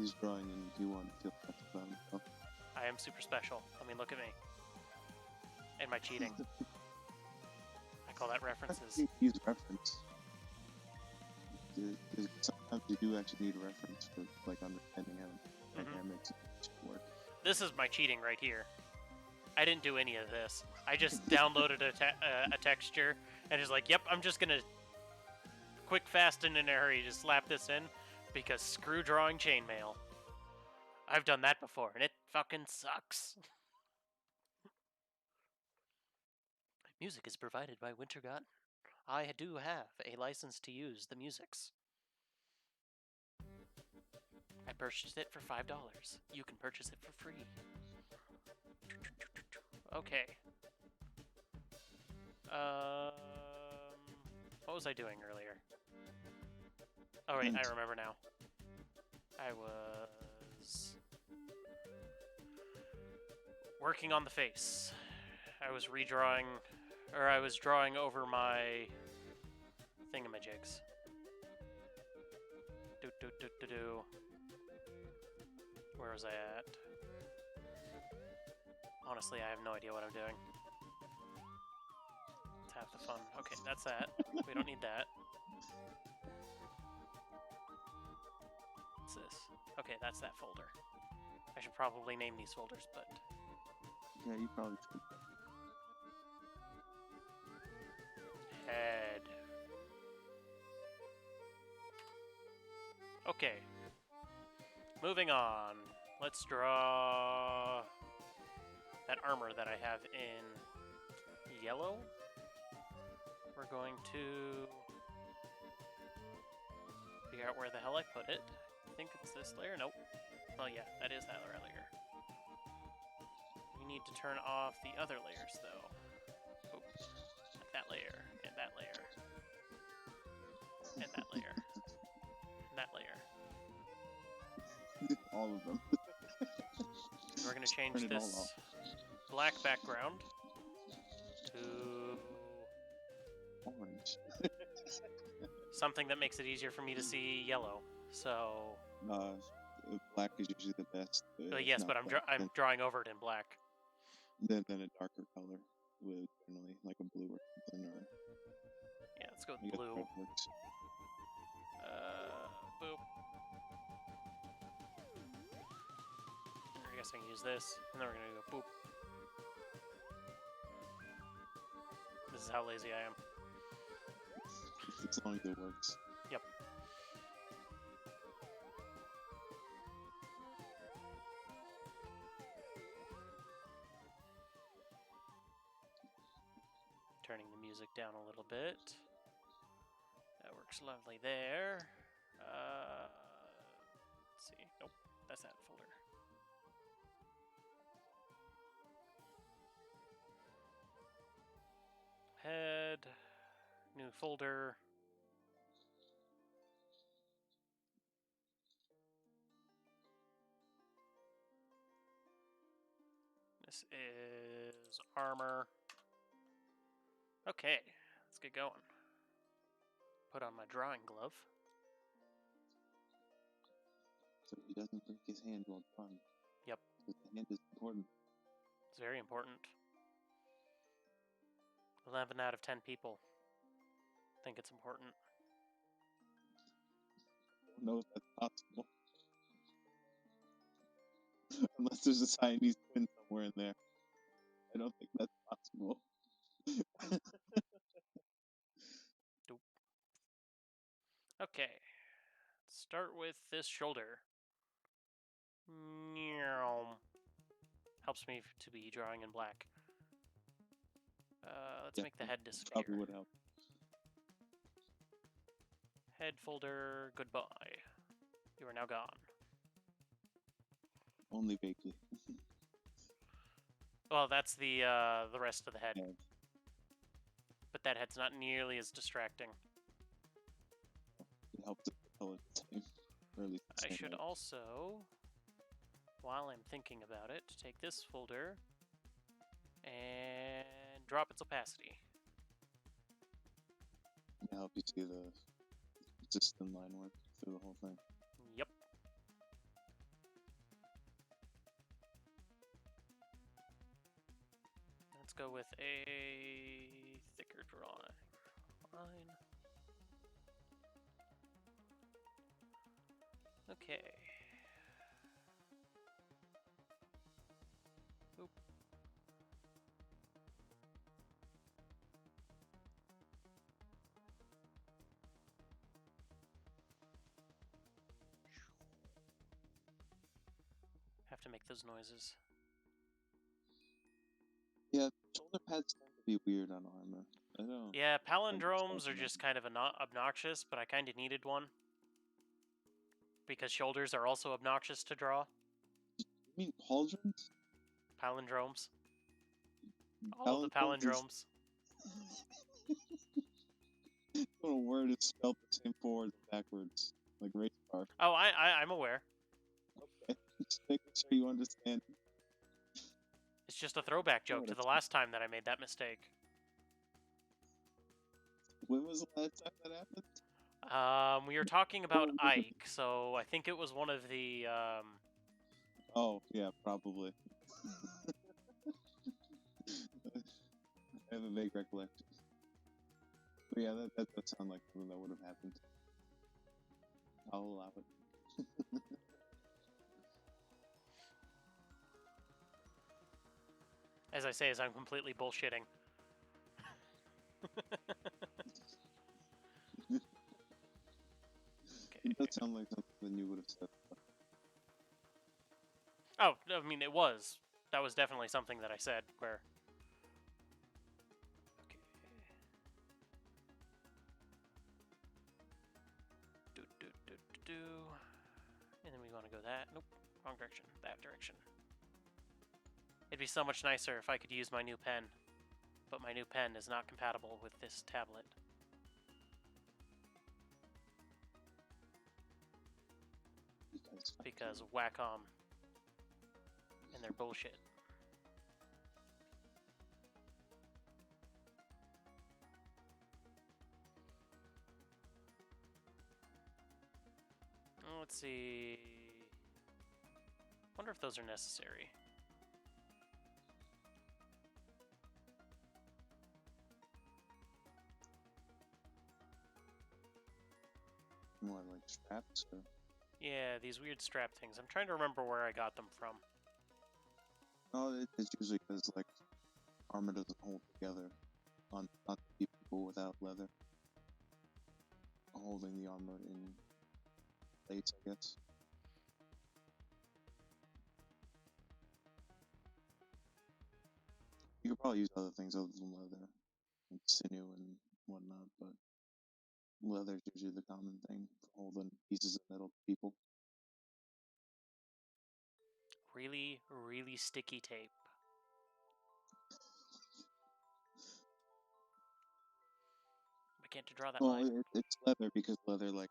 he's drawing and you want to feel special about himself. I am super special. I mean, look at me. And my cheating. I call that references. Use reference. Sometimes you do actually need a reference for like understanding how dynamics work. This is my cheating right here. I didn't do any of this. I just downloaded a texture and is like, yep, I'm just gonna quick, fast, and in a hurry just slap this in because screw drawing chainmail. I've done that before and it fucking sucks. Music is provided by Wintergatan. I do have a license to use the musics. I purchased it for $5. You can purchase it for free. Okay. What was I doing earlier? Oh, wait, I remember now. I was working on the face. I was redrawing, or I was drawing over my thingamajigs. Where was I at? Honestly, I have no idea what I'm doing. It's half the fun. Okay, that's that. We don't need that. What's this? Okay, that's that folder. I should probably name these folders, but... Yeah, you probably should. Head. Okay. Moving on. Let's draw that armor that I have in yellow. We're going to figure out where the hell I put it. I think it's this layer. Nope. Well, yeah, that is that layer. We need to turn off the other layers, though. Oop. Like that layer, and that layer, and that layer, and that layer. All of them. We're going to change this black background to orange. Something that makes it easier for me to see yellow. So black is usually the best. Yes, but I'm drawing over it in black. Then a darker color would generally like a blue or something, or yeah, let's go with blue. Boop. I guess I can use this, and then we're gonna go boop. This is how lazy I am. As long as it works. Yep. Turning the music down a little bit. That works lovely there. Let's see. Nope, that's that folder. Head, new folder. This is armor. Okay, let's get going. Put on my drawing glove. So he doesn't break his hand while drawing. Yep. Because the hand is important. It's very important. 11 out of 10 people think it's important. I don't know if that's possible. Unless there's a Siamese twin somewhere in there. I don't think that's possible. Dope. Okay. Start with this shoulder. Helps me to be drawing in black. Let's make the head disappear. Probably would help. Head folder, goodbye. You are now gone. Only vaguely. Well, that's the rest of the head. Yeah. But that head's not nearly as distracting. It helps the color the same. Or at least the I same should way. also, while I'm thinking about it, take this folder and drop its opacity. It help you see the system line work through the whole thing. Yep. go with a thicker drawing line. Okay. Oop. Have to make those noises. Yeah, shoulder pads tend to be weird on armor. I don't. Yeah, palindromes are just kind of obnoxious, but I kind of needed one. Because shoulders are also obnoxious to draw. You mean pauldrons? Palindromes. All of the palindromes. When a word is spelled the same forwards and backwards, like race car. Oh, I'm aware. Okay, just making sure you understand. It's just a throwback joke to the last time that I made that mistake. When was the last time that happened? We were talking about Ike, so I think it was one of the, Oh, yeah, probably. I have a vague recollection. But yeah, that does sound like something that would have happened. I'll allow it. As I say, as I'm completely bullshitting. It does sound like something you would have said. Oh, I mean, it was. That was definitely something that I said, where... Okay. And then we want to go that. Nope, wrong direction. That direction. It'd be so much nicer if I could use my new pen. But my new pen is not compatible with this tablet. Because Wacom and their bullshit. Let's see. Wonder if those are necessary. More like straps? Or... Yeah, these weird strap things. I'm trying to remember where I got them from. Oh, it's usually because, like, armor doesn't hold together on not people without leather. Holding the armor in place, I guess. You could probably use other things other than leather, like sinew and whatnot, but leather is usually the common thing for holding pieces of metal to people. Really, really sticky tape. I can't draw that line. Well, it's leather because leather, like,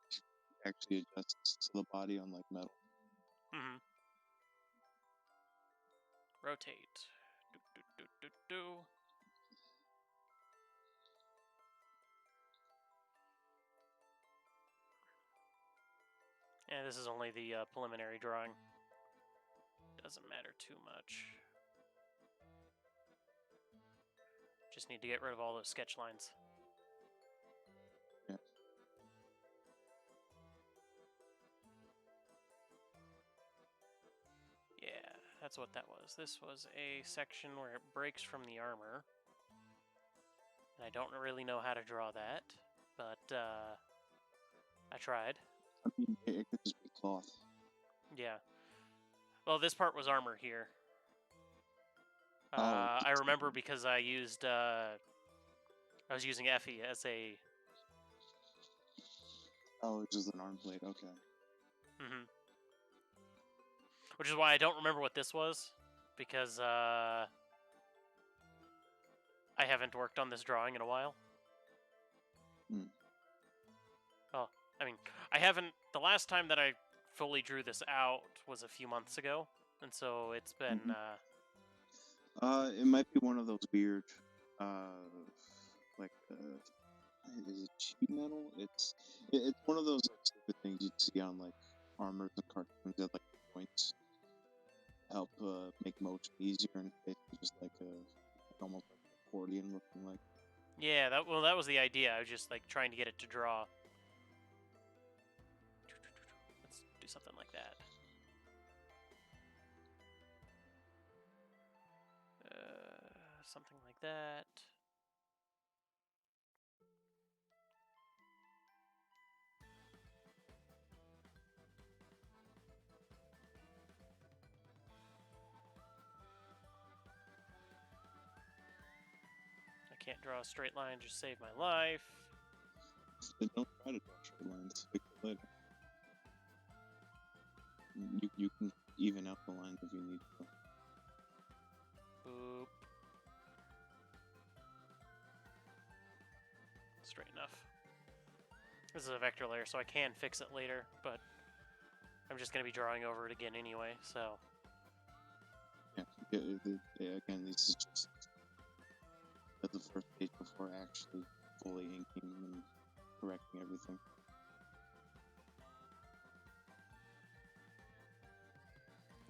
actually adjusts to the body unlike metal. Mm-hmm. Rotate. Do. Yeah, this is only the preliminary drawing. Doesn't matter too much. Just need to get rid of all those sketch lines. Yeah. Yeah, that's what that was. This was a section where it breaks from the armor. And I don't really know how to draw that, but I tried. I mean, it could just be cloth. Yeah. Well, this part was armor here. I remember because I used I was using Effie as a... Oh, it's just an arm blade, okay. Mm-hmm. Which is why I don't remember what this was, because I haven't worked on this drawing in a while. Oh, I mean, I haven't... The last time that I fully drew this out was a few months ago, and so it's been... It might be one of those weird, like, is it sheet metal? It's one of those like stupid things you'd see on like armors and cartoons that like points help make motion easier, and it's basically just like almost like accordion looking like. Yeah, that was the idea. I was just like trying to get it to draw. Let's do something like that. Something like that. I can't draw a straight line, just save my life. Don't try to draw straight lines. Fix it later. You can even out the lines if you need to. Boop. Straight enough. This is a vector layer, so I can fix it later, but I'm just going to be drawing over it again anyway, so... Yeah, again, this is just the first page before actually fully inking and correcting everything.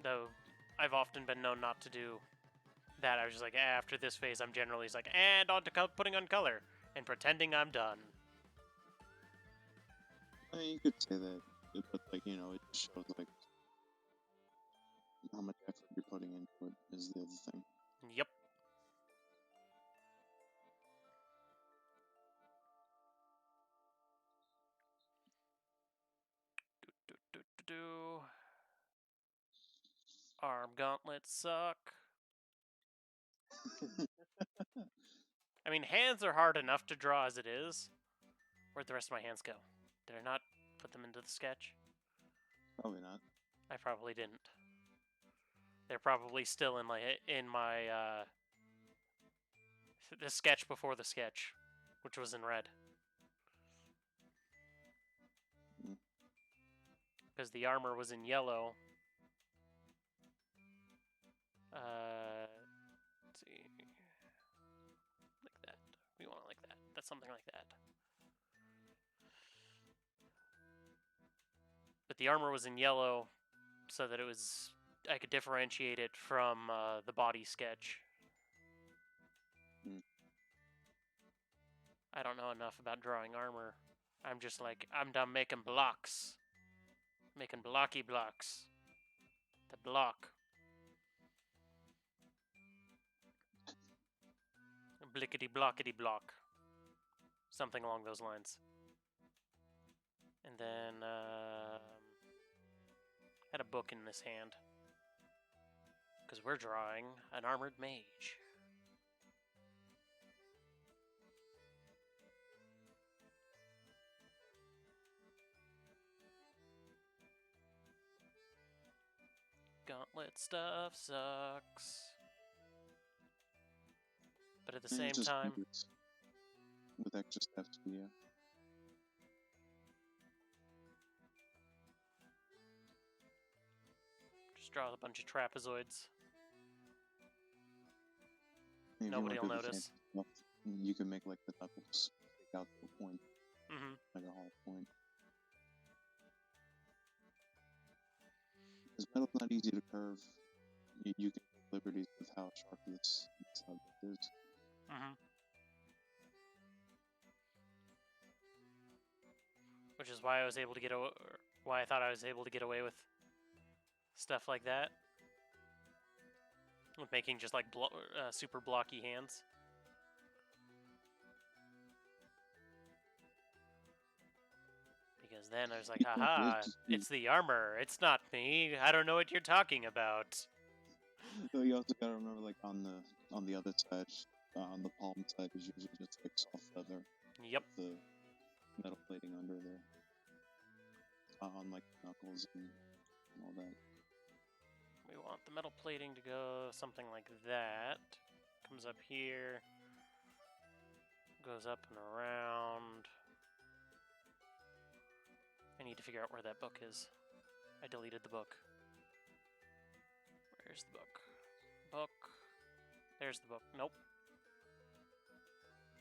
Though, I've often been known not to do that. I was just like, after this phase, I'm generally just like, and on to putting on color, and pretending I'm done. I mean, you could say that, but, like, you know, it just shows, like, how much effort you're putting into it is the other thing. Yep. Arm gauntlets suck. I mean, hands are hard enough to draw as it is. Where'd the rest of my hands go? Did I not put them into the sketch? Probably not. I probably didn't. They're probably still in my the sketch before the sketch, which was in red. Because the armor was in yellow. Let's see. Like that. We want it like that. That's something like that. But the armor was in yellow so that it was... I could differentiate it from the body sketch. I don't know enough about drawing armor. I'm just like, I'm done making blocks. Making blocky blocks. The block. Blickety blockety block. Something along those lines. And then, had a book in this hand. Because we're drawing an armored mage. Gauntlet stuff sucks. But at the same time... With extra steps, yeah. Just draw a bunch of trapezoids. If Nobody will notice. Stuff, you can make like the knuckles stick out to a point. Mm-hmm. Like a hollow point. Because metal's not easy to curve. You can take liberties with how sharp this subject is. Mm-hmm. Which is why I was able to why I thought I was able to get away with stuff like that. With making just like super blocky hands. Because then I was like, haha, it's the armor, it's not me, I don't know what you're talking about. So you also gotta remember, like, on the other side, on the palm side is usually just like soft leather. Yep. The metal plating under there. On like knuckles and all that. We want the metal plating to go something like that. Comes up here. Goes up and around. I need to figure out where that book is. I deleted the book. Where's the book? Book. There's the book. Nope.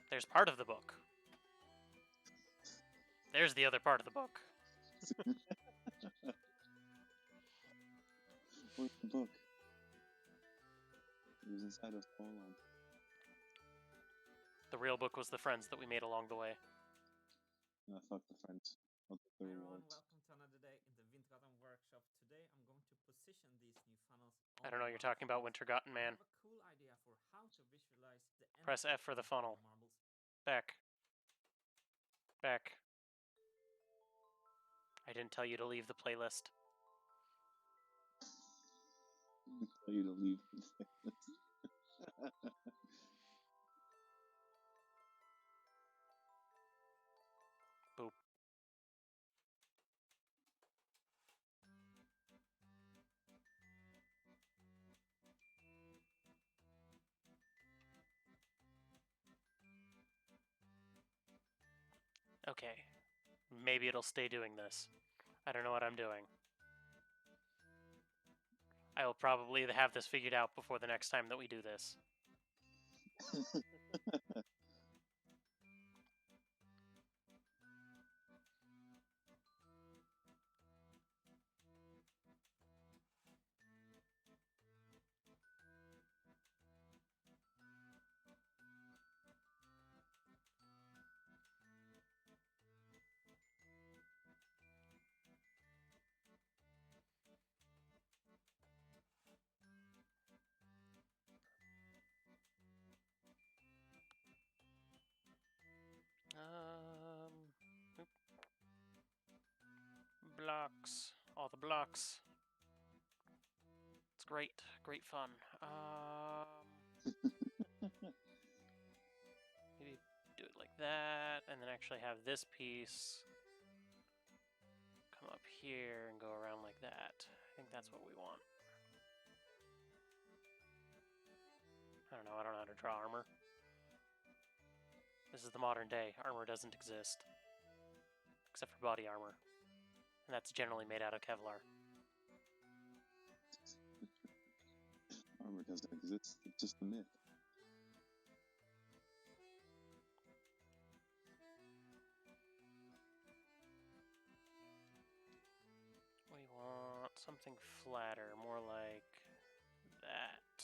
There's part of the book. There's the other part of the book. Where's the book? It was inside of Poland. The real book was the friends that we made along the way. Fuck the friends. Fuck the Hi everyone, rewards. welcome to another day in the Wintergatan workshop. Today I'm going to position these new funnels on I don't know, the you're talking about marbles. Wintergatan, I man. have a cool idea for how to visualize the Press energy F for the into funnel. marbles. Back. Back. I didn't tell you to leave the playlist. I tell you to leave. Boop. Okay. Maybe it'll stay doing this. I don't know what I'm doing. I will probably have this figured out before the next time that we do this. Oop. Blocks. All the blocks. It's great. Great fun. Maybe do it like that, and then actually have this piece come up here and go around like that. I think that's what we want. I don't know how to draw armor. This is the modern day. Armor doesn't exist. Except for body armor. And that's generally made out of Kevlar. Armor doesn't exist. It's just a myth. We want something flatter, more like that,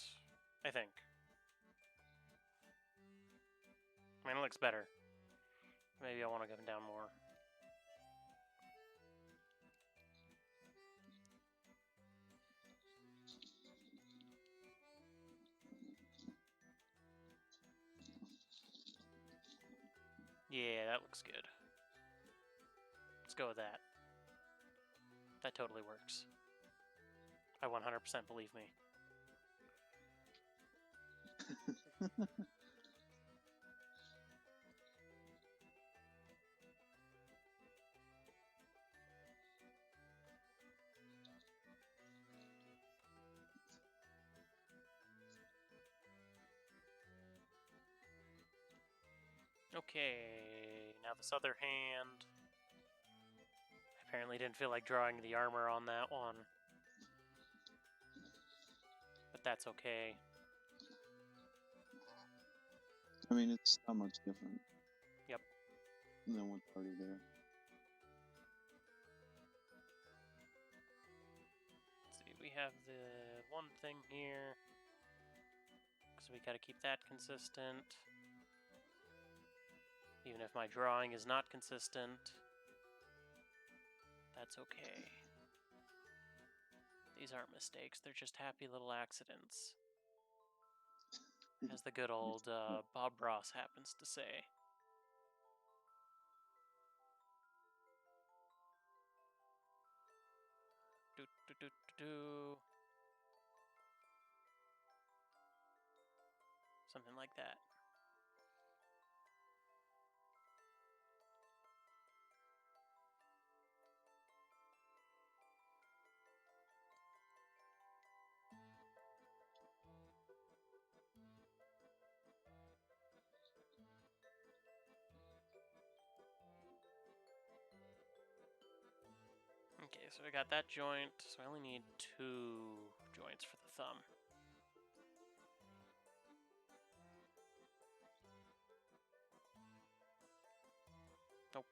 I think. I mean, it looks better. Maybe I want to go down more. Yeah, that looks good. Let's go with that. That totally works. I 100% believe me. Okay, now this other hand. I apparently didn't feel like drawing the armor on that one. But that's okay. I mean, it's not much different. Yep. Than what's already there. Let's see, we have the one thing here. So we gotta keep that consistent. Even if my drawing is not consistent, that's okay. These aren't mistakes, they're just happy little accidents. As the good old Bob Ross happens to say. Do, do, do, do, do. Something like that. Okay, so we got that joint, so I only need 2 joints for the thumb. Nope.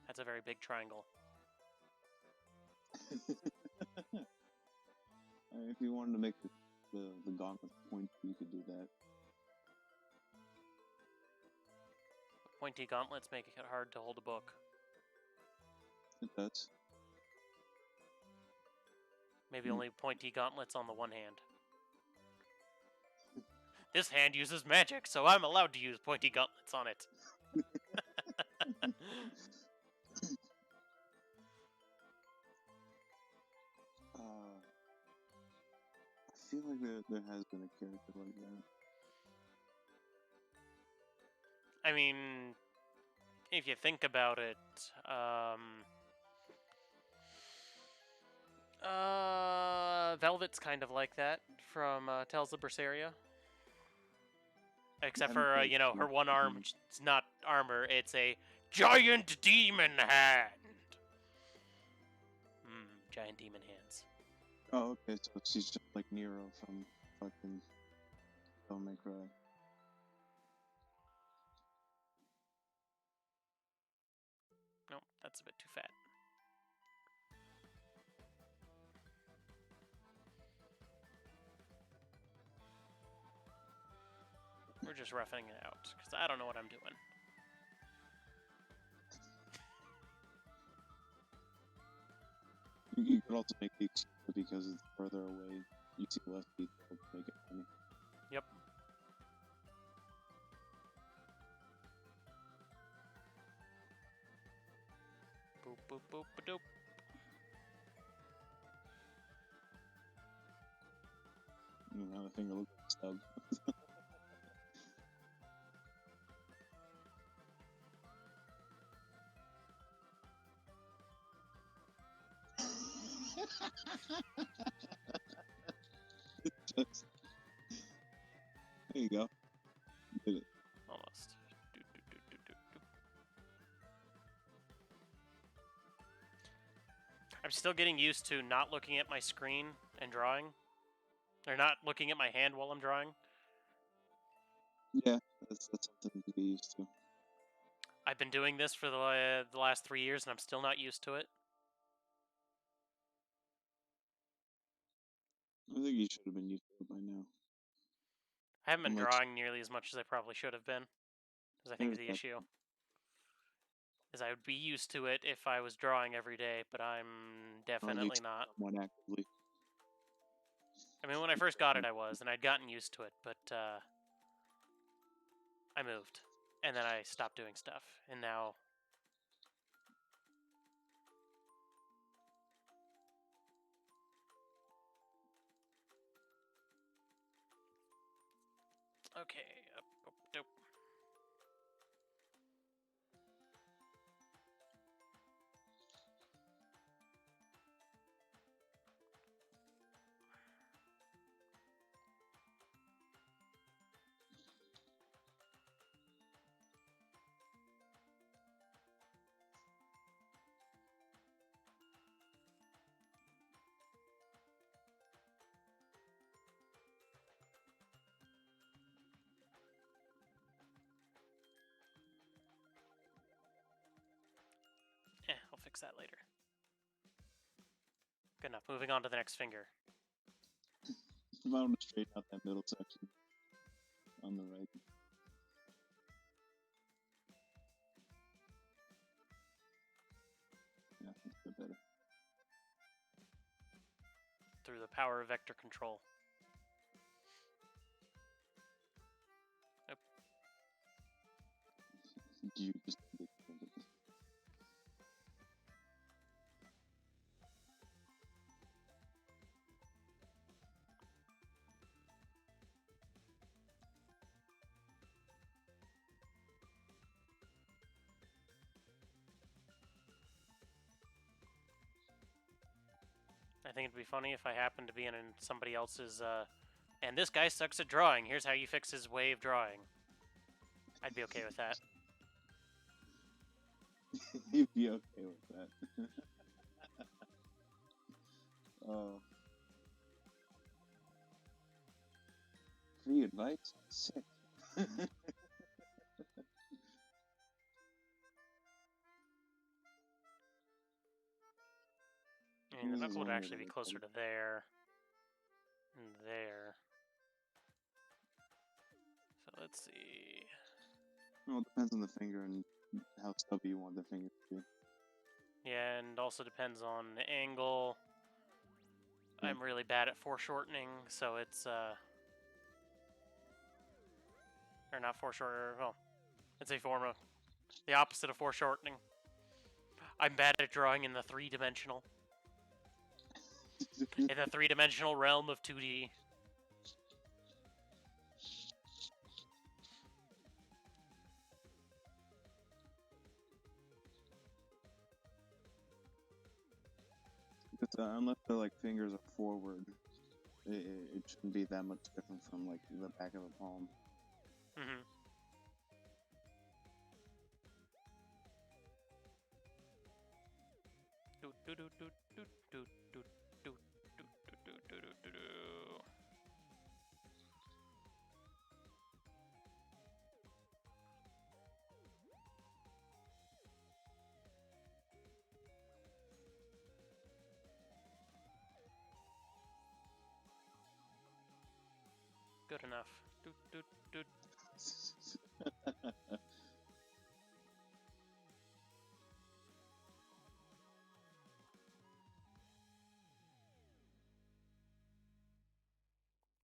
That's a very big triangle. If you wanted to make the gauntlet point, you could do that. Pointy gauntlets make it hard to hold a book. It does. Maybe only pointy gauntlets on the one hand. This hand uses magic, so I'm allowed to use pointy gauntlets on it. I feel like there has been a character like that. I mean, if you think about it, Velvet's kind of like that from Tales of Berseria. Except for, her one arm, it's not armor, it's a giant demon hand! Giant demon hands. Oh, okay, so she's just like Nero from fucking Don't Make Cry. No, that's a bit too fat. We're just roughing it out, because I don't know what I'm doing. You could also make the excuse because it's further away. You see less detail to make it funny. Yep. Boop, boop, boop, ba-doop. Now the finger looks like a stub. There you go. You did it. Almost. Doop, doop, doop, doop, doop, doop. I'm still getting used to not looking at my screen and drawing. Or not looking at my hand while I'm drawing. Yeah, that's something to get used to. I've been doing this for the last 3 years and I'm still not used to it. I think you should have been used to it by now. I haven't been Unless- drawing nearly as much as I probably should have been. Because I think There's the that. issue is I would be used to it if I was drawing every day, but I'm definitely not. Somewhat actively. I mean, when I first got it, I was, and I'd gotten used to it, but I moved, and then I stopped doing stuff, and now... Okay, dope. I'll fix that later. Good enough. Moving on to the next finger. I want to straighten out that middle section on the right. Yeah, that's a bit better. Through the power of vector control. Nope. You just I think it'd be funny if I happened to be in somebody else's, and this guy sucks at drawing. Here's how you fix his way of drawing. I'd be okay with that. You'd be okay with that. Oh. Free advice? Sick. I mean, the knuckle would actually be closer to there. And there. So let's see. Well, it depends on the finger and how stubby you want the finger to be. Yeah, and also depends on the angle. Yeah. I'm really bad at foreshortening, so it's or not foreshortening. Well, it's a form of the opposite of foreshortening. I'm bad at drawing in the three-dimensional. In the three-dimensional realm of 2D. Because, unless the like fingers are forward, it shouldn't be that much different from like the back of a palm. Mm-hmm. Good enough.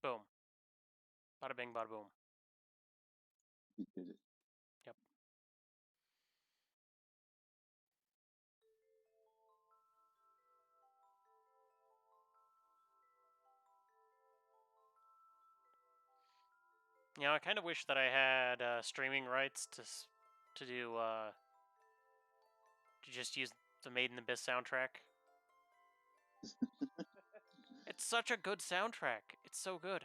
Boom. Bada bing, bada boom. You did it. Yep. You know, I kind of wish that I had streaming rights to do to just use the Made in Abyss soundtrack. It's such a good soundtrack. It's so good.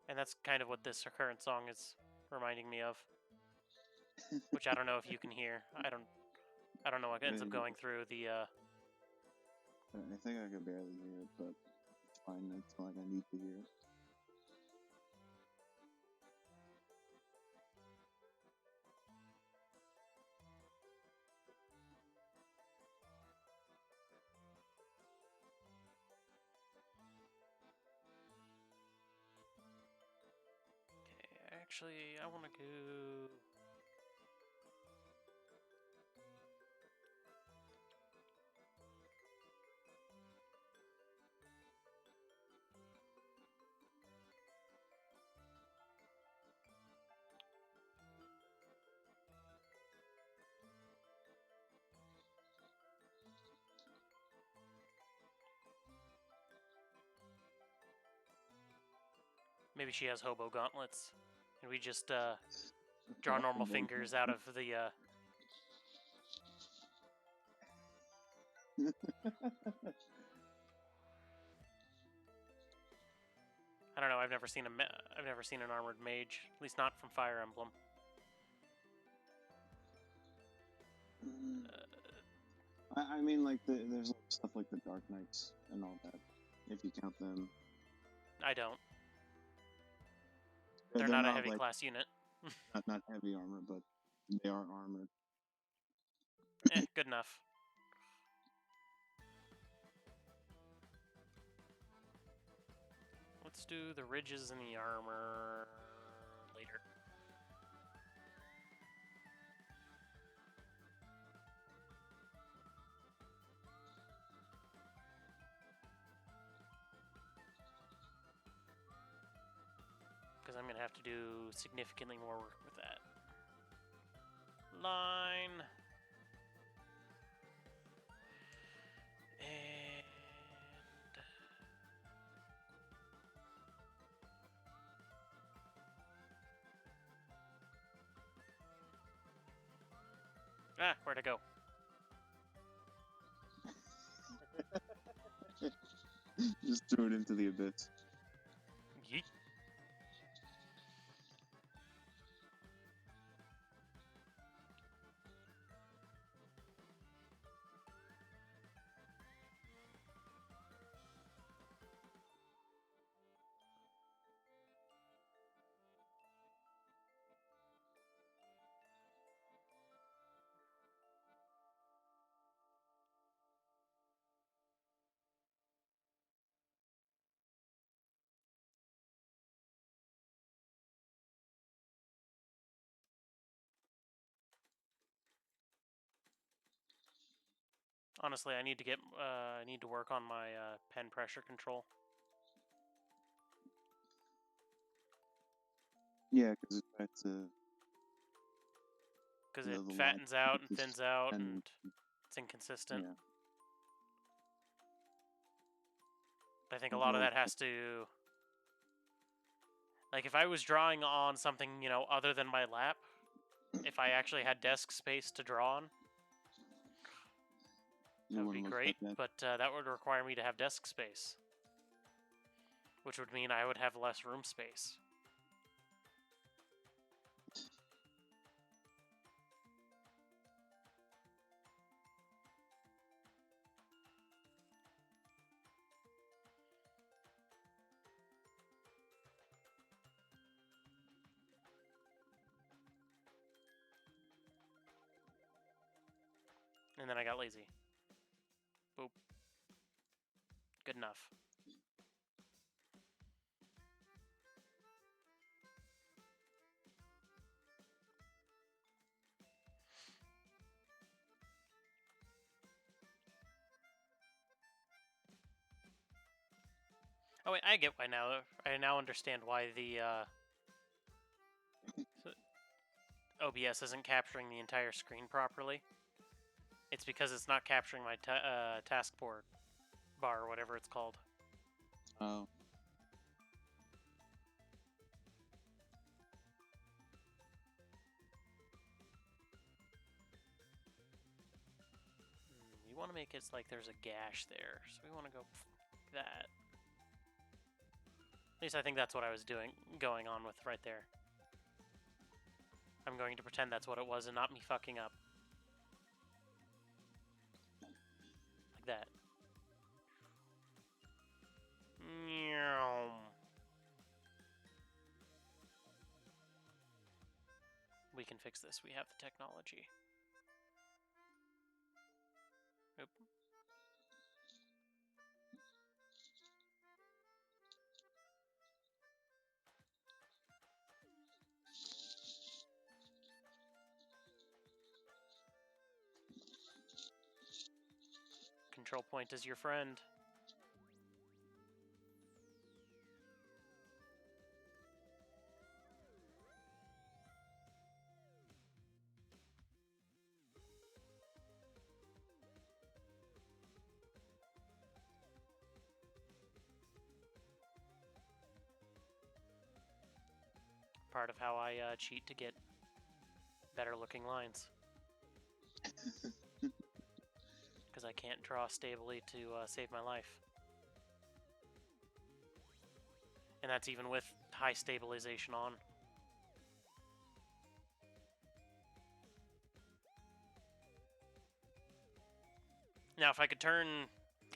And that's kind of what this current song is reminding me of. Which I don't know if you can hear. I don't know what ends up going through the I think I could barely hear it, but it's fine. It's not like I need to hear it. Okay, actually I wanna go maybe she has hobo gauntlets. And we just draw normal fingers out of the I don't know, I've never seen an armored mage, at least not from Fire Emblem. I mean, like there's stuff like the Dark Knights and all that. If you count them, I don't. they're They're not a not heavy like class unit. not heavy armor, but they are armored. Good enough. Let's do the ridges and the armor later. Because I'm going to have to do significantly more work with that. Line. And... Ah, where'd I go? Just threw it into the abyss. Yeet. Honestly, I need to get I need to work on my pen pressure control. Yeah, because it tries to. Because The it line fattens out and is thins out, and- and it's inconsistent. Yeah. I think a lot of that has to... Like, if I was drawing on something, you know, other than my lap, if I actually had desk space to draw on, that would be great, but that would require me to have desk space. Which would mean I would have less room space. And then I got lazy. Boop. Good enough. Oh wait, I get why now. I now understand why the OBS isn't capturing the entire screen properly. It's because it's not capturing my task board bar or whatever it's called. Oh. You want to make it like there's a gash there, so we want to go that. At least I think that's what I was going on with right there. I'm going to pretend that's what it was and not me fucking up. Like that. We can fix this. We have the technology. Oop. Control point is your friend. Part of how I cheat to get better looking lines. Because I can't draw stably to save my life. And that's even with high stabilization on. Now, if I could turn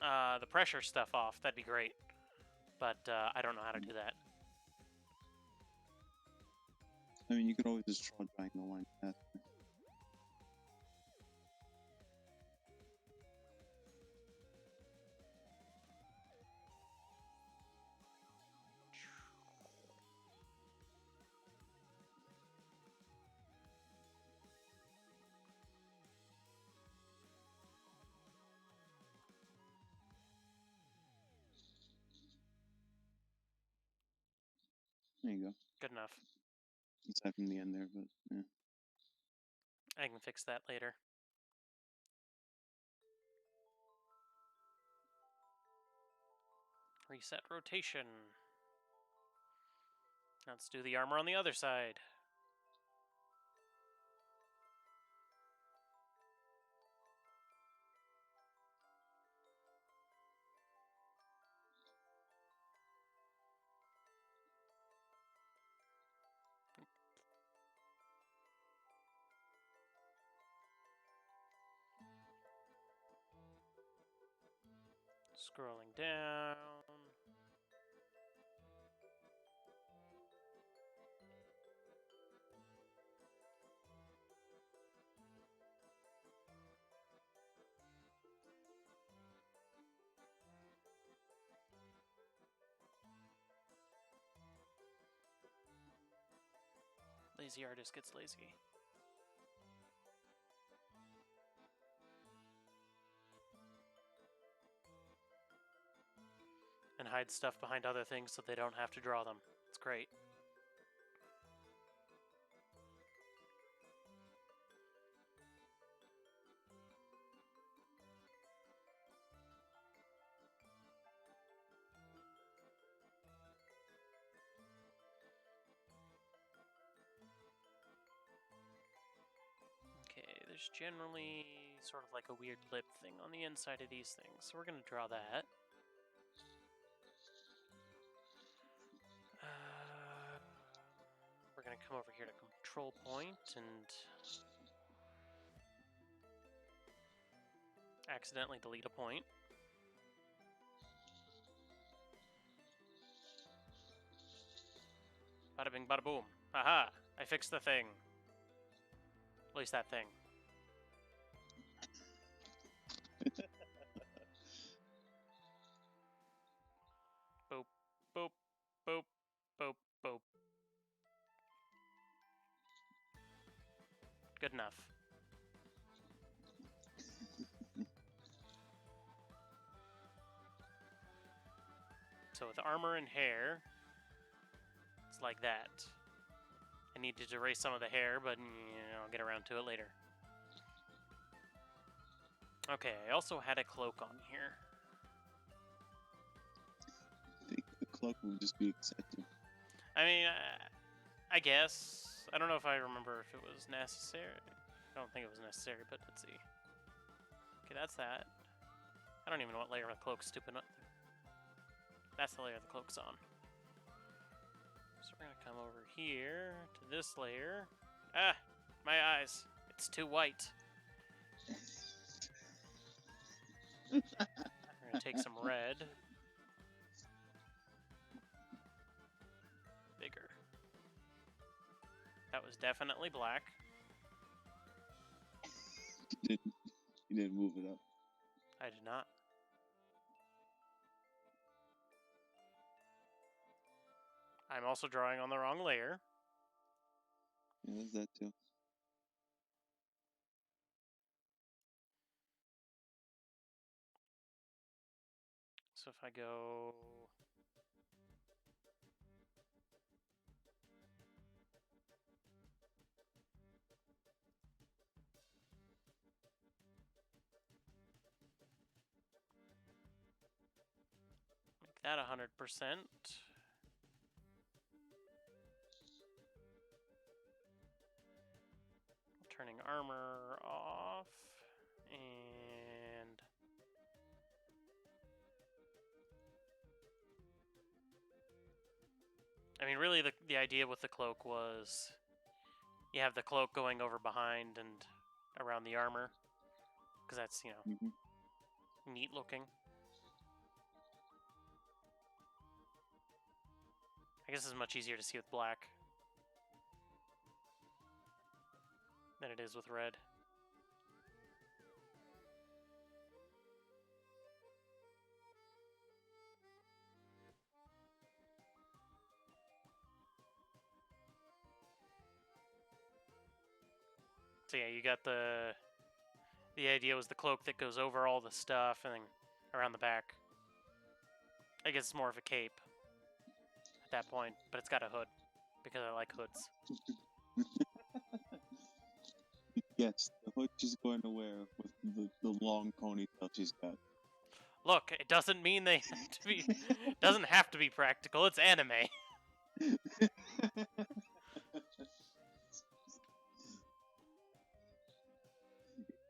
the pressure stuff off, that'd be great. But I don't know how to do that. I mean, you could always just draw diagonal lines faster. There you go. Good enough. Aside from the end there, but yeah. I can fix that later. Reset rotation. Let's do the armor on the other side. Scrolling down. Lazy artist gets lazy. hide stuff behind other things so they don't have to draw them. It's great. Okay, there's generally sort of like a weird lip thing on the inside of these things, so we're going to draw that. We're going to come over here to control point and accidentally delete a point. Bada bing, bada boom. Aha! I fixed the thing. At least that thing. Boop, boop, boop, boop, boop. Good enough. So with armor and hair, it's like that. I needed to erase some of the hair, but I'll get around to it later. Okay, I also had a cloak on here. I think the cloak would just be accepted. I mean, I guess. I don't know if I remember if it was necessary. I don't think it was necessary, but let's see. Okay, that's that. I don't even know what layer of the cloak's stupid. That's the layer the cloak's on. So we're gonna come over here to this layer. Ah, my eyes. It's too white. We're gonna take some red. Bigger. That was definitely black. You didn't move it up. I did not. I'm also drawing on the wrong layer. Yeah, there's that too. So if I go... make that 100%. Turning armor off. And... I mean, really, the idea with the cloak was you have the cloak going over behind and around the armor, because that's, neat looking. I guess it's much easier to see with black than it is with red. So yeah, you got the idea was the cloak that goes over all the stuff and then around the back. I guess it's more of a cape at that point, but it's got a hood because I like hoods. Yes, the hood she's going to wear with the long ponytail she's got. Look, it doesn't mean they have to be. Doesn't have to be practical. It's anime.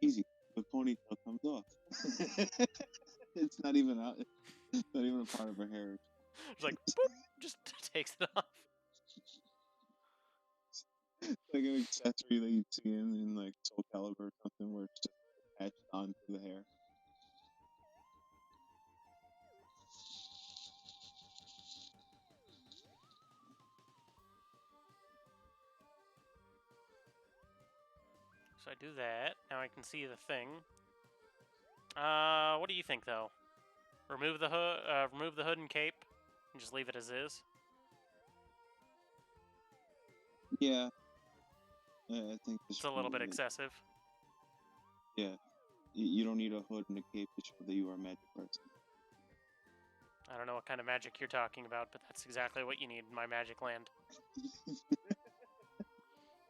Easy. The ponytail comes off. It's not even out. It's not even a part of her hair. It's like boop, just takes it off. Like an accessory that you'd see in like Soul Calibur or something, where it's just attached onto the hair. So I do that. Now I can see the thing. What do you think, though? Remove the hood and cape, and just leave it as is. Yeah. I think it's a little bit excessive. Yeah. You don't need a hood and a cape to show that you are a magic person. I don't know what kind of magic you're talking about, but that's exactly what you need in my magic land.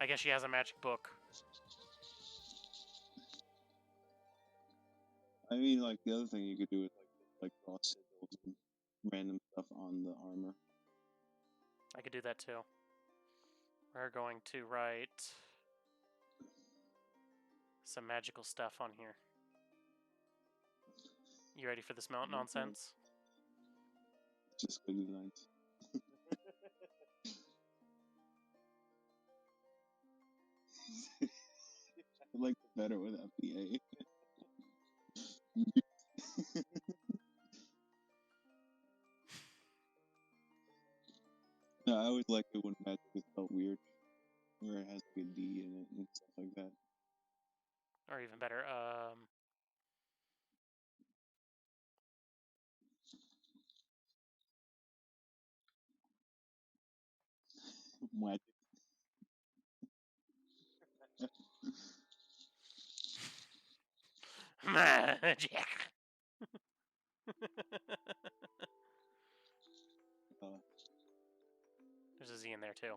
I guess she has a magic book. I mean, like, the other thing you could do is, like draw sigils and random stuff on the armor. I could do that too. We're going to write some magical stuff on here. You ready for this nonsense? Just squiggly lines. I like it better without the A. No, I always like it when magic is spelled weird, where it has like a D in it and stuff like that. Or even better, Magic. magic. There's a Z in there too.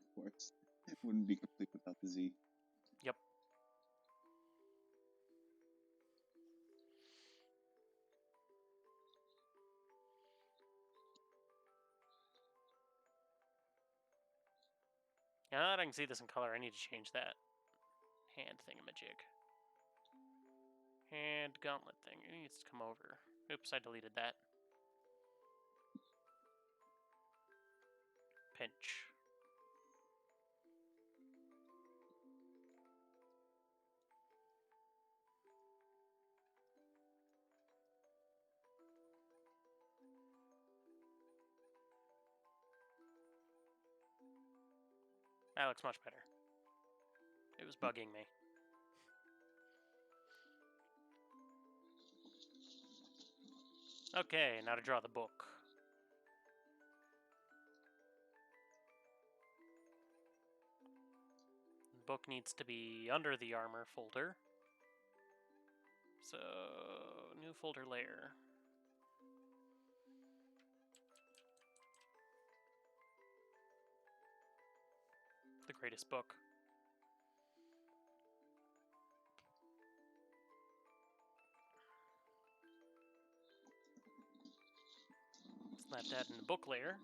Of course. It wouldn't be complete without the Z. Yep. Now that I can see this in color, I need to change that hand thingamajig. Hand gauntlet thing. It needs to come over. Oops, I deleted that. Pinch. That looks much better. It was bugging me. Okay, now to draw the book. The book needs to be under the armor folder. So, new folder layer. The greatest book. Slap that in the book layer.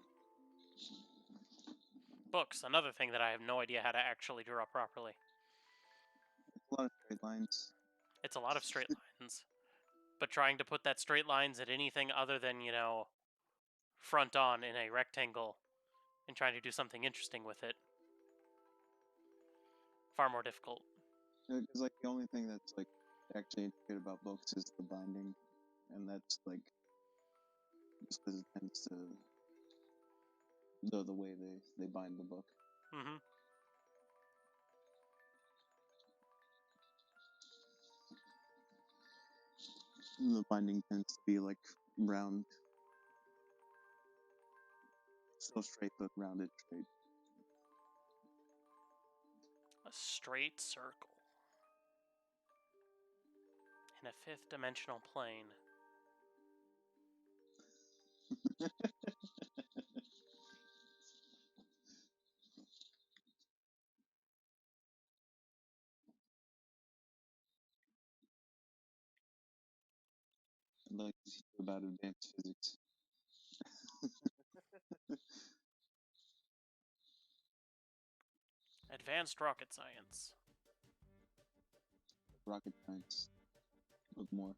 Books, another thing that I have no idea how to actually draw properly. It's a lot of straight lines. It's a lot of straight lines. But trying to put that straight lines at anything other than, you know, front on in a rectangle and trying to do something interesting with it. Far more difficult. Because, like, the only thing that's, like, actually intricate about books is the binding. And that's, like, just because it tends to... the way they bind the book. Mm-hmm. The binding tends to be, like, round. Still straight, but rounded straight. A straight circle. In a fifth dimensional plane. I'd like to hear about advanced physics. Advanced rocket science. Rocket science. Look more.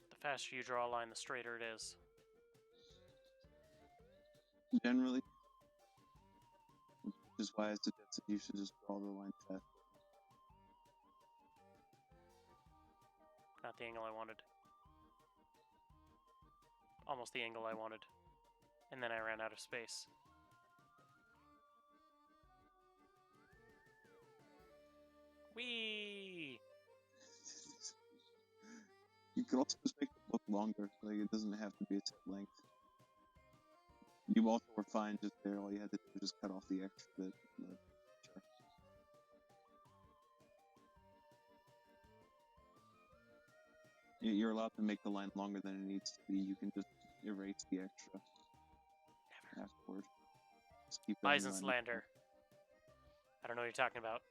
The faster you draw a line, the straighter it is. Generally, which is why I suggested you should just draw the line fast. Not the angle I wanted. Almost the angle I wanted. And then I ran out of space. Whee! You could also just make the book longer. Like, it doesn't have to be a set length. You also were fine just there. All you had to do was just cut off the extra bit. But, sure. You're allowed to make the line longer than it needs to be. You can just erase the extra afterward. Just keep that Bison line. slander. I don't know what you're talking about.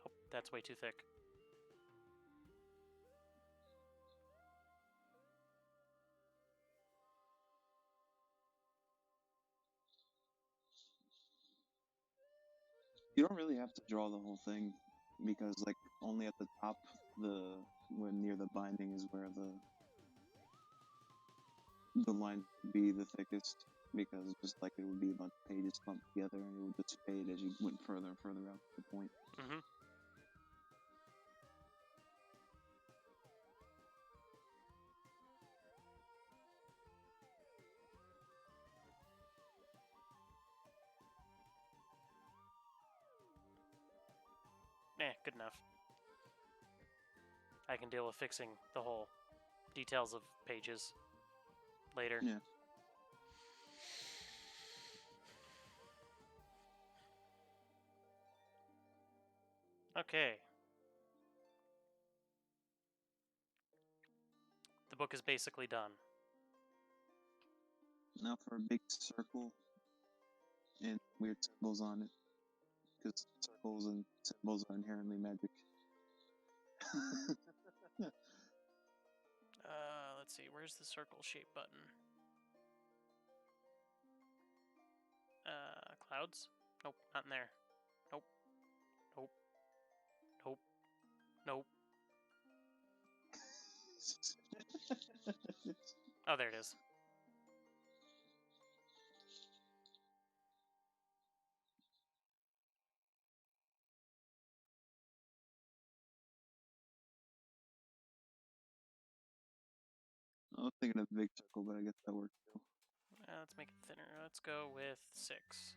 Oh, that's way too thick. You don't really have to draw the whole thing, because like only at the top, when near the binding is where the line would be the thickest, because just like it would be a bunch of pages clumped together, and it would just fade as you went further and further out to the point. Mm-hmm. Good enough. I can deal with fixing the whole details of pages later. Yeah. Okay. The book is basically done. Now for a big circle and weird symbols on it, because circles and symbols are inherently magic. Let's see. Where's the circle shape button? Clouds? Nope, not in there. Nope. Nope. Nope. Nope. Oh, there it is. I was thinking of the big circle, but I guess that works too. Let's make it thinner. Let's go with 6.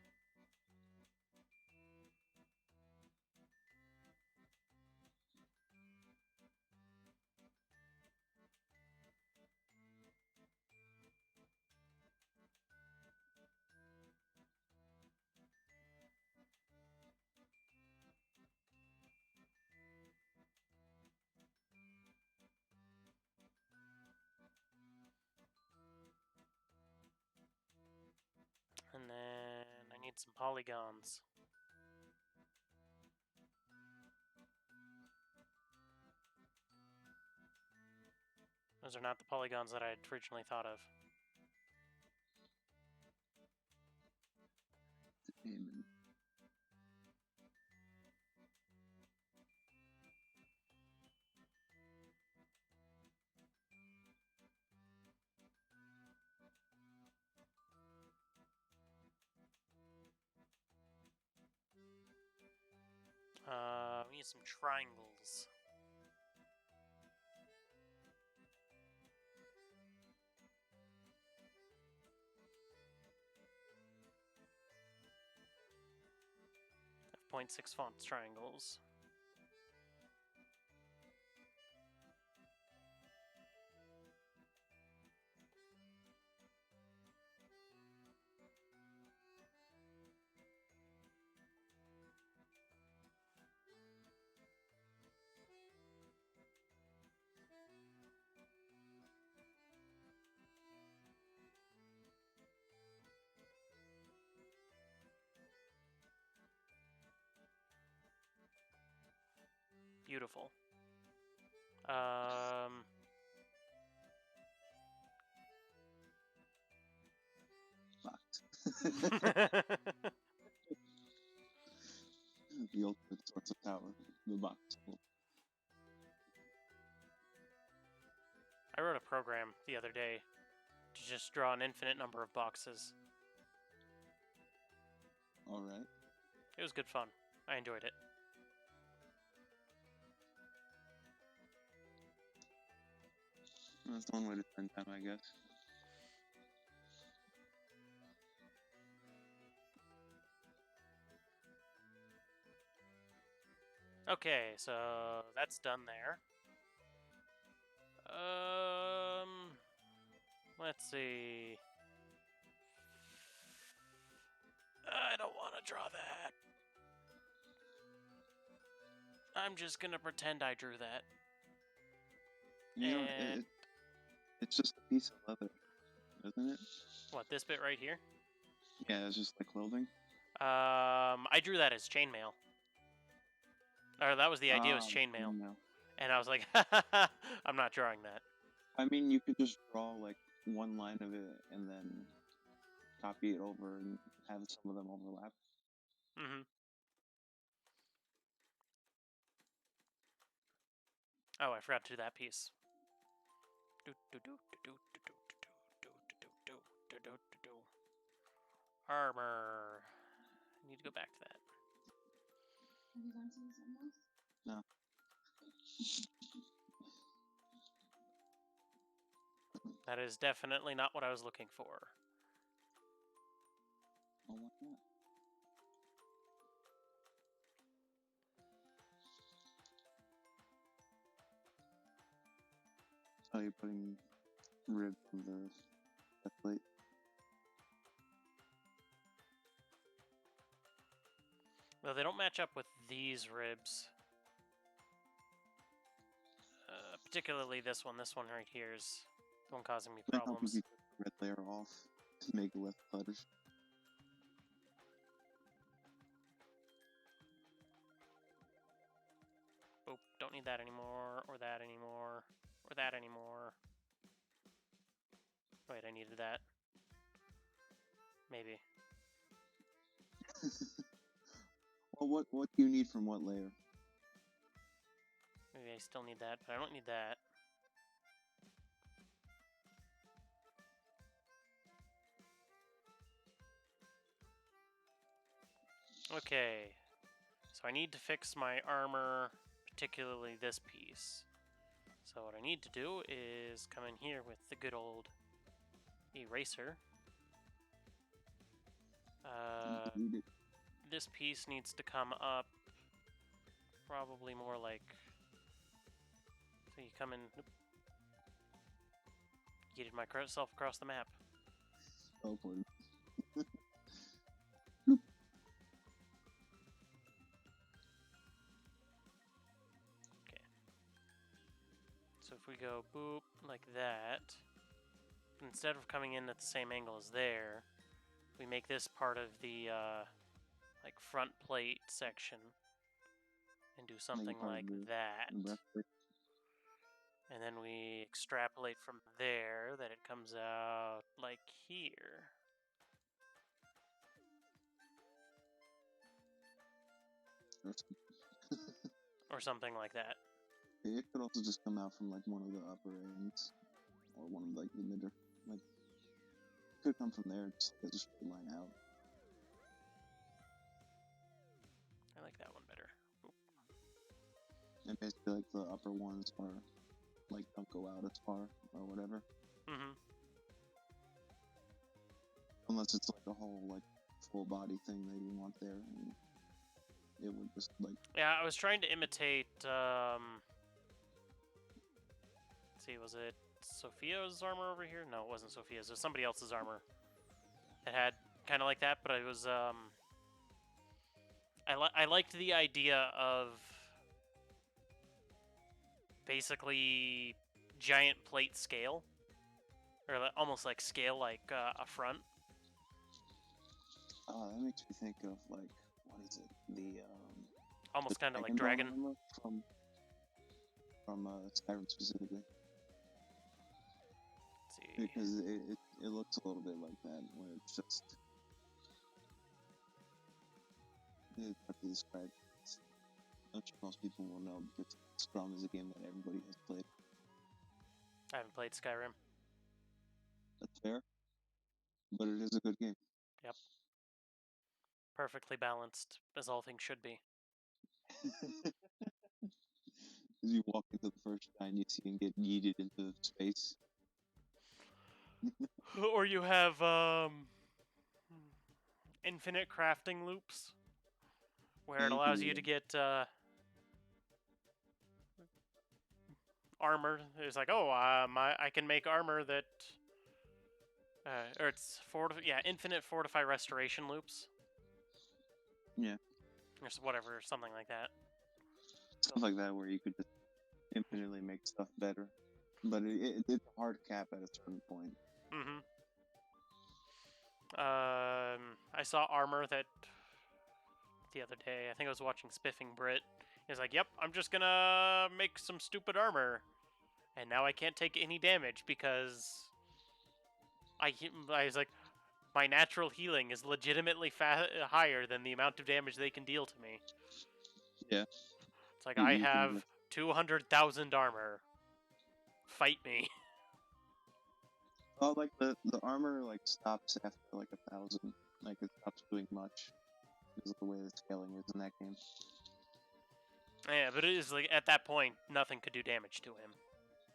And then I need some polygons. Those are not the polygons that I had originally thought of. Amen. We need some triangles. F.6 fonts triangles. Beautiful. Fucked. The ultimate source of power, the box. I wrote a program the other day to just draw an infinite number of boxes. Alright. It was good fun. I enjoyed it. That's one way to spend time, I guess. Okay, so that's done there. Let's see. I don't want to draw that. I'm just gonna pretend I drew that. You know, it's just a piece of leather, isn't it? What, this bit right here? Yeah, it's just like clothing. I drew that as chainmail. Or that was the idea, was chainmail. No. And I was like, I'm not drawing that. I mean, you could just draw like one line of it and then copy it over and have some of them overlap. Mm-hmm. Oh, I forgot to do that piece. Armor. I need to go back to that. Have you gone to something else? No. That is definitely not what I was looking for. Oh, why not? Oh, you're putting rib from the plate. Though they don't match up with these ribs. Particularly this one. This one right here is the one causing me Might help if problems. you take the red layer off to make it less cluttered. Oh, don't need that anymore, or that anymore, or that anymore. Wait, I needed that. Maybe. Well, what do you need from what layer? Maybe I still need that, but I don't need that. Okay. So I need to fix my armor, particularly this piece. So what I need to do is come in here with the good old eraser. This piece needs to come up probably more like, so you come in, yeeted myself across the map. Oh, boy. Okay. So if we go boop like that, instead of coming in at the same angle as there, we make this part of the like front plate section and do something like that. And then we extrapolate from there that it comes out like here. Or something like that. It could also just come out from like one of the upper ends, or one of like the middle. Like, it could come from there, just as a straight line out. I like that one better. Oop. And basically, like the upper ones are like don't go out as far or whatever. Mm-hmm. Unless it's like a whole like full body thing that you want there, and it would just like. Yeah, I was trying to imitate. Let's see, was it Sophia's armor over here? No, it wasn't Sophia's. It was somebody else's armor. It had kind of like that, but it was I liked the idea of basically giant plate scale, or almost like scale like a front. That makes me think of like, what is it? The almost kind of like Dragon dragon. armor from Skyrim specifically. Let's see. Because it looks a little bit like that, where it's just it's hard to describe. I'm sure most people will know because Scrum is a game that everybody has played. I haven't played Skyrim. That's fair, but it is a good game. Yep. Perfectly balanced, as all things should be. As you walk into the first giant you see and get yeeted into space. Or you have infinite crafting loops, where it Yeah, you allows can you do to get armor. It's like, oh, I can make armor that, or it's infinite fortify restoration loops. Yeah. Or whatever, something like that. Stuff like that where you could just infinitely make stuff better. But it's a hard cap at a certain point. Mm-hmm. I saw armor that the other day. I think I was watching Spiffing Brit. He's like, "Yep, I'm just gonna make some stupid armor, and now I can't take any damage because I was like, my natural healing is legitimately higher than the amount of damage they can deal to me." Yeah. It's like, You, I you can have just, 200,000 armor. Fight me. oh, like the armor like stops after like 1,000. Like it stops doing much. Because of the way the scaling is in that game. Yeah, but it is like at that point, nothing could do damage to him.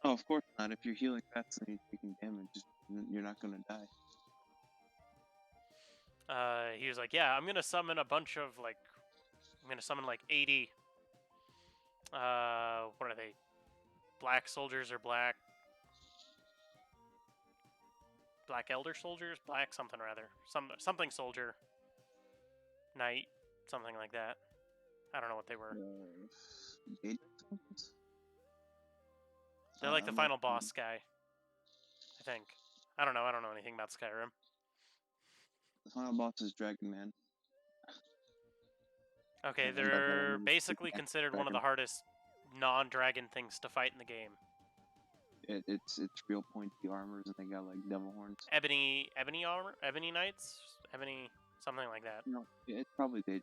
Oh, of course not. If you're healing fast and you're taking damage, you're not gonna die. He was like, "Yeah, I'm gonna summon a bunch of like, I'm gonna summon like 80. What are they? Black soldiers or black elder soldiers? Black something or other. Something soldier. Knight, something like that. I don't know what they were. Daedric? They're like the I'm not final sure. boss guy. I think. I don't know. I don't know anything about Skyrim. The final boss is Dragon Man. Okay, And by that I they're mean basically the considered one of dragon. the hardest non-dragon things to fight in the game. It's real pointy armors and they got like devil horns. Ebony armor, ebony knights, ebony something like that. No, it's probably Daedric.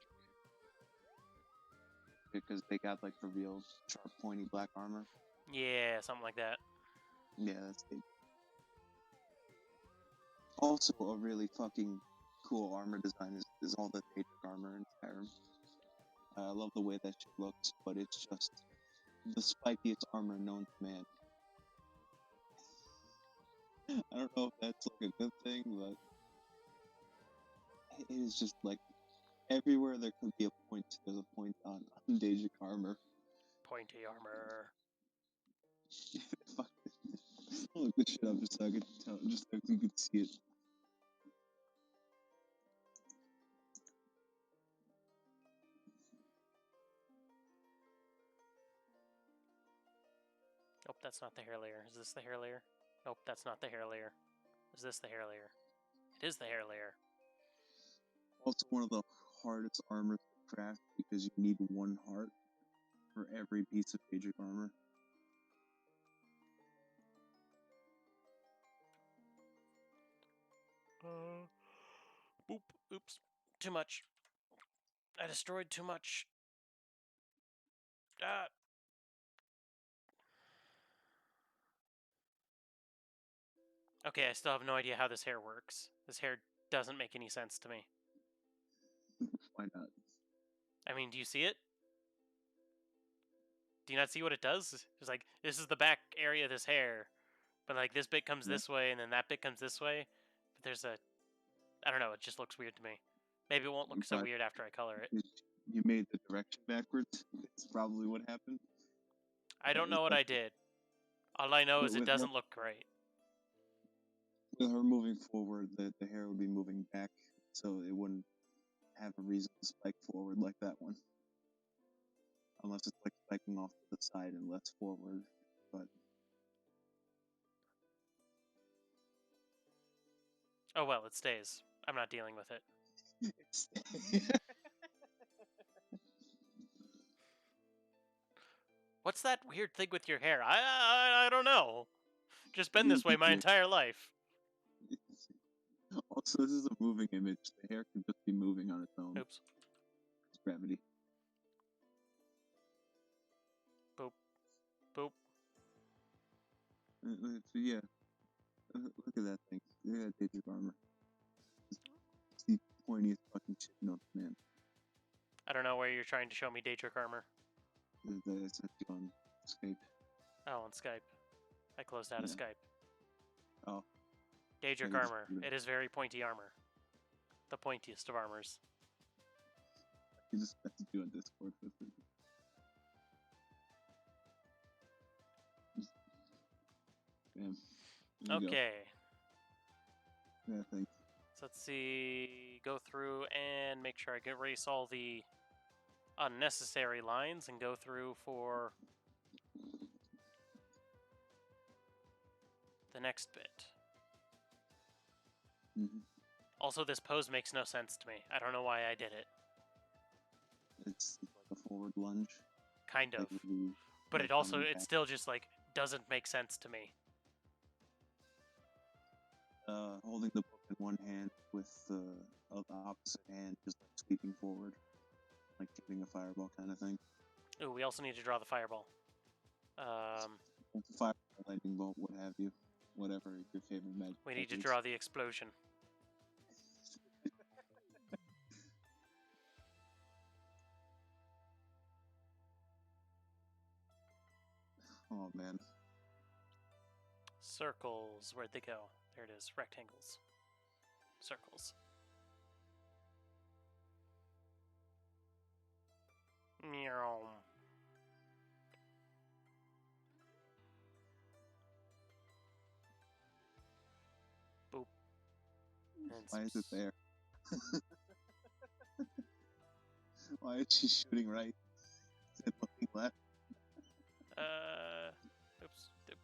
Because they got like revealed sharp pointy black armor. Yeah, something like that. Yeah, that's Daedric. Also, a really fucking cool armor design is all the Daedric armor in Skyrim. I love the way that shit looks, but it's just the spikiest armor known to man. I don't know if that's like a good thing, but it is just like everywhere there could be a point, there's a point on Daedric armor. Pointy armor. Fuck. I'll look this shit up just so I could tell, just so you could see it. Nope, that's not the hair layer. Is this the hair layer? Nope, that's not the hair layer. Is this the hair layer? It is the hair layer. Also, one of the hardest armors to craft because you need one heart for every piece of Daedric armor. Boop. Oops. Too much. I destroyed too much. Ah. Okay, I still have no idea how this hair works. This hair doesn't make any sense to me. Why not? I mean, do you see it? Do you not see what it does? It's like, this is the back area of this hair. But like, this bit comes this way, and then that bit comes this way. But there's a... I don't know, it just looks weird to me. Maybe it won't look so But weird after I color it. you made the direction backwards. That's probably what happened. I don't know what I did. All I know is it doesn't look great. With her moving forward, the hair would be moving back, so it wouldn't have a reason to spike forward like that one. Unless it's like spiking off to the side and less forward, but... Oh well, it stays. I'm not dealing with it. What's that weird thing with your hair? I don't know. Just been this way my entire life. Also, this is a moving image. The hair can just be moving on its own. Oops. It's gravity. Boop. Boop. Yeah. Look at that thing. Look at that Daedric armor. It's the pointiest fucking shit known to man. I don't know where you're trying to show me Daedric armor. It's actually on Skype. Oh, on Skype. I closed out of Skype. Oh. Daedric Yeah, armor. It is very pointy armor. The pointiest of armors. You just have to do a Discord with it. Bam. There you go. Okay. Yeah, thanks. So let's see. Go through and make sure I erase all the unnecessary lines and go through for the next bit. Mm-hmm. Also, this pose makes no sense to me. I don't know why I did it. It's like a forward lunge. Kind of. Like the- But like it also, coming it back. still just, like, doesn't make sense to me. Holding the book in one hand with the opposite hand just like sweeping forward, like shooting a fireball kind of thing. Ooh, we also need to draw the fireball. Fireball, lightning bolt, what have you, whatever your favorite magic. We need to is. draw the explosion. Oh man. Circles. Where'd they go? There it is. Rectangles. Circles. Meow. Boop. And Why is it there? Why is she shooting right? Is it looking left? Oops. Doop.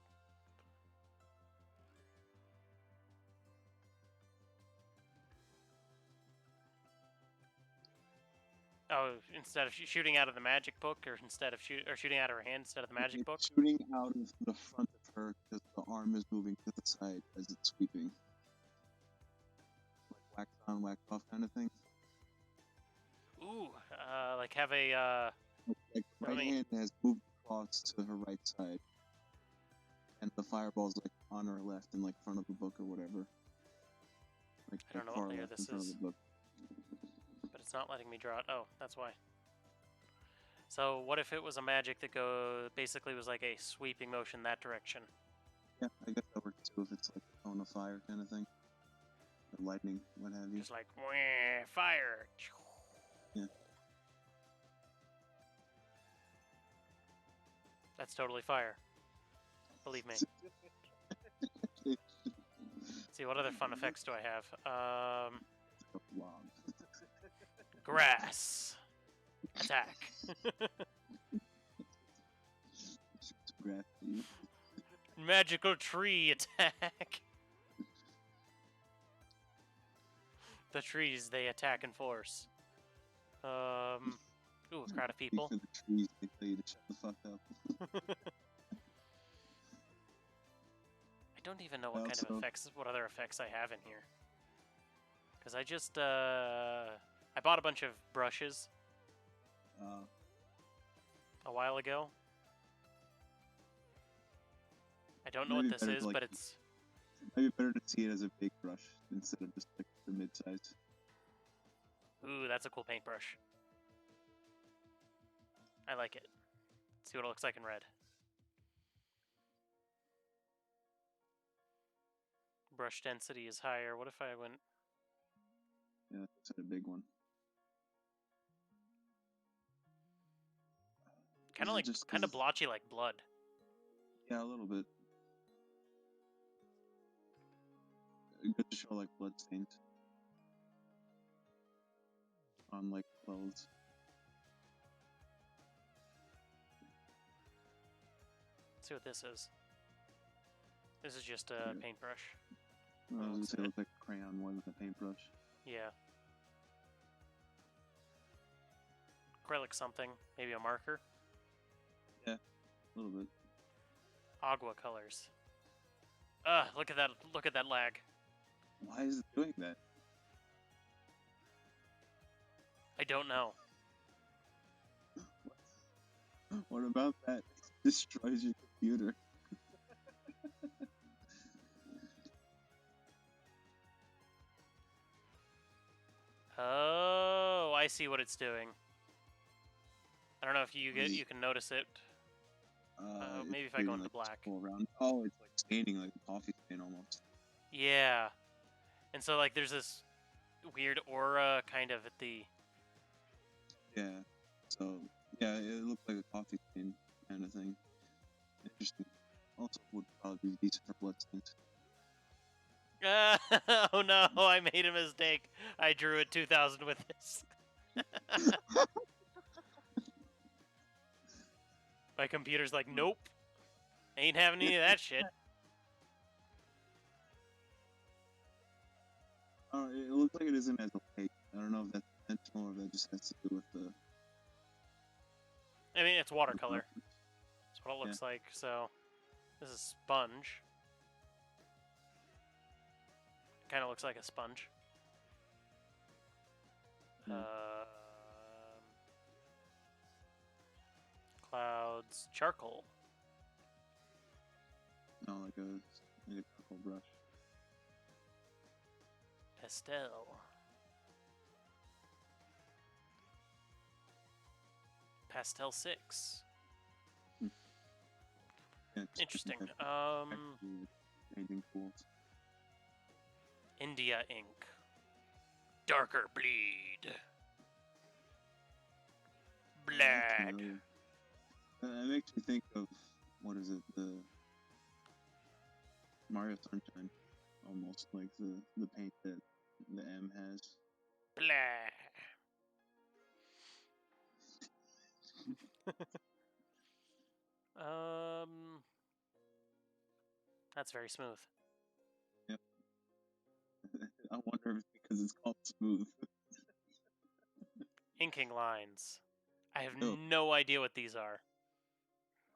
Oh, instead of shooting out of the magic book, or instead of shooting out of her hand instead of the magic It's book. shooting out of the front of her because the arm is moving to the side as it's sweeping. Like wax on, wax off kind of thing. Ooh, like have a Like right hand has moved across to her right side, and the fireball's like on her left and like front of the book or whatever. Like I don't know far what layer left this in front is. of the book. But it's not letting me draw it. Oh, that's why. So what if it was a magic that basically was like a sweeping motion that direction? Yeah, I guess that works too if it's like a cone of fire kind of thing. Or lightning, what have you. Just like, wah, fire. Yeah. That's totally fire. Believe me. See, what other fun effects do I have? Wow. Grass. Attack. Grass at you. Magical tree attack. The trees, they attack in force. Ooh, a crowd of people. Speak for the trees, they tell you to shut the fuck up. I don't even know what what other effects I have in here. Because I just, I bought a bunch of brushes a while ago. I don't know what this is, but it's... It might be better to see it as a big brush instead of just like the mid-size. Ooh, that's a cool paintbrush. I like it. Let's see what it looks like in red. Brush density is higher. What if I went... Yeah, that's a big one. Kind of blotchy like blood. Yeah, a little bit. Good to show like blood stains on like clothes. Let's see what this is. This is just a paintbrush. I was gonna say it looks like a crayon more than a paintbrush. Yeah. Acrylic something. Maybe a marker. Yeah, a little bit. Agua colors. Ugh, look at that. Look at that lag. Why is it doing that? I don't know. What about that? It destroys your computer. Oh, I see what it's doing. I don't know if you can notice it. Maybe if I go into black. Around. Oh, it's like staining like a coffee stain almost. Yeah. And so, like, there's this weird aura kind of at the... Yeah. So, yeah, it looked like a coffee stain kind of thing. Interesting. Also, would probably be decent for bloodstains. Oh no, I made a mistake. I drew a 2000 with this. My computer's like, nope. Ain't having any of that shit. It looks like it isn't as opaque. I don't know if that's intentional or if that just has to do with the. I mean, it's watercolor. The That's what it looks like, so... This is sponge. Kind of looks like a sponge. Yeah. Clouds, charcoal. No, like a charcoal brush. Pastel. Pastel 6. Yeah, it's Interesting. actually painting tools. India ink. Darker bleed. Blood. It makes me think of, what is it, the Mario Sunshine, almost like the paint that the M has. Blah. That's very smooth. Yep. I wonder if it's because it's called smooth. Inking lines. I have Oh. no idea what these are.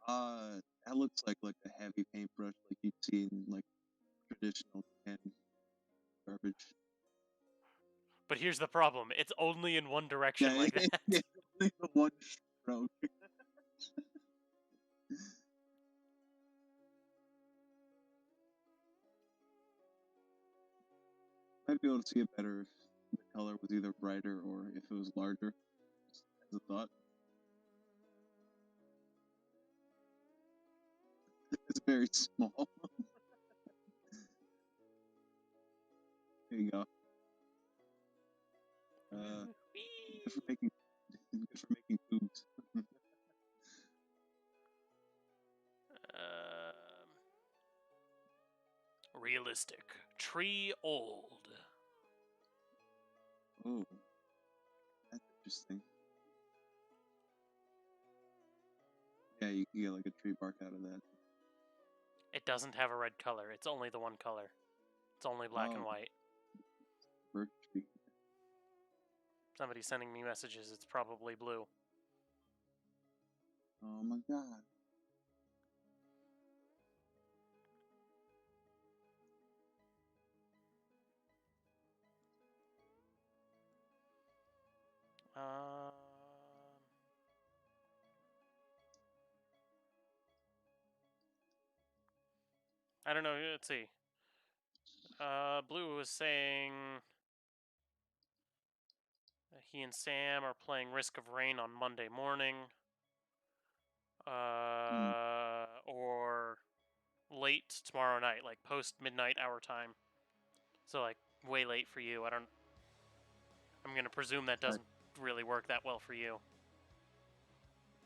That looks like a heavy paintbrush, like you'd see in like traditional can garbage. But here's the problem. It's only in one direction like that. Yeah, only the one stroke. Might be able to see it better if the color was either brighter or if it was larger. Just as a thought. It's very small. There you go. Good for making tubes. Realistic. Tree old. Oh, that's interesting. Yeah, you can get like a tree bark out of that. It doesn't have a red color. It's only the one color. It's only black and white. Birch tree. Somebody's sending me messages. It's probably blue. Oh my god. I don't know. Let's see. Blue was saying he and Sam are playing Risk of Rain on Monday morning. Or late tomorrow night, like post midnight our time. So like way late for you. I'm gonna presume that doesn't really work that well for you.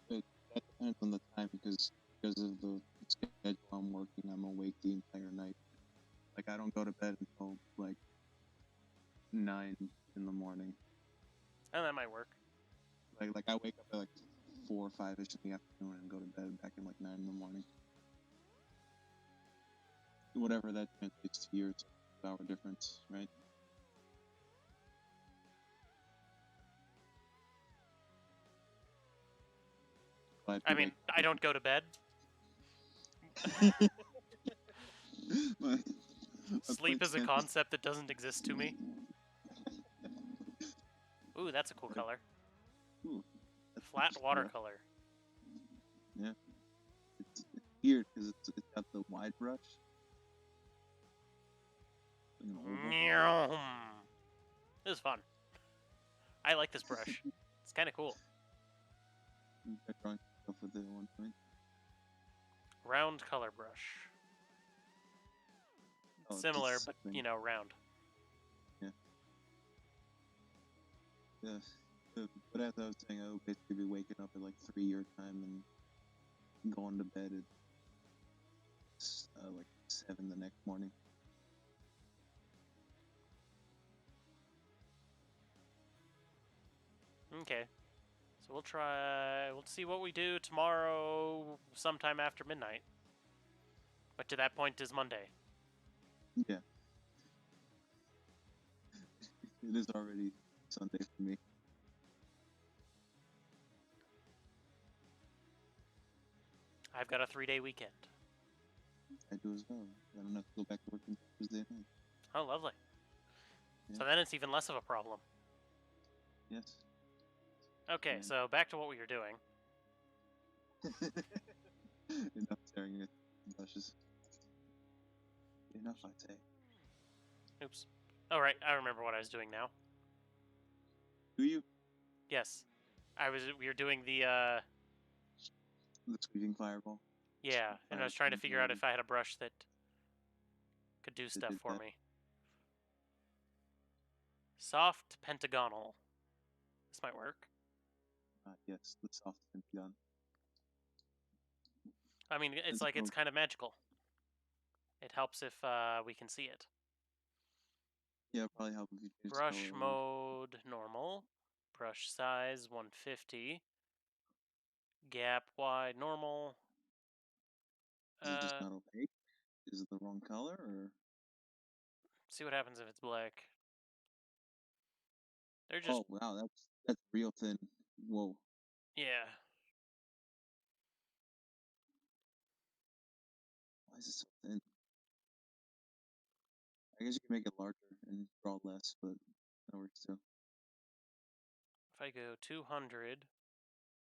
That depends on the time because of the schedule I'm working, I'm awake the entire night. Like I don't go to bed until like 9 in the morning. And that might work. Like I wake up at like 4 or 5ish in the afternoon and go to bed back at like 9 in the morning. Whatever that translates to your 2-hour difference, right? I mean, I don't go to bed. Sleep is a concept that doesn't exist to me. Ooh, that's a cool color. Ooh, flat watercolor. Yeah. It's weird because it's got the wide brush. This is fun. I like this brush. It's kind of cool. I drawing stuff with it at one point. Round color brush. Oh, Similar, it's but, something. you know, round. Yeah. But as I was saying, I would basically be waking up at like 3 your time and going to bed at like 7 the next morning. Okay. So we'll see what we do tomorrow sometime after midnight. But to that point is Monday. Yeah. It is already Sunday for me. I've got a 3-day weekend. I do as well. I don't have to go back to work until Thursday night. Oh, lovely. Yeah. So then it's even less of a problem. Yes. Okay, Yeah. so back to what we were doing. Enough staring at brushes. Enough, I say. Oops. Oh, right, I remember what I was doing now. Do you? Yes. We were doing the, The squeezing fireball? yeah, and I was trying to figure out if I had a brush that could do stuff did for that. me. Soft pentagonal. This might work. Yes, the soft pentagon. I mean, it's like it's kind of magical. It helps if we can see it. Yeah, probably help if you change Brush color. mode normal. Brush size 150. Gap wide normal. Is it just not opaque? Is it the wrong color, or? See what happens if it's black. They're just Oh wow, that's real thin. Whoa. yeah. Why is it so thin? I guess you can make it larger and draw less, but that works too. If I go 200,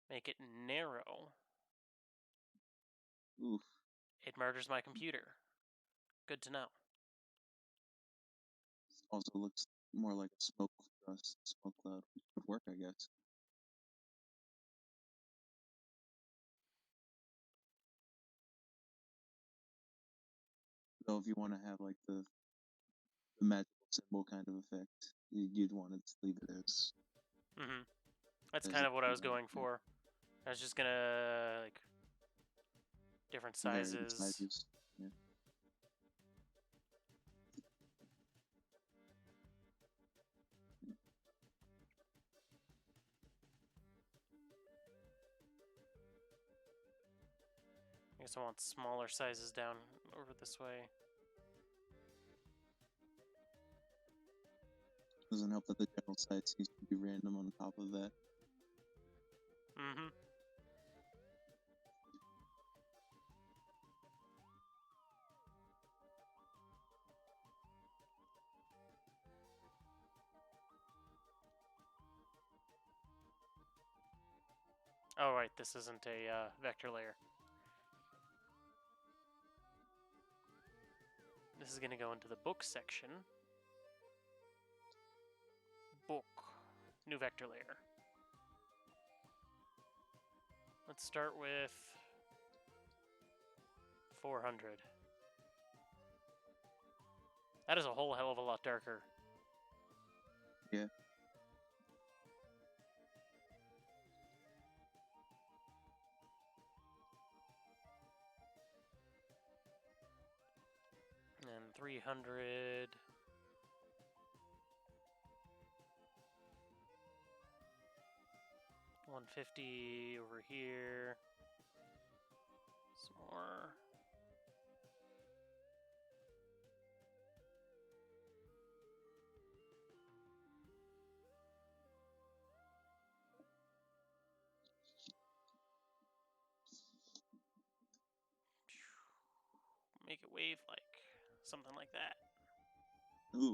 make it narrow, Oof. it murders my computer. Good to know. Also looks more like a smoke cloud, which would work, I guess. So if you want to have like the magical symbol kind of effect, you'd want to just leave it as. That's as kind a of what I was cloud, going yeah. for. I was just gonna like different Vary the sizes. sizes. Yeah. I guess I want smaller sizes down over this way. Doesn't help that the general size seems to be random on top of that. Oh, right, this isn't a vector layer. This is going to go into the book section. Book. New vector layer. Let's start with 400. That is a whole hell of a lot darker. Yeah. And 300. $150 over here. Some more. Make it wave-like. Something like that. Ooh.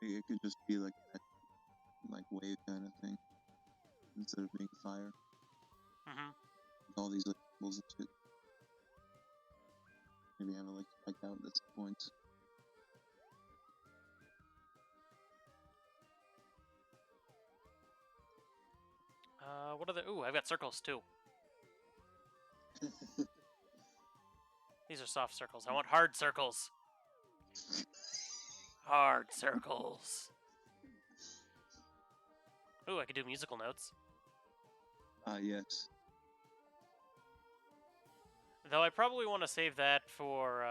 It could just be like that, like wave kind of thing, instead of being fire. With all these like symbols and shit. Maybe have it like spiked out at some points. What are the... Ooh, I've got circles too. These are soft circles. I want hard circles. Hard circles. Ooh, I could do musical notes. Yes. Though I probably want to save that for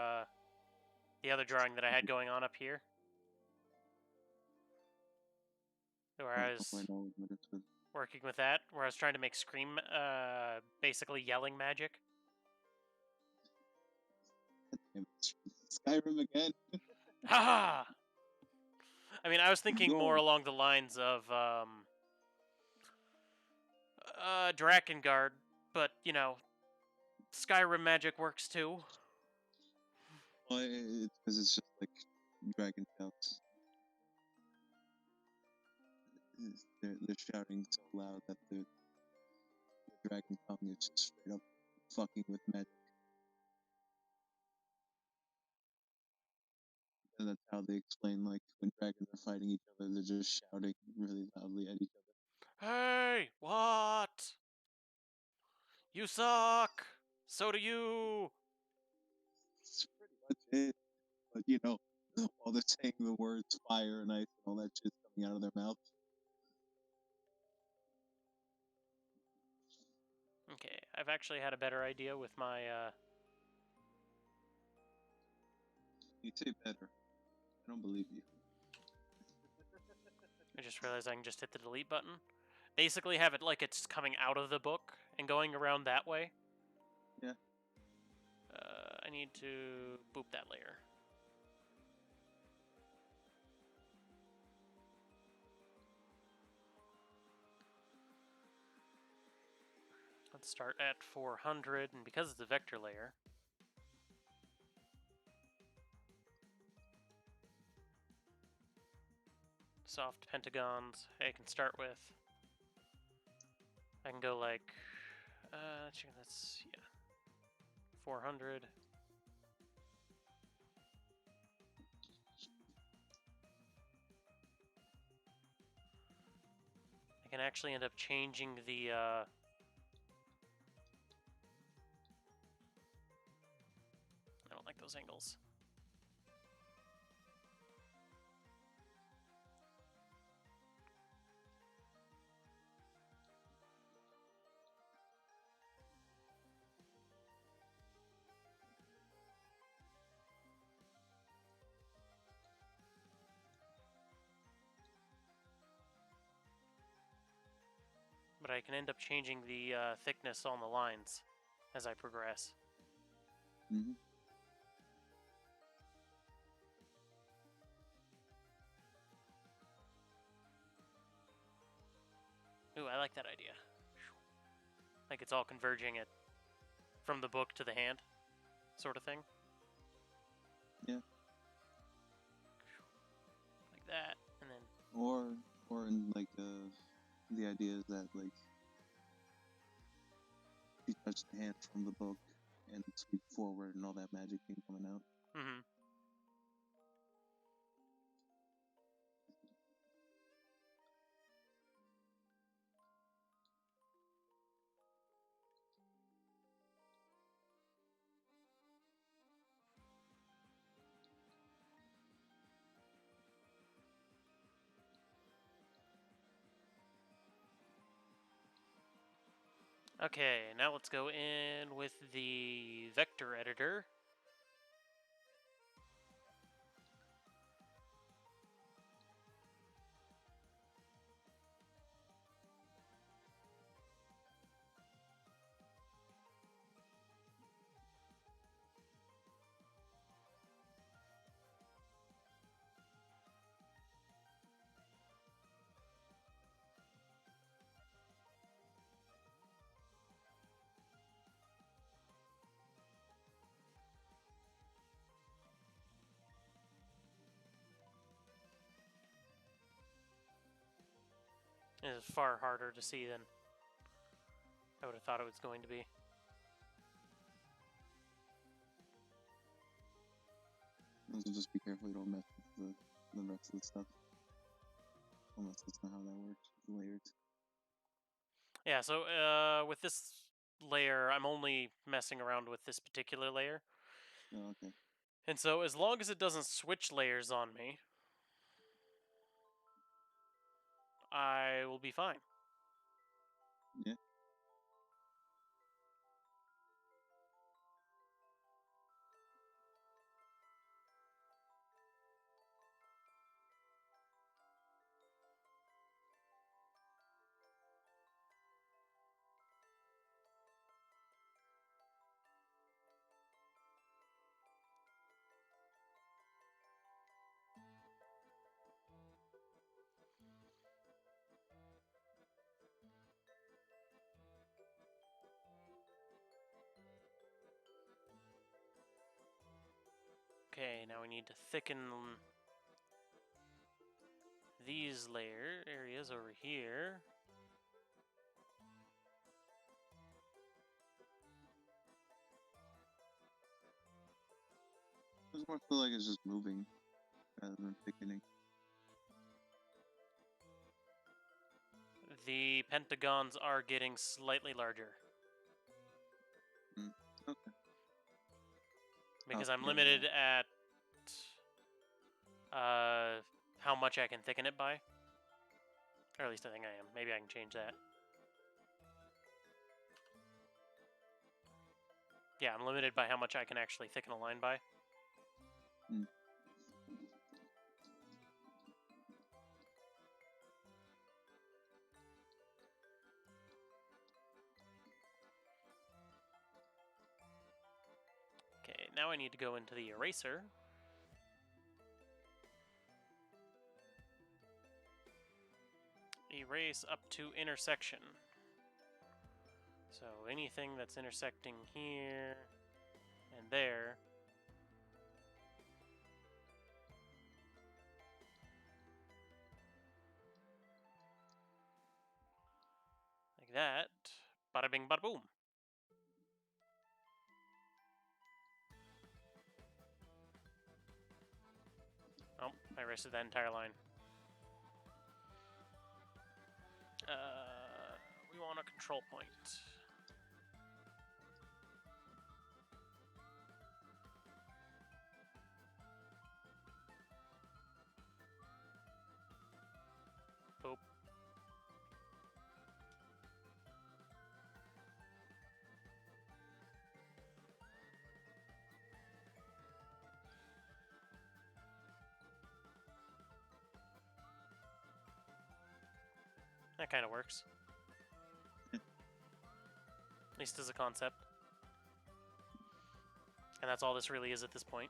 the other drawing that I had going on up here. Where I was I know what it's with. working with that, where I was trying to make scream, basically yelling magic. Skyrim again. Ha! I mean, I was thinking more along the lines of Drakengard, but you know, Skyrim magic works too. Well, it's because it's just like dragon shouts. They're shouting so loud that the dragon tongue is just straight up fucking with magic. And that's how they explain, like, when dragons are fighting each other, they're just shouting really loudly at each other. Hey, what? You suck! So do you! That's pretty much it. But, you know, while they're saying the words fire and ice and all that shit's coming out of their mouth. Okay, I've actually had a better idea with my, You say better. I don't believe you. I just realized I can just hit the delete button. Basically have it like it's coming out of the book and going around that way. Yeah. I need to boop that layer. Let's start at 400, and because it's a vector layer, soft pentagons I can start with. I can go like, that's, yeah, 400. I can actually end up changing the, I don't like those angles. But I can end up changing the thickness on the lines as I progress. Mm-hmm. Ooh, I like that idea. Like it's all converging it from the book to the hand, sort of thing. Yeah. Like that, and then... Or in, like, the idea is that, like, you touch the hand from the book and sweep forward and all that magic thing coming out. Mm-hmm. Okay, now let's go in with the vector editor. It is far harder to see than I would have thought it was going to be. Also, just be careful you don't mess with the rest of the stuff. Unless that's not how that works. Layered. Yeah, so with this layer, I'm only messing around with this particular layer. Oh, okay. And so as long as it doesn't switch layers on me, I will be fine. Yeah. Okay, now we need to thicken these layer areas over here. I just more feel like it's just moving rather than thickening. The pentagons are getting slightly larger. Okay. Because Oh, I'm yeah, limited yeah. at how much I can thicken it by. Or at least I think I am. Maybe I can change that. Yeah, I'm limited by how much I can actually thicken a line by. Okay, now I need to go into the eraser. Erase up to intersection. So anything that's intersecting here and there. Like that. Bada bing, bada boom. Oh, I erased that entire line. We want a control point. Boop. That kind of works. At least as a concept. And that's all this really is at this point.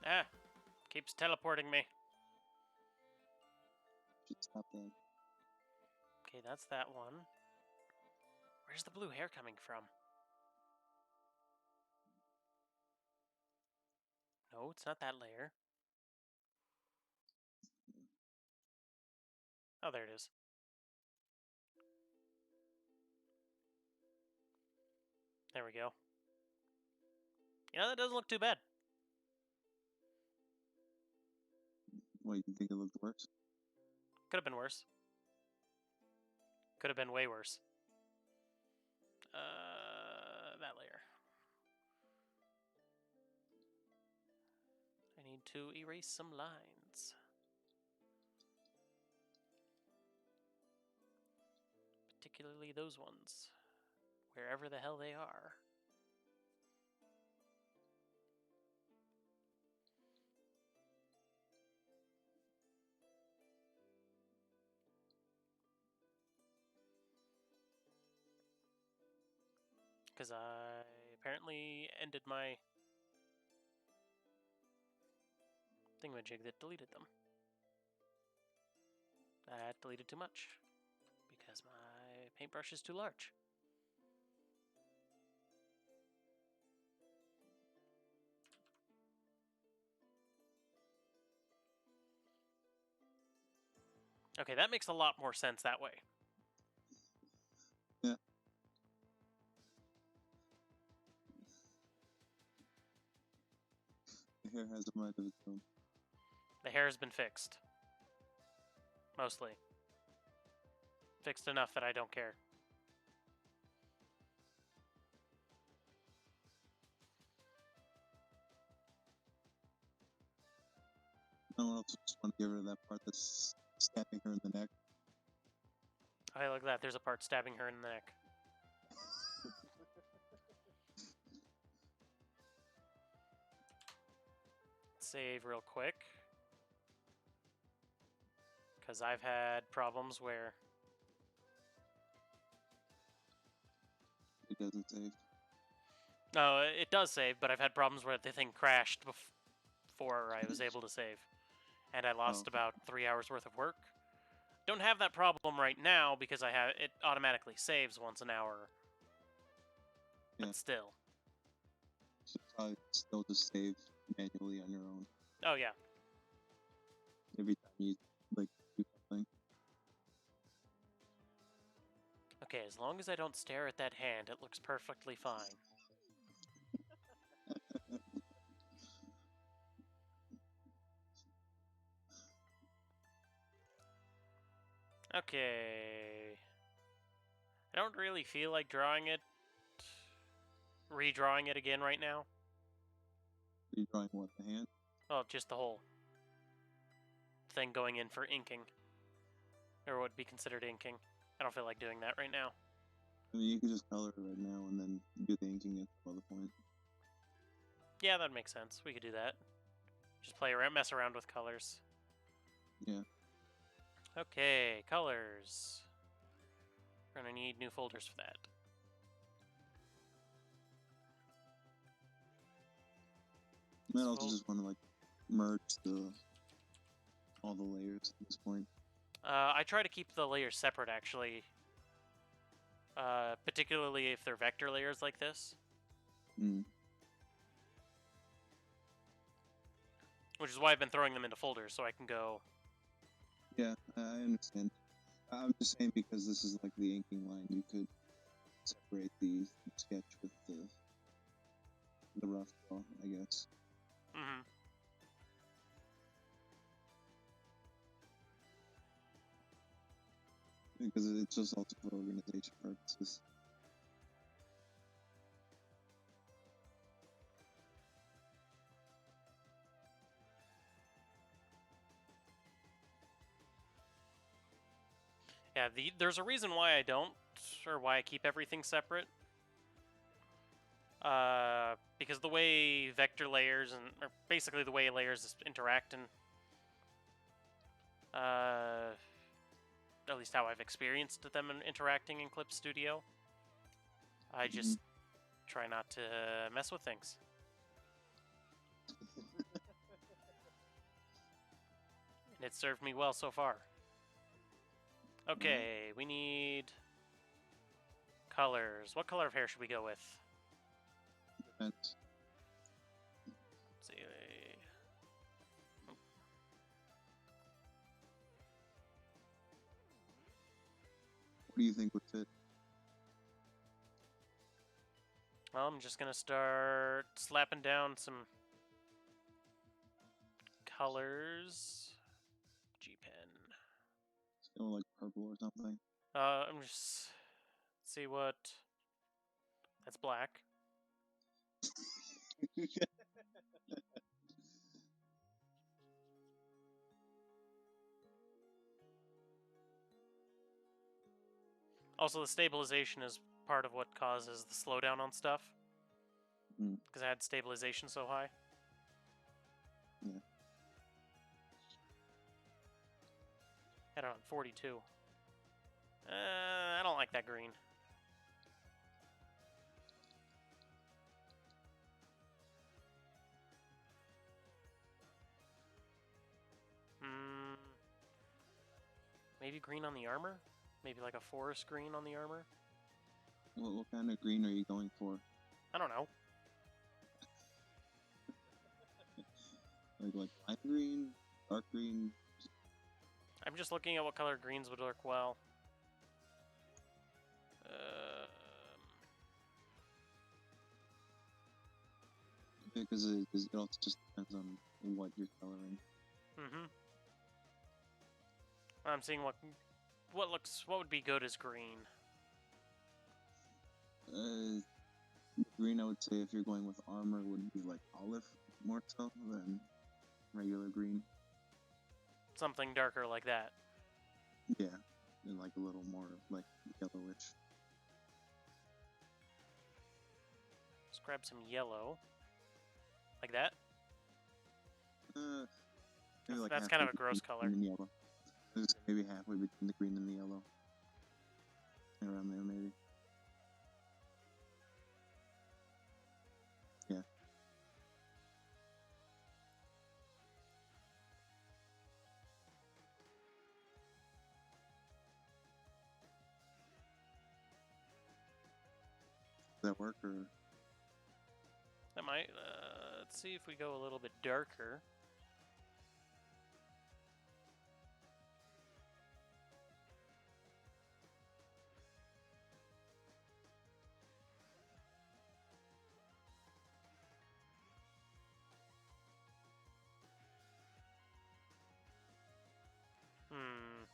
Ah, keeps teleporting me. Should stop that. Okay, that's that one. Where's the blue hair coming from? No, it's not that layer. Oh, there it is. There we go. You know, that doesn't look too bad. What, you think it looked worse? Could have been worse. Could have been way worse. That layer. I need to erase some lines. Particularly those ones. Wherever the hell they are. Because I apparently ended my thingamajig that deleted them. That deleted too much. Because my paintbrush is too large. Okay, that makes a lot more sense that way. Yeah. The hair has a mind of its own. The hair has been fixed. Mostly. fixed enough that I don't care. I also just want to get rid of that part that's stabbing her in the neck. I like that. There's a part stabbing her in the neck. Save real quick. Because I've had problems where... It doesn't save. No, it does save, but I've had problems where the thing crashed before I was able to save. And I lost about 3 hours worth of work. Don't have that problem right now because I have it automatically saves once an hour. But still. Should probably still just save manually on your own. Oh yeah. Every time you like do something. Okay, as long as I don't stare at that hand, it looks perfectly fine. Okay. I don't really feel like redrawing it again right now. Redrawing what, the hand? Well, just the whole thing going in for inking. Or what would be considered inking. I don't feel like doing that right now. I mean, you can just color it right now and then do the inking at some other point. Yeah, that makes sense. We could do that. Just mess around with colors. Yeah. Okay, colors. We're gonna need new folders for that. I also just want to like merge all the layers at this point. I try to keep the layers separate, actually. Particularly if they're vector layers like this. Mm. Which is why I've been throwing them into folders, so I can go... Yeah, I understand. I'm just saying because this is like the inking line, you could separate the sketch with the rough draw, I guess. Mm-hmm. Because it's just also for organization purposes. Yeah, there's a reason why I don't, or why I keep everything separate. Because the way vector layers or basically the way layers interact and at least how I've experienced them interacting in Clip Studio, I just try not to mess with things. And it served me well so far. Okay, we need colors. What color of hair should we go with? Depends. Let's see. What do you think would fit? Well, I'm just gonna start slapping down some colors. G-pen. It's going like purple or something. I'm just see what. That's black. Also, the stabilization is part of what causes the slowdown on stuff. Because I had stabilization so high. Yeah. Had it on 42. I don't like that green. Maybe green on the armor? Maybe like a forest green on the armor? What kind of green are you going for? I don't know. Like light green, dark green? I'm just looking at what color greens would work well. Because it also just depends on what you're coloring. I'm seeing what what would be good as green? Green, I would say if you're going with armor, would be like olive more so than regular green. Something darker like that. Yeah, and like a little more like yellowish. Let's grab some yellow. Like that? Maybe like That's kind of a halfway gross between color. green and yellow. Maybe halfway between the green and the yellow. Around there, maybe. Yeah. Does that work, or? That might. Let's see if we go a little bit darker. Hmm.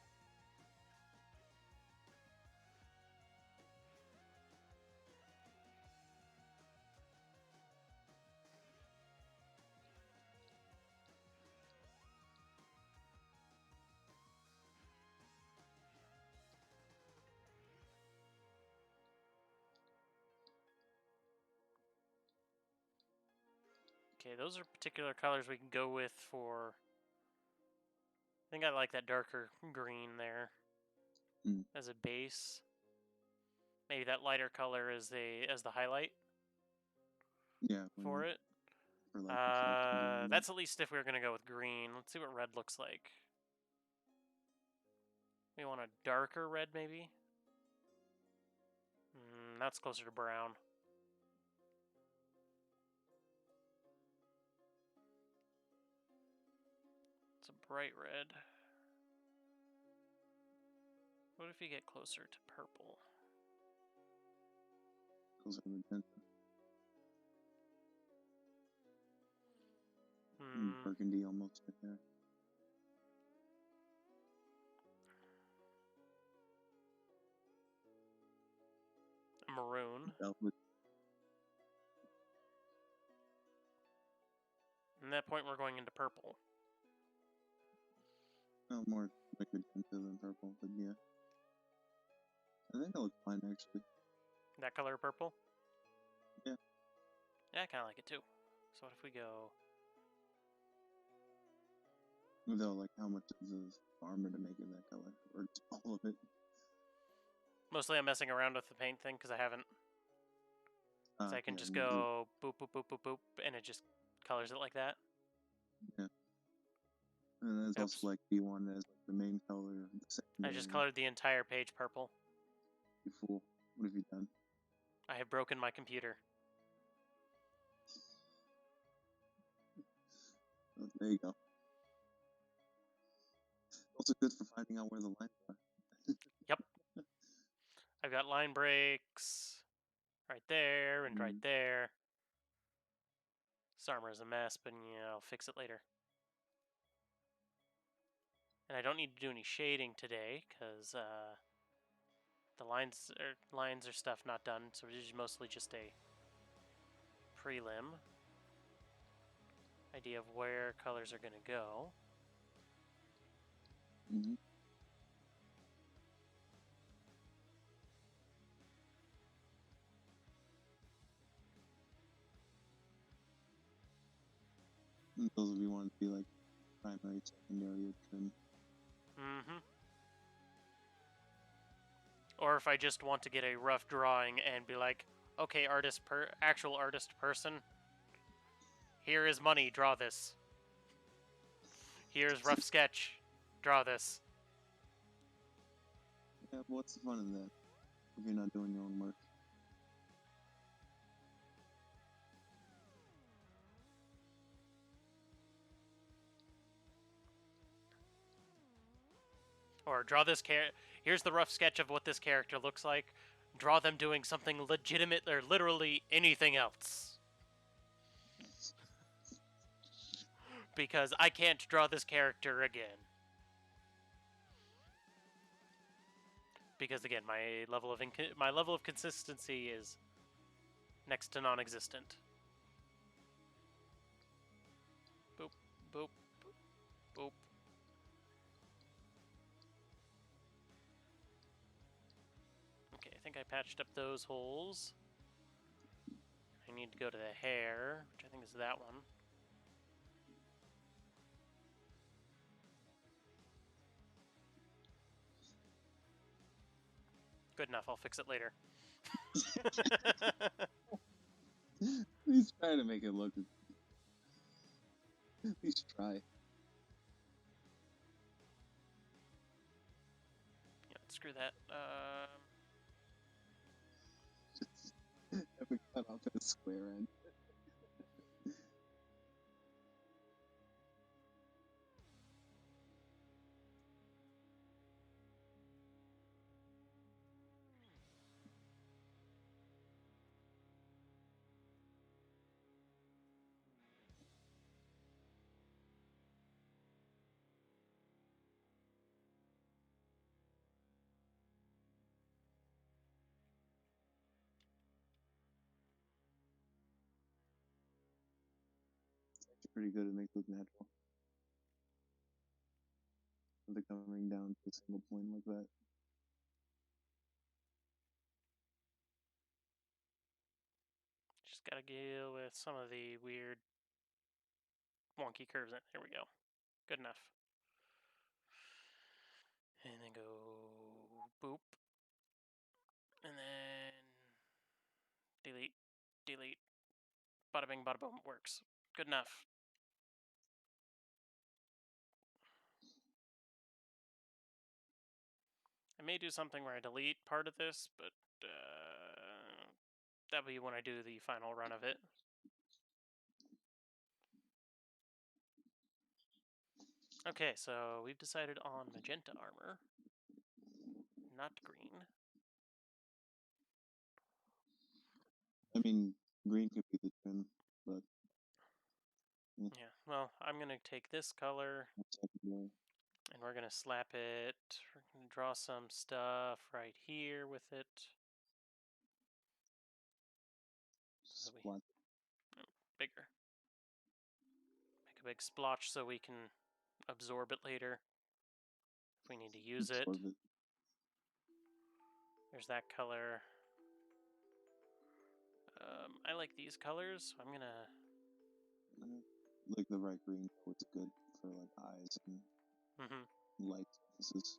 Okay, those are particular colors we can go with for. I think I like that darker green there as a base. Maybe that lighter color as the highlight. Yeah. For it. For like That's at least if we were gonna go with green. Let's see what red looks like. We want a darker red, maybe. That's closer to brown. It's a bright red. What if you get closer to purple? Those are magenta. Burgundy almost right there. Maroon. Velvet. At that point, we're going into purple. Oh, more like magenta than purple, but yeah. I think that looks fine, actually. That color purple? Yeah. Yeah, I kind of like it too. So what if we go... Though, like, how much is the armor to make it that color? Or just all of it? Mostly I'm messing around with the paint thing because I haven't. So I can just go boop, boop, boop, boop, boop, and it just colors it like that. Yeah. And there's also, like, the one as like, the main color. I just colored the entire page purple. You fool. What have you done? I have broken my computer. Oh, there you go. Also good for finding out where the lines are. Yep. I've got line breaks right there and right there. This armor is a mess, but yeah, I'll fix it later. And I don't need to do any shading today because the lines are stuff not done, so it is mostly just a prelim idea of where colors are going to go. Those of you want to be like primary, secondary, or trim. Or if I just want to get a rough drawing and be like, okay, actual artist person, here is money, draw this. Here's rough sketch, draw this. Yeah, but what's the fun in that if you're not doing your own work? Or draw this here's the rough sketch of what this character looks like. Draw them doing something legitimate or literally anything else. Because I can't draw this character again. because again, my level of consistency is next to non-existent. Boop, boop, boop, boop. Okay, I think I patched up those holes. I need to go to the hair, which I think is that one. Good enough, I'll fix it later. He's trying to make it look. He's try. Yeah, screw that. Have we cut off at a square end? It's actually pretty good. It makes it look natural. They're coming down to a single point like that. Just gotta deal with some of the weird, wonky curves in it. There we go. Good enough. And then go boop. And then delete, delete. Bada bing, bada boom. Works. Good enough. I may do something where I delete part of this, but that'll be when I do the final run of it. Okay, so we've decided on magenta armor, not green. I mean, green could be the trim, but Yeah, well, I'm gonna take this color secondary. and we're gonna slap it. We're gonna draw some stuff right here with it. So that we Splotch. bigger. Make a big splotch so we can absorb it later if we need to use it. Absorb it. There's that color. I like these colors, so I'm gonna. Like the right green color is good for like eyes and light surfaces.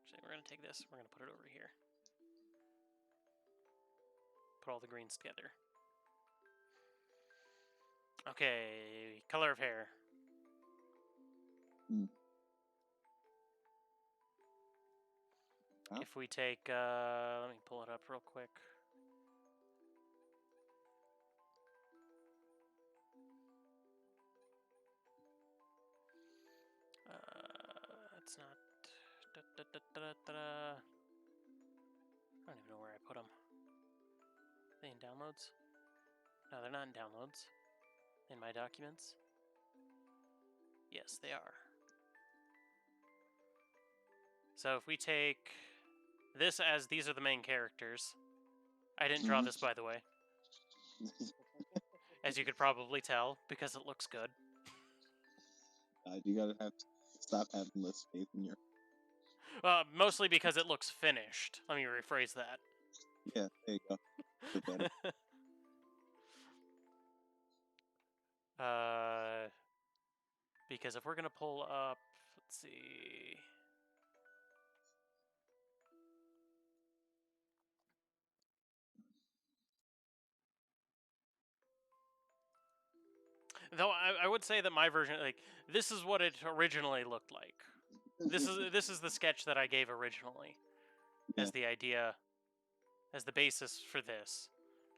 Actually, we're gonna take this. We're gonna put it over here. Put all the greens together. Okay, color of hair. Huh? If we take, let me pull it up real quick. It's not. I don't even know where I put them. Are they in downloads? No, they're not in downloads. In my documents? Yes, they are. So if we take this as these are the main characters. I didn't draw this, by the way. As you could probably tell, because it looks good. You gotta have to stop having less faith in your. Mostly because it looks finished. Let me rephrase that. Yeah, there you go. Bit better. Because if we're gonna pull up, let's see. Though I would say that my version, like, this is what it originally looked like. This is the sketch that I gave originally, as the idea, as the basis for this,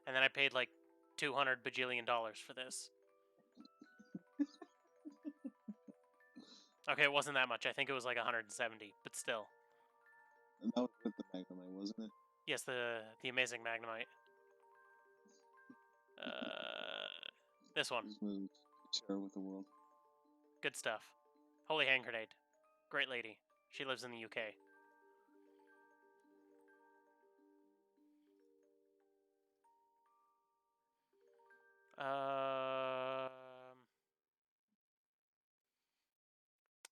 and then I paid like $200 bajillion for this. Okay, it wasn't that much. I think it was like 170, but still. That was with the Magnemite, wasn't it? Yes, the amazing Magnemite. This one. Just move, share with the world. Good stuff. Holy Hand Grenade. Great lady. She lives in the UK.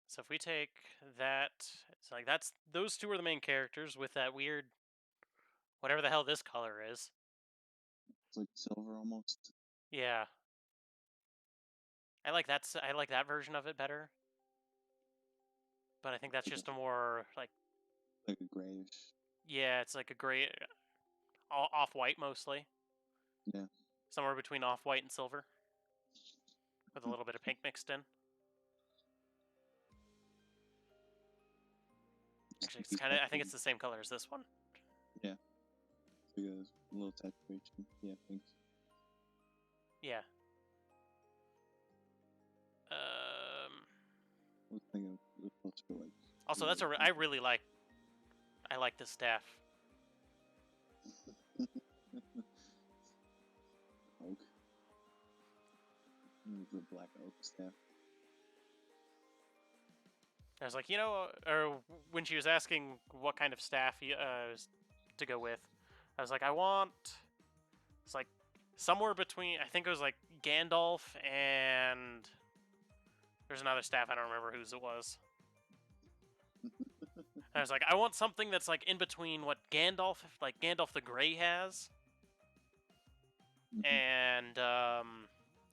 So if we take that, it's like those two are the main characters with that weird, whatever the hell this color is. It's like silver almost. Yeah. I like that version of it better. But I think that's just a more like a grayish. Yeah, it's like a gray, off-white mostly. Yeah. Somewhere between off-white and silver, with a little bit of pink mixed in. Actually, it's kind of. I think it's the same color as this one. Yeah. It's like a little saturation. Yeah, pink. Yeah. I was thinking it was supposed to like. Also, I like this staff. Oak. The black oak staff. I was like, or when she was asking what kind of staff to go with, I was like, it's like somewhere between. I think it was like Gandalf and there's another staff. I don't remember whose it was. I was like, I want something that's like in between what Gandalf the Grey has, and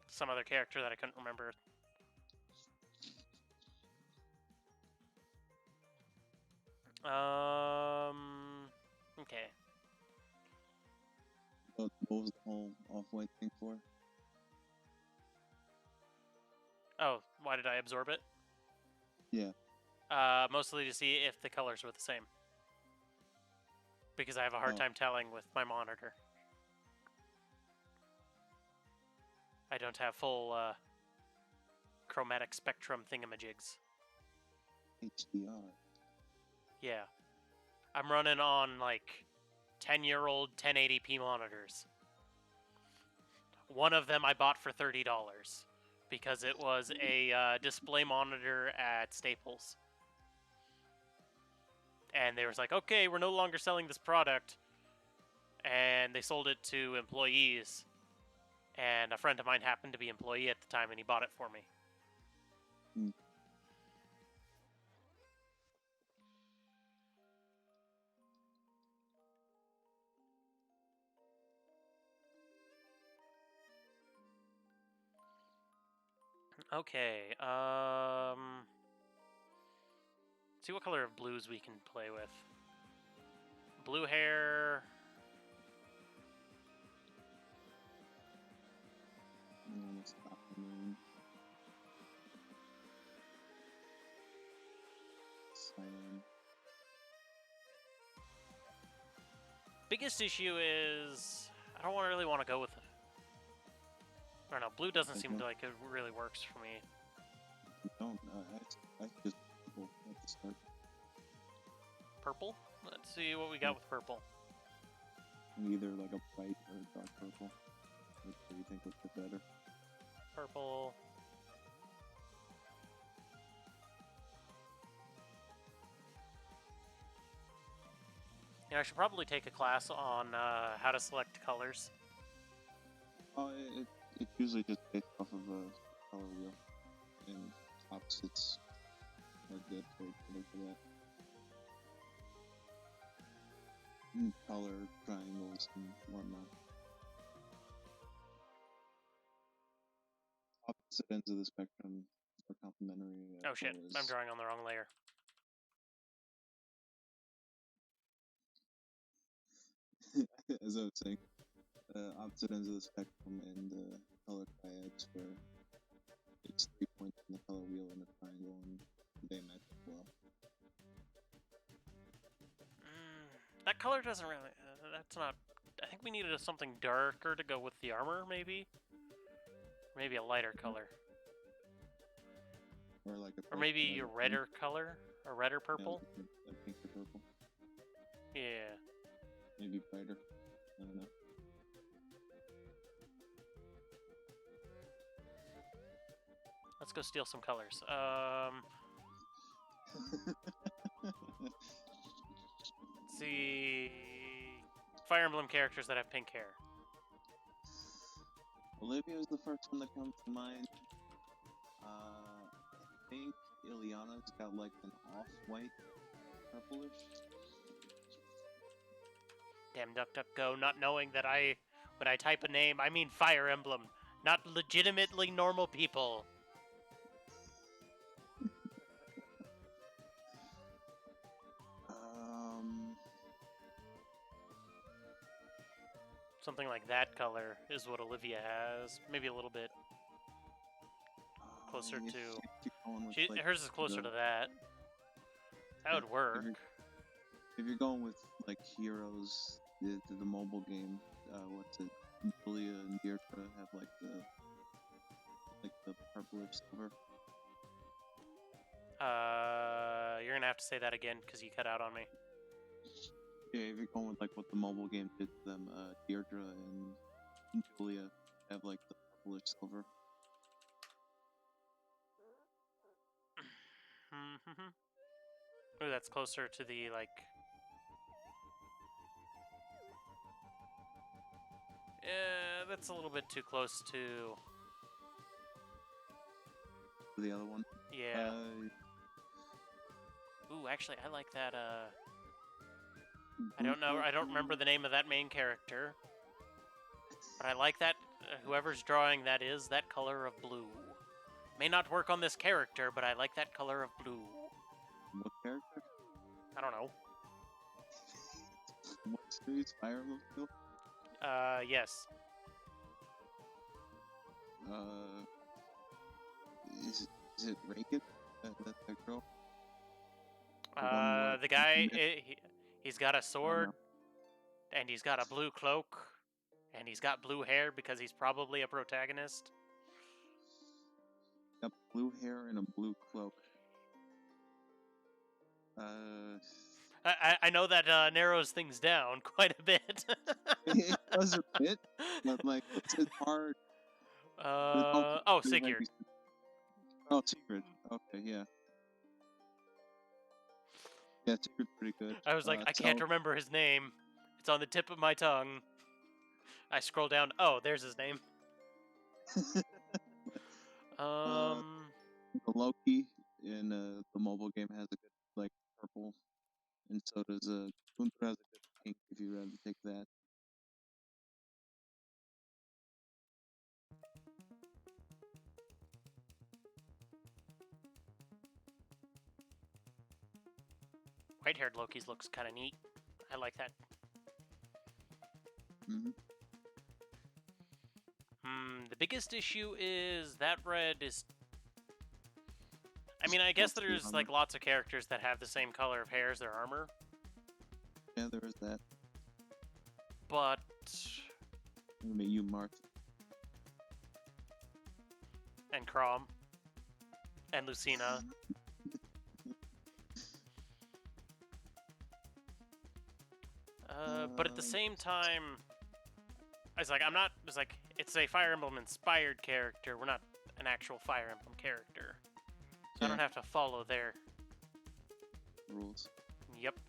some other character that I couldn't remember. Okay. What was the whole off-white thing for? Oh, why did I absorb it? Yeah. Mostly to see if the colors were the same. Because I have a hard time telling with my monitor. I don't have full chromatic spectrum thingamajigs. HDR. Yeah. I'm running on like 10-year-old 1080p monitors. One of them I bought for $30 because it was a display monitor at Staples. And they was like, okay, we're no longer selling this product. And they sold it to employees. And a friend of mine happened to be an employee at the time, and he bought it for me. Okay, see what color of blues we can play with. Blue hair. Cyan. Biggest issue is I don't really want to go with. I don't know. Blue doesn't seem to like it really works for me. Don't. I just purple at the start. Purple? Let's see what we got with purple. Either like a bright or a dark purple. Which do you think would fit better? Purple. Yeah, I should probably take a class on how to select colors. Oh, it usually just based off of a color wheel, and opposites are good for that. And color triangles and whatnot. Opposite ends of the spectrum are complementary. Oh shit, I'm drawing on the wrong layer. As I was saying, opposite ends of the spectrum and color triads where it's 3 points in the color wheel and a triangle, and they match as well. That color doesn't really. That's not. I think we needed something darker to go with the armor, maybe. Maybe a lighter color. Or like a. Or maybe a redder color, a redder purple. Yeah, a pinker purple. Yeah. Maybe brighter. I don't know. Let's go steal some colors. Let's see. Fire Emblem characters that have pink hair. Olivia's the first one that comes to mind. I think Ileana's got like an off-white, purplish. Damn DuckDuckGo, not knowing that when I type a name, I mean Fire Emblem, not legitimately normal people. Something like that color is what Olivia has. Maybe a little bit closer to... hers is closer to that. That would work. If you're going with, like, heroes, the mobile game, what's it? Julia and Deirdre have, like, the purplish silver. You're gonna have to say that again, because you cut out on me. Yeah, if you're going with, like, what the mobile game did to them, Deirdre and Julia have, like, the purplish silver. Ooh, that's closer to the, like... Yeah, that's a little bit too close to... The other one? Yeah. Ooh, actually, I like that, I don't remember the name of that main character. But I like that, whoever's drawing that color of blue. May not work on this character, but I like that color of blue. What character? I don't know. What series? Fire Emblem still? Yes. Is it Reagan? That girl? The guy, he's got a sword, and he's got a blue cloak, and he's got blue hair because he's probably a protagonist. Got blue hair and a blue cloak. I know that narrows things down quite a bit. It does a bit, but like it's hard. Sigurd. Oh, Sigurd. Okay, yeah. Yeah, Sigurd's pretty good. I was like, I can't remember his name. It's on the tip of my tongue. I scroll down. Oh, there's his name. The Loki in the mobile game has a good like purple, and so does Gunther has a good pink. If you rather take that. White-haired Loki's looks kind of neat. I like that. The biggest issue is that red is... I mean, I guess there's like lots of characters that have the same color of hair as their armor. Yeah, there is that. But... I mean, you, Marth. And Crom. And Lucina. But at the same time, it's like it's a Fire Emblem inspired character. We're not an actual Fire Emblem character, so I don't have to follow their rules. Yep.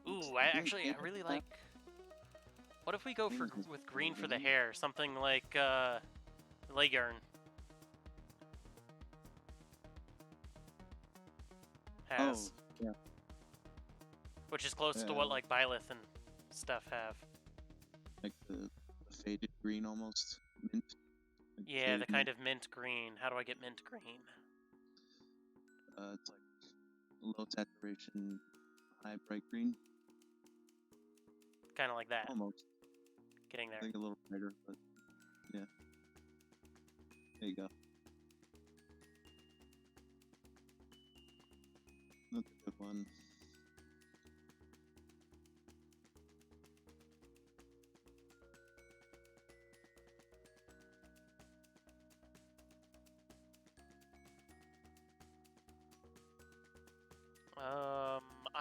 Ooh, I really like. What if we go with green for the hair? Something like Legarn has. Oh, yeah. Which is close to what like Byleth and stuff have. Like the faded green almost. Mint. Like yeah, the kind of mint green. How do I get mint green? It's like low saturation, high bright green. Kind of like that. Almost. Getting there. I think a little brighter, but yeah. There you go. That's a good one.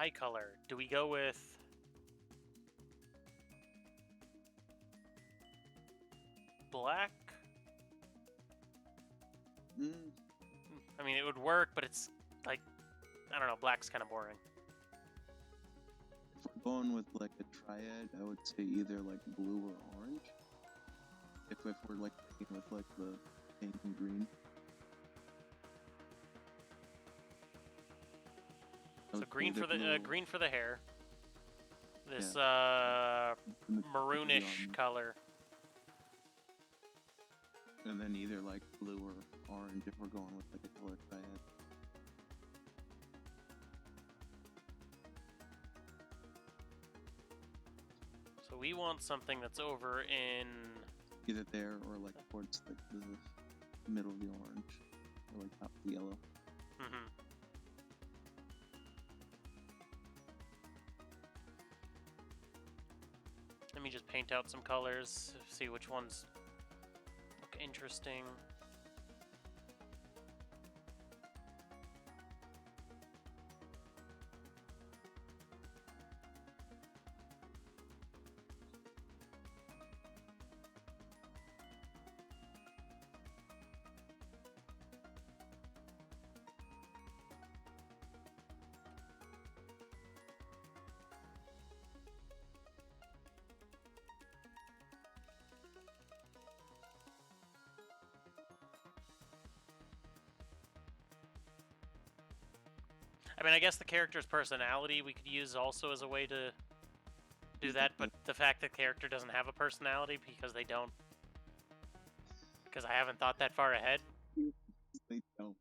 eye color. Do we go with black? I mean, it would work, but it's like, I don't know, black's kind of boring. If we're going with like a triad, I would say either like blue or orange. If we're like picking with like the pink and green. I So would say green for the blue- green for the hair. This and the- maroonish color. And then either like blue or orange if we're going with like a color triad. So we want something that's over in. Either there or like towards like the middle of the orange or like top of the yellow. Mm-hmm. Let me just paint out some colors, see which ones look interesting. I mean, I guess the character's personality we could use also as a way to do that, but the fact that the character doesn't have a personality because they don't... Because I haven't thought that far ahead. They don't.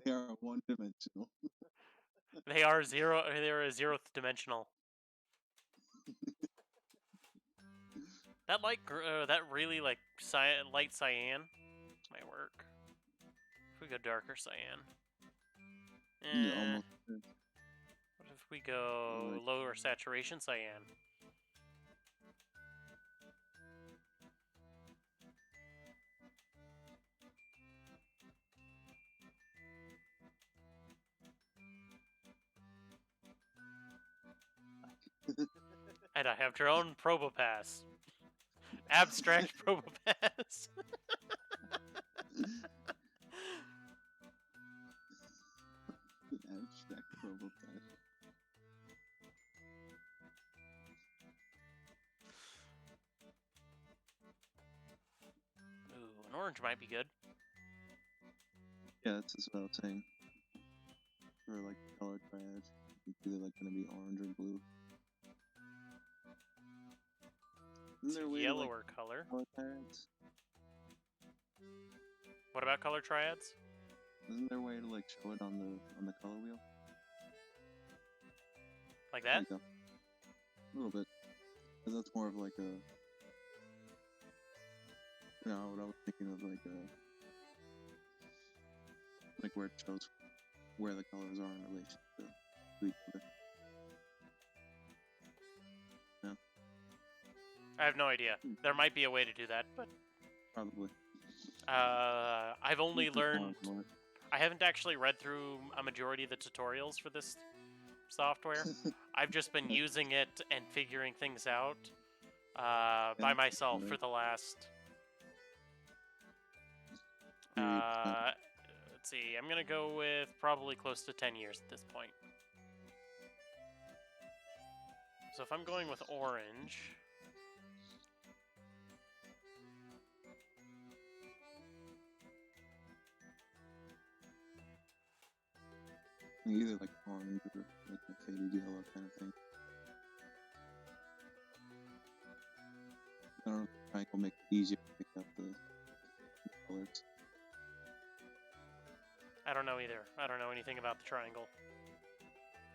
They are one-dimensional. They are zero. They're a zeroth dimensional. That that really like light cyan might work. If we go darker cyan. Yeah, almost. What if we go lower saturation cyan? And I have drawn Probopass. Abstract Probopass. Abstract Probopass. Ooh, an orange might be good. Yeah, that's just what I was saying. For like color triad, it's either like gonna be orange or blue. Isn't there a way to, like, Yellower color. color triads? What about color triads? Isn't there a way to like show it on the color wheel? Like There that? you go. A little bit. Cause that's more of like a. You know, what I was thinking of like where it shows where the colors are in relation to each other. I have no idea. There might be a way to do that, but Probably. I've only You can learned. follow it. I haven't actually read through a majority of the tutorials for this software. I've just been using it and figuring things out by myself for the last. Let's see. I'm gonna go with probably close to 10 years at this point. So if I'm going with orange. Either like orange or like a faded yellow kind of thing. I don't know if the triangle make it easier to pick up the colors. I don't know either. I don't know anything about the triangle.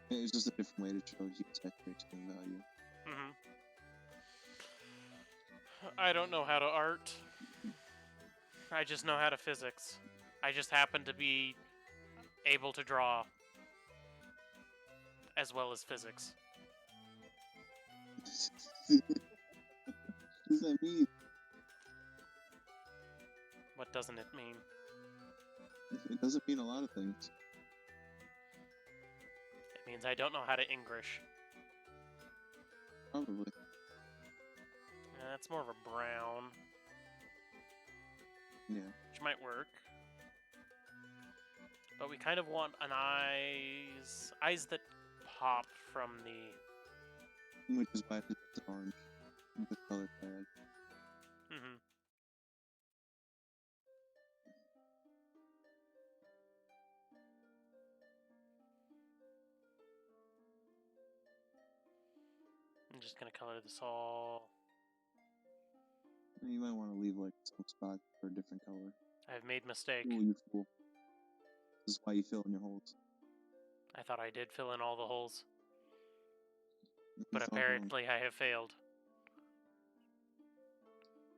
It's just a different way to show you saturation and value. Mm-hmm. I don't know how to art. I just know how to physics. I just happen to be able to draw as well as physics. What does that mean? What doesn't it mean? It doesn't mean a lot of things. It means I don't know how to English. Probably. That's more of a brown, Yeah. which might work. But we kind of want an eyes that pop from the. Which is why it's orange. The color palette. Mm-hmm. I'm just gonna color this all. You might want to leave like some spots for a different color. I've made mistake. Oh, you fool. This is why you fill in your holes. I thought I did fill in all the holes, but It's all wrong. apparently I have failed.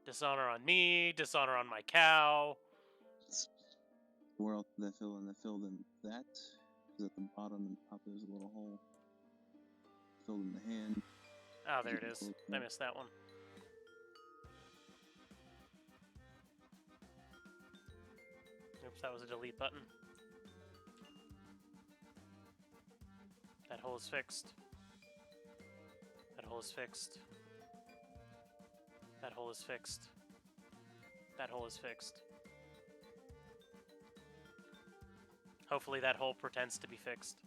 Dishonor on me, dishonor on my cow. Where else did I fill in? I filled in that. Because at the bottom and top there's a little hole. Filled in the hand. Oh, there it is. I missed that one. Oops, that was a delete button. That hole is fixed. That hole is fixed. That hole is fixed. That hole is fixed. Hopefully that hole pretends to be fixed.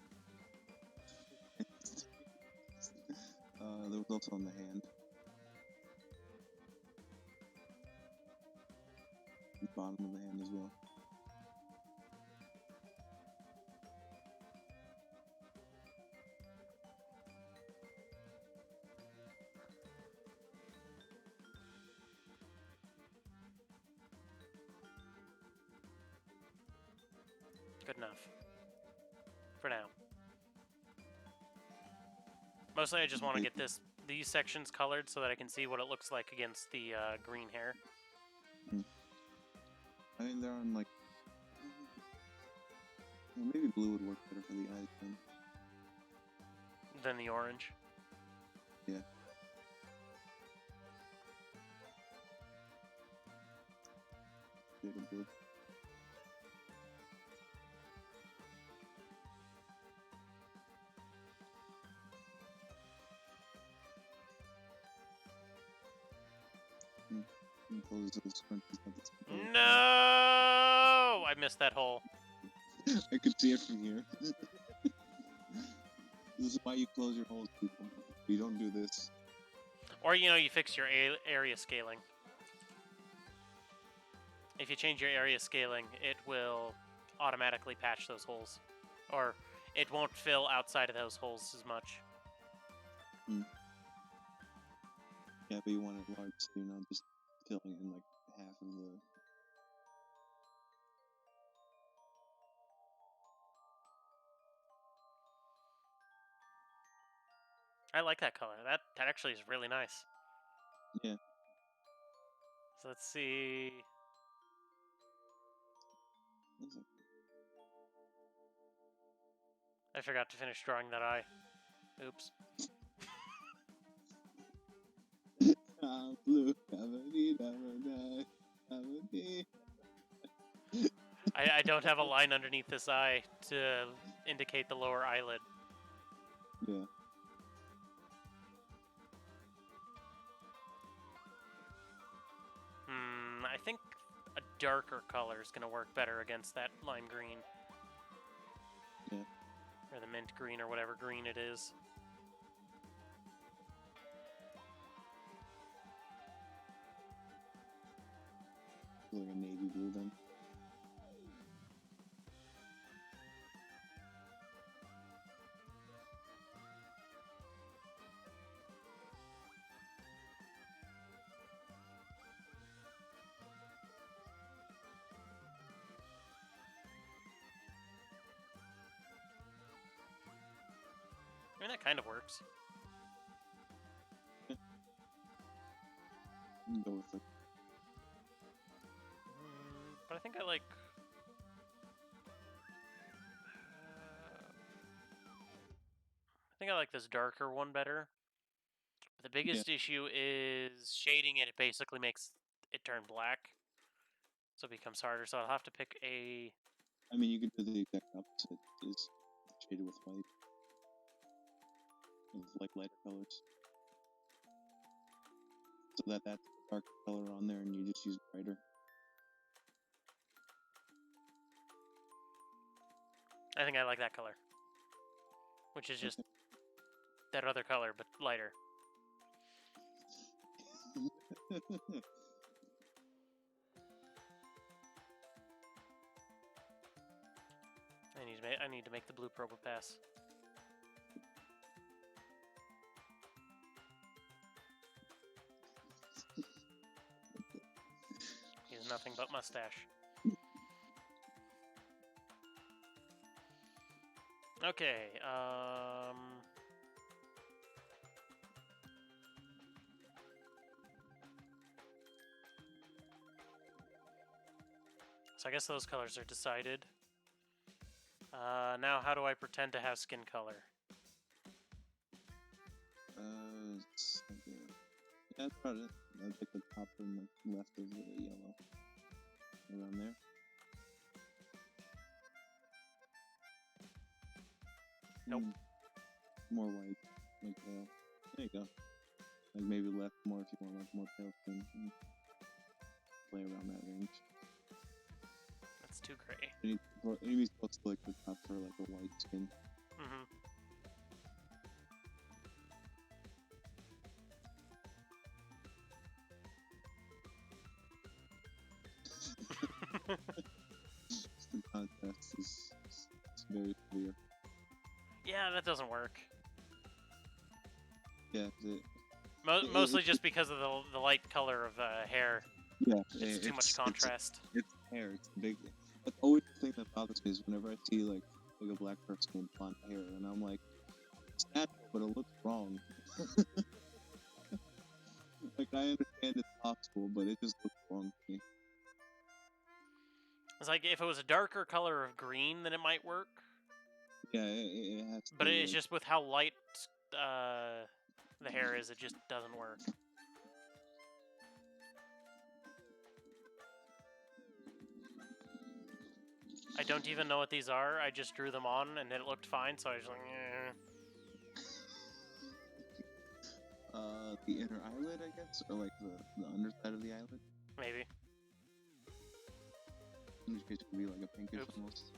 There was also on the hand. The bottom of the hand as well. Good enough. For now. Mostly I just want to get these sections colored so that I can see what it looks like against the green hair. I think they're on like... Well, maybe blue would work better for the eyes then. Than the orange. Yeah. Shade of blue. Close those scrunchies at the same time. No! I missed that hole. I could see it from here. This is why you close your holes, people. You don't do this. Or, you fix your area scaling. If you change your area scaling, it will automatically patch those holes. Or it won't fill outside of those holes as much. Yeah, but you want it large, so you're not just filling in like half of the... I like that color. That actually is really nice. Yeah. So let's see. I forgot to finish drawing that eye. Oops. Blue. I don't have a line underneath this eye to indicate the lower eyelid. Yeah. I think a darker color is going to work better against that lime green. Yeah. Or the mint green or whatever green it is. Like a navy blue then. I mean, that kind of works. Yeah. You can go with it. But I think I like... I think I like this darker one better. But the biggest issue is shading it. It basically makes it turn black. So it becomes harder. So I'll have to pick a... I mean, you could do the exact opposite. Is shaded with white. of like lighter colors. So that's the dark color on there, and you just use brighter. I think I like that color. Which is just that other color, but lighter. I need to make the blue purple pass. He has nothing but mustache. Okay, so I guess those colors are decided. Now how do I pretend to have skin color? It's like yeah, that's about it. I'd pick the top and the left of the yellow. Around there. Nope. More white, like pale. There you go. Like maybe left more if you want like more pale skin. And play around that range. That's too gray. Maybe supposed to like the top for like a white skin. Mm-hmm. The contrast is very clear. Yeah, that doesn't work. Yeah, Mostly just because of the light color of hair. yeah, It's too much contrast. It's hair. It's big. That's always the thing that bothers me is whenever I see like a black person with blonde hair, and I'm like, it's natural, but it looks wrong. Like I understand it's possible, but it just looks wrong to me. It's like if it was a darker color of green, then it might work. Yeah, it has to. But it's like, just with how light the hair is, it just doesn't work. I don't even know what these are. I just drew them on, and it looked fine, so I was like, eh. The inner eyelid, I guess, or like the underside of the eyelid. Maybe. In which case, it would be like a pinkish Oops. almost.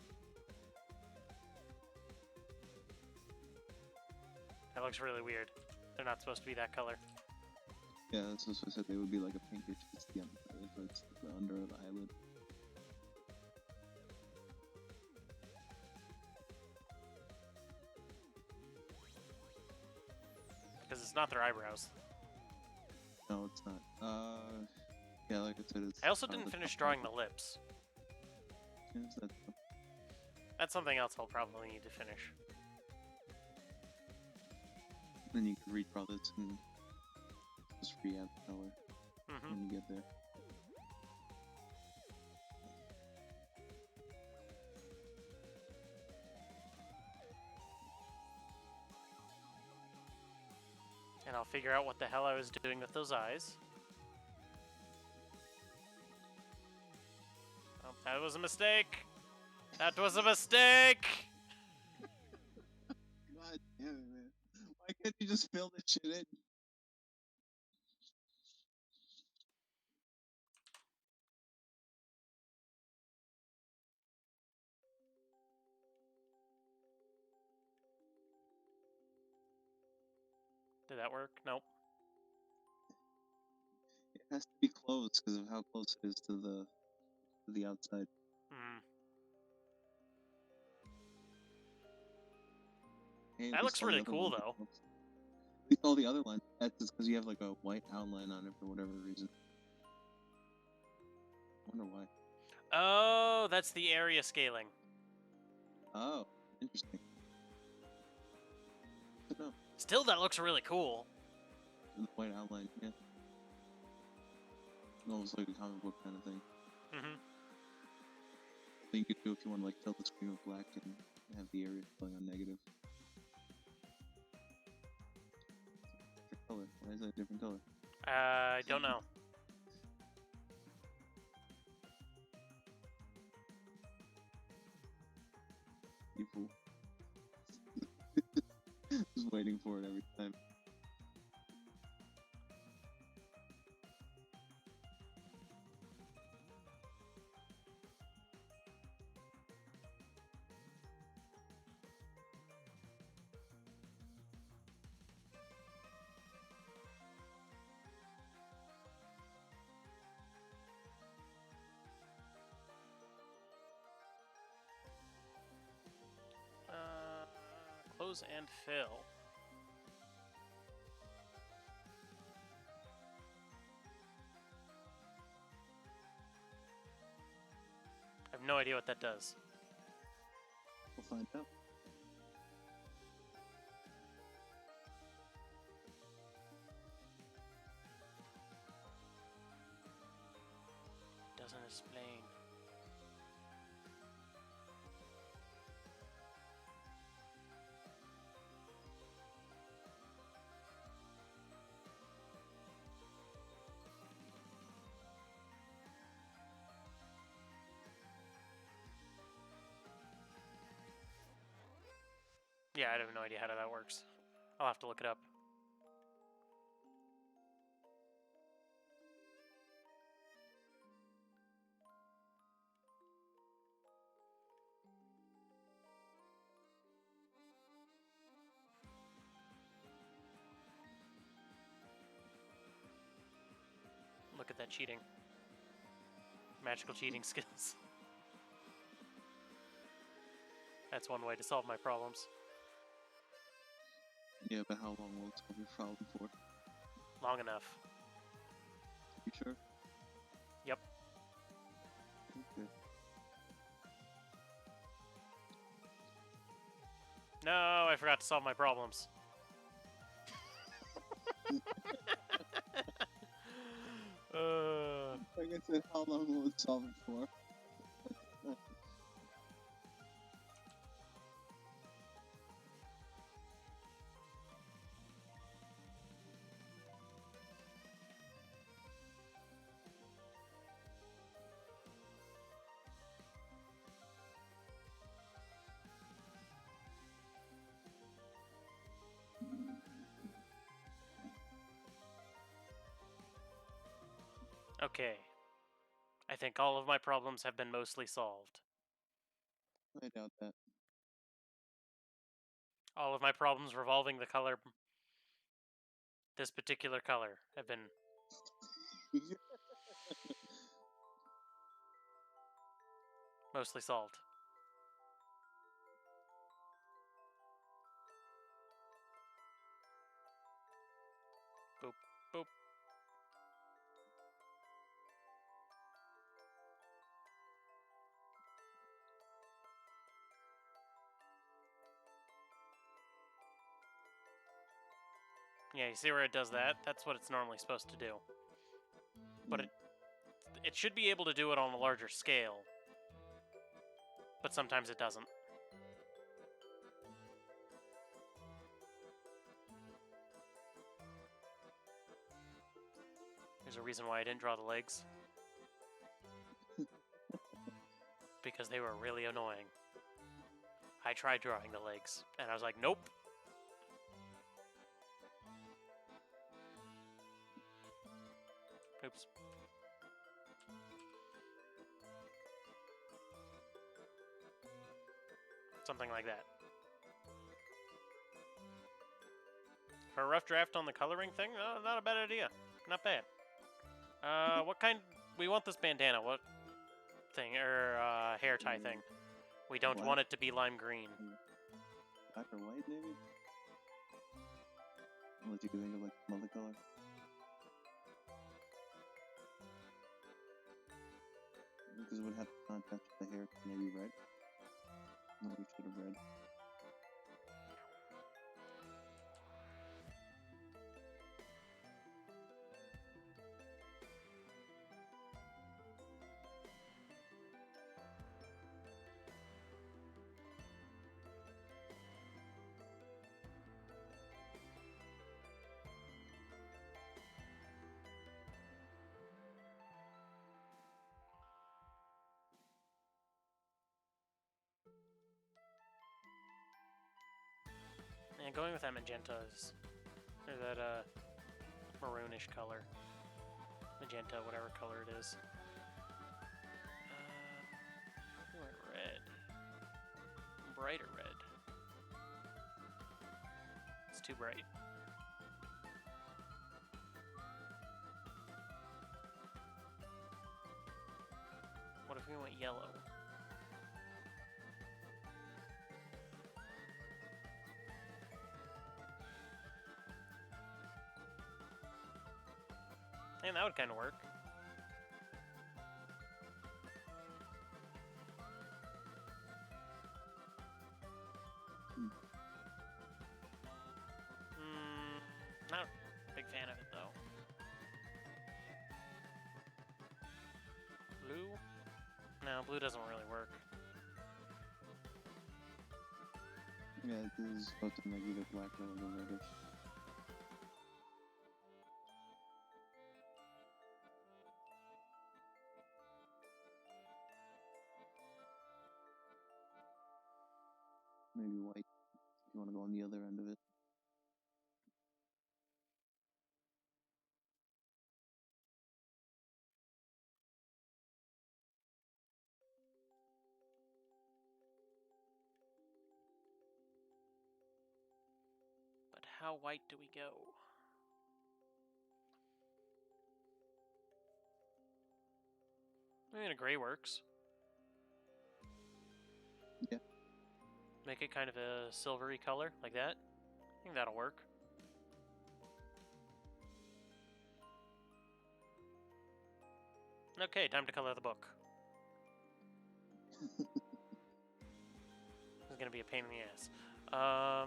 That looks really weird. They're not supposed to be that color. Yeah, that's what I said. They would be like a pinkish. It's the it's the under of the eyelid. Because it's not their eyebrows. No, it's not. Yeah, like I said, it's. I also didn't finish drawing the lips. Is that That's something else I'll probably need to finish. then you can redraw this and just re-add the color Mm-hmm. when you get there. And I'll figure out what the hell I was doing with those eyes. Oh, that was a mistake! That was a mistake! God damn it, man! Why can't you just fill this shit in? Did that work? Nope. It has to be close because of how close it is to the outside. Hmm. Hey, at That least looks all the really other cool, ones are though. close. At least all the other lines. That's just because you have like a white outline on it for whatever reason. I wonder why. Oh, that's the area scaling. Oh, interesting. Good to know. Still, that looks really cool. The white outline, yeah. Almost like a comic book kind of thing. Mm-hmm. Thing you could do if you want to like fill the screen with black and have the area filling on negative. Different color. Why is that a different color? I don't know. You fool. Just waiting for it every close and fill. I have no idea what that does. We'll find out. Doesn't explain. Yeah, I have no idea how that works. I'll have to look it up. Look at that cheating. Magical cheating skills. That's one way to solve my problems. Yeah, but how long will it solve your problem for? Long enough. You sure? Yep. Okay. No, I forgot to solve my problems. Like I said, how long will it solve it for? Okay. I think all of my problems have been mostly solved. I doubt that. All of my problems revolving the color, this particular color, have been mostly solved. Boop, boop. Yeah, you see where it does that? That's what it's normally supposed to do. But it should be able to do it on a larger scale. But sometimes it doesn't. There's a reason why I didn't draw the legs. Because they were really annoying. I tried drawing the legs, and I was like, nope. Oops. Something like that. For a rough draft on the coloring thing, not a bad idea. Not bad. What kind... We want this bandana. What thing? Hair tie thing. We don't want it to be lime green. Black or white, maybe? Unless you can think of like some other color. Because it would have to contrast with the hair, maybe red. Maybe should have red. And going with that magenta is... Or that, maroonish color. Magenta, whatever color it is. We went red. Brighter red. It's too bright. What if we went yellow? And that would kind of work. Not a big fan of it, though. Blue? No, blue doesn't really work. Yeah, this is supposed to make either black or reddish. Maybe white, if you want to go on the other end of it. But how white do we go? I mean, a gray works. Yeah. Make it kind of a silvery color, like that. I think that'll work. Okay, time to color the book. This is gonna be a pain in the ass. I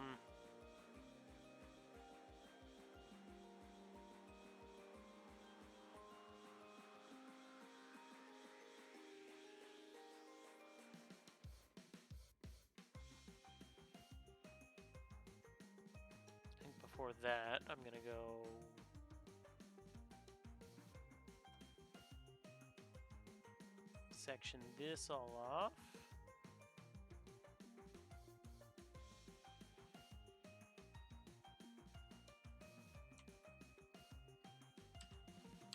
think before that, I'm gonna go. Section this all off.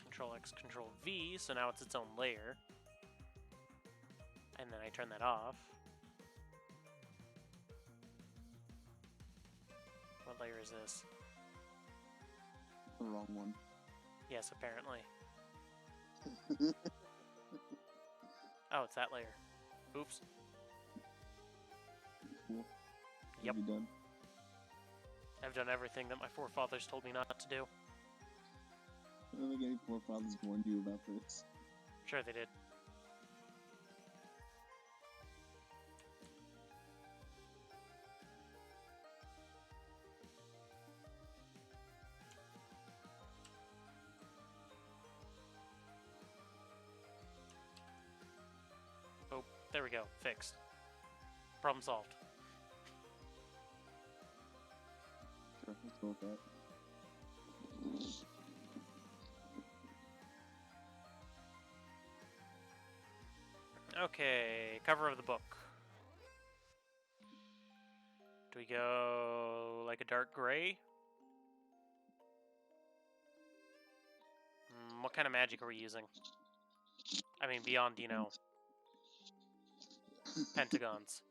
Control X, Control V, so now it's its own layer. And then I turn that off. What layer is this? The wrong one. Yes, apparently. Oh, it's that layer. Oops. Cool. Yep. You done? I've done everything that my forefathers told me not to do. I don't think any forefathers warned you about this. Sure they did. Oh, there we go. Fixed. Problem solved. Sure, let's go with that. Okay, cover of the book. Do we go like a dark gray? What kind of magic are we using? I mean, beyond, you know, pentagons.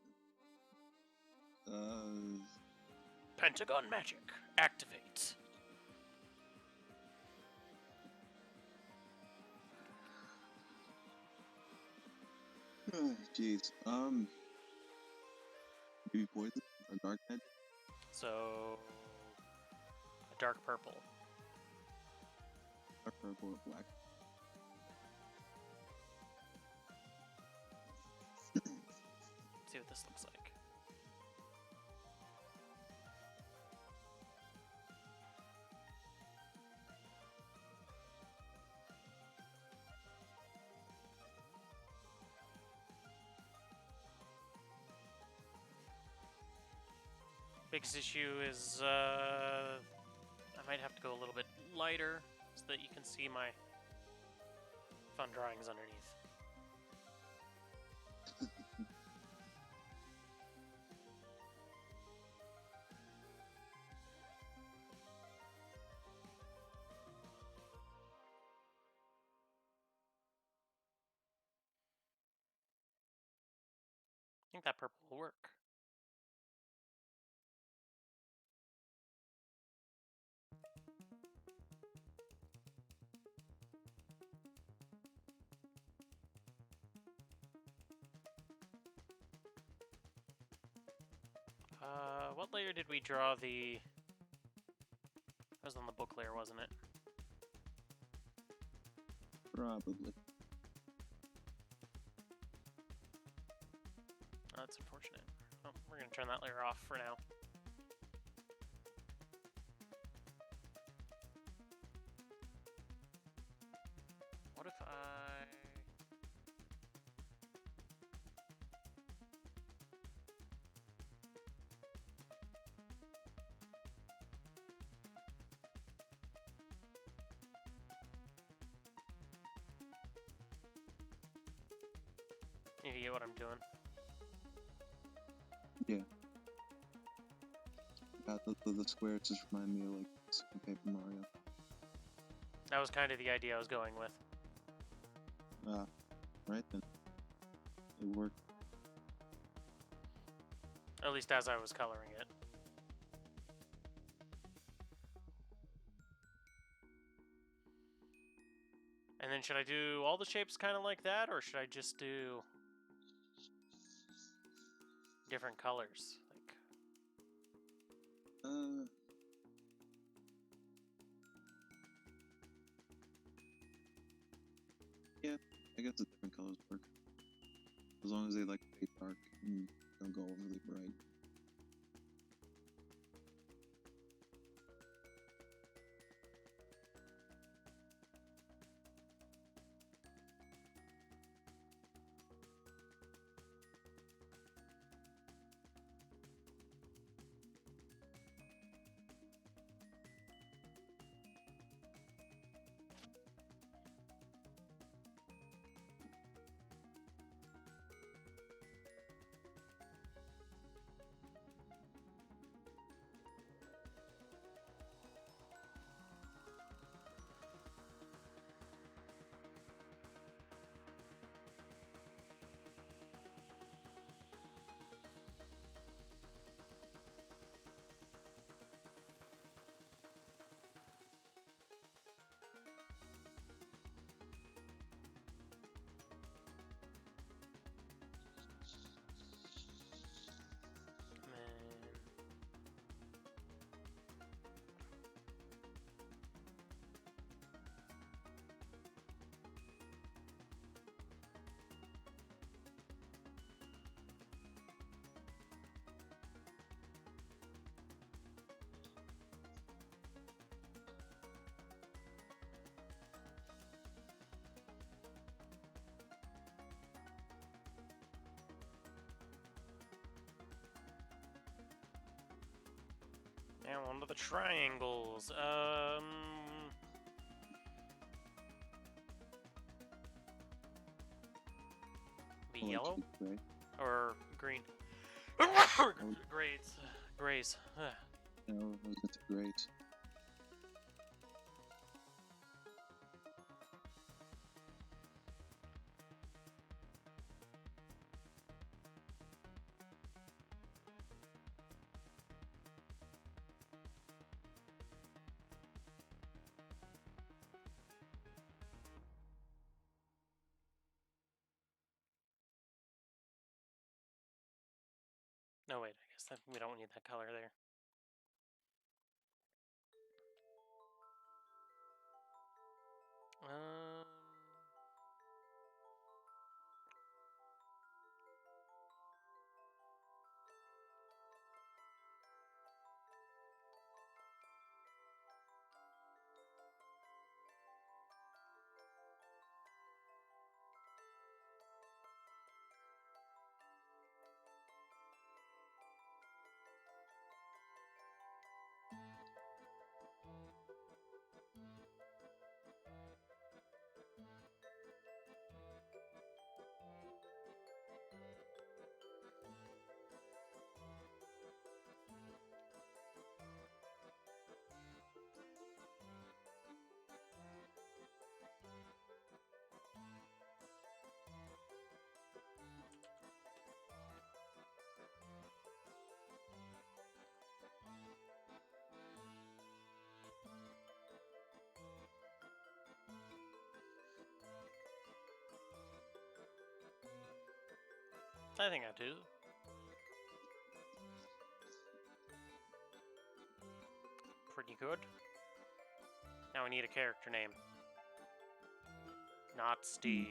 Pentagon magic. Activate. Jeez. Maybe poison or dark magic. So, a dark purple. Dark purple or black. Let's see what this looks like. Biggest issue is I might have to go a little bit lighter so that you can see my fun drawings underneath. I think that purple will work. What layer did we draw the... That was on the book layer, wasn't it? Probably. Oh, that's unfortunate. Oh, we're gonna turn that layer off for now. What if I... You get what I'm doing? Yeah. The squares just remind me of like Super Paper Mario. That was kind of the idea I was going with. Right then. It worked. At least as I was coloring it. And then should I do all the shapes kind of like that, or should I just do different colors? Like, yeah, I guess the different colors work. As long as they like stay dark and don't go overly bright. now on to the triangles. Be I like yellow cheap gray. or green? Grays. Grays. No, I was into grays. No, wait, I guess that we don't need that color there. I think I do. Pretty good. Now we need a character name. Not Steve.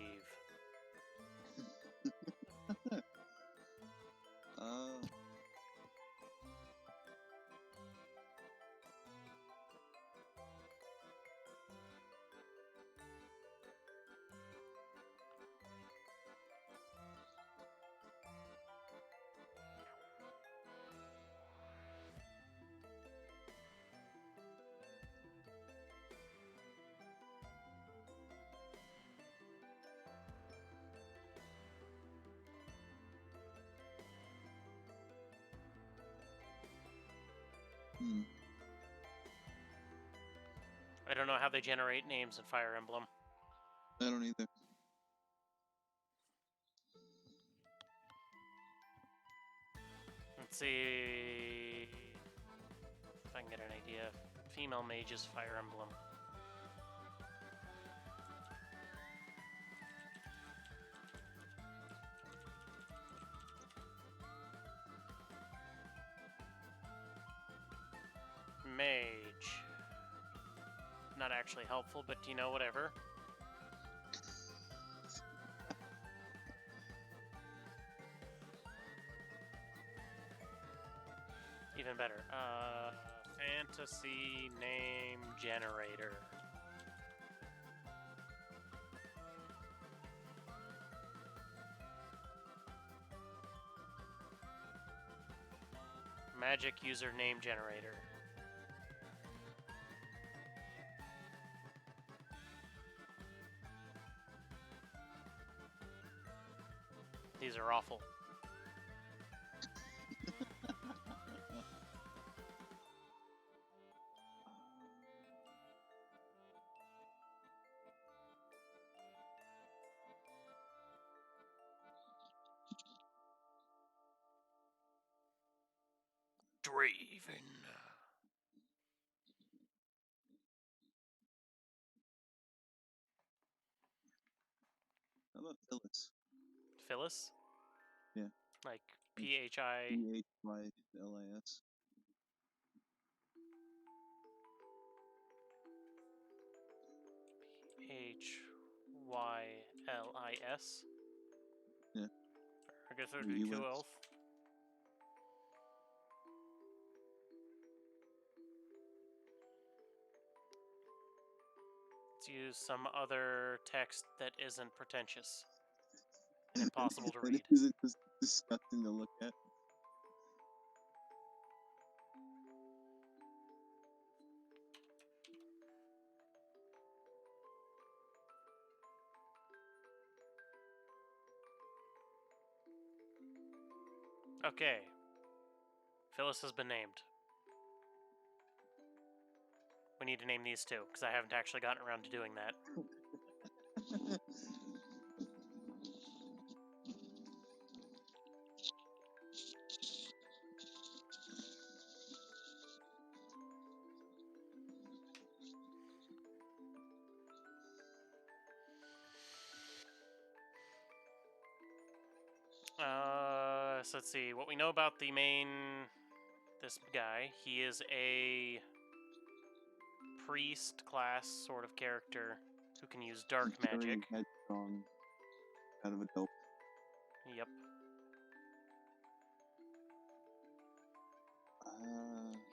I don't know how they generate names in Fire Emblem. I don't either. Let's see if I can get an idea. Female mages Fire Emblem. Mage. Not actually helpful, but you know, whatever. Even better. Fantasy name generator. Magic user name generator. These are awful. Draven. How about Phyllis? Phyllis? Yeah. Like P-H-I... P-H-Y-L-I-S. H-Y-L-I-S? Yeah. I guess it would be US. two elf. Let's use some other text that isn't pretentious and impossible to read. Is it just disgusting to look at? Okay. Phyllis has been named. We need to name these two, because I haven't actually gotten around to doing that. So let's see. What we know about the this guy, he is a priest class sort of character who can use dark magic. Very headstrong, kind of a dope. Yep.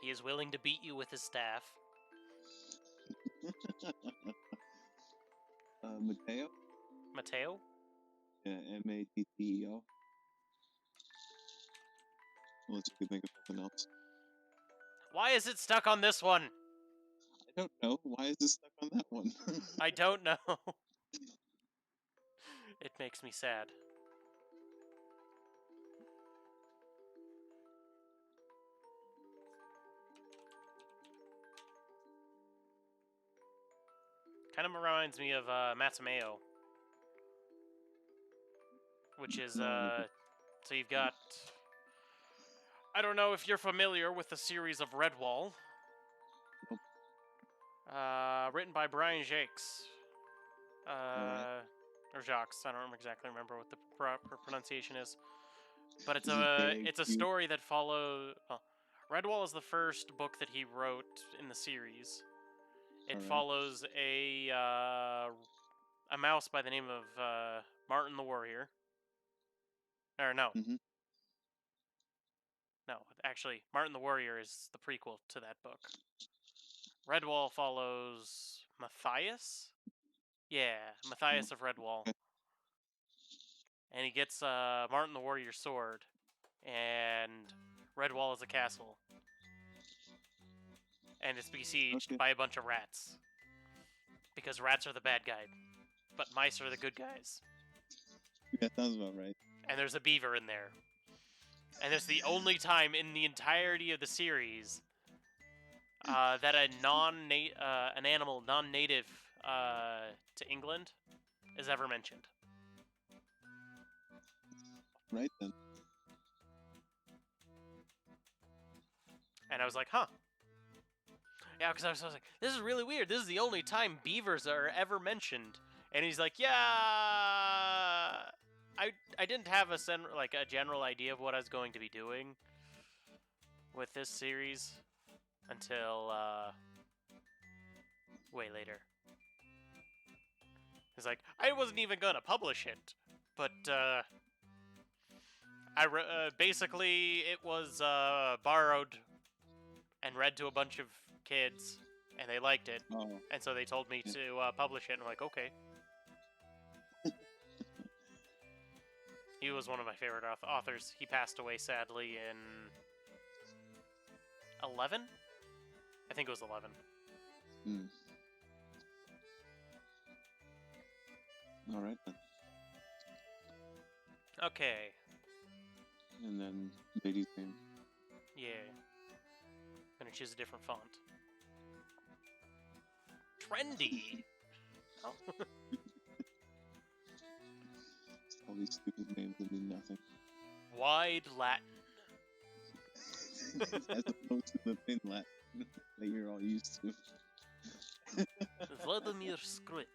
He is willing to beat you with his staff. Mateo? Mateo? Yeah, M-A-T-T-E-O. Unless you could think of something else. Why is it stuck on this one? I don't know. Why is this stuck on that one? I don't know. It makes me sad. Kind of reminds me of Matsumayo. Which is, so you've got... I don't know if you're familiar with the series of Redwall. Nope. Written by Brian Jacques. Right. Or Jacques, I don't exactly remember what the proper pronunciation is. But it's a story that follows... Redwall is the first book that he wrote in the series. It follows a mouse by the name of Martin the Warrior. Or no. Mhm. No, actually, Martin the Warrior is the prequel to that book. Redwall follows Matthias? Yeah, Matthias of Redwall. Okay. And he gets Martin the Warrior's sword, and Redwall is a castle. And it's besieged Okay. by a bunch of rats. Because rats are the bad guy, but mice are the good guys. Yeah, sounds about right. And there's a beaver in there. And it's the only time in the entirety of the series that an animal non-native to England is ever mentioned. Right then. And I was like, huh. Yeah, because I was like, this is really weird. This is the only time beavers are ever mentioned. And he's like, yeah, I didn't have a general idea of what I was going to be doing with this series until way later. He's like, I wasn't even gonna publish it, but basically it was borrowed and read to a bunch of kids, and they liked it, Oh, and so they told me to publish it, and I'm like, okay. He was one of my favorite authors. He passed away sadly in 11? I think it was 11. hmm. All right then. Okay. And then lady's name. Yeah. I'm gonna choose a different font. Trendy! Oh. All these stupid names that mean nothing. Wide Latin. As opposed to the thin Latin that you're all used to. Vladimir Script.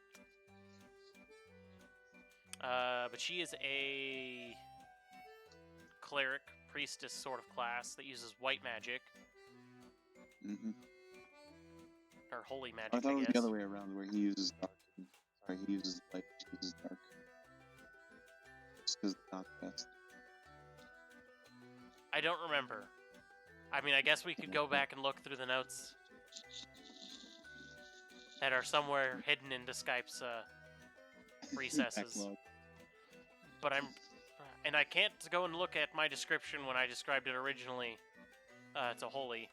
But she is a cleric, priestess sort of class that uses white magic. Mm-hmm. Or holy magic, I thought it was guess. the other way around, where he uses dark. He uses light, she uses dark. Just because it's not the best. I don't remember. I mean, I guess we could go back and look through the notes that are somewhere hidden into Skype's recesses. Backlog. But I can't go and look at my description when I described it originally to holy,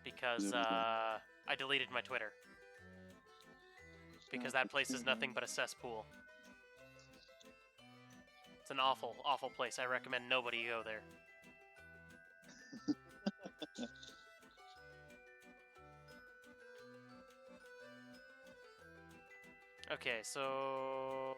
because I deleted my Twitter. Because that place is nothing but a cesspool. It's an awful, awful place. I recommend nobody go there. Okay, so...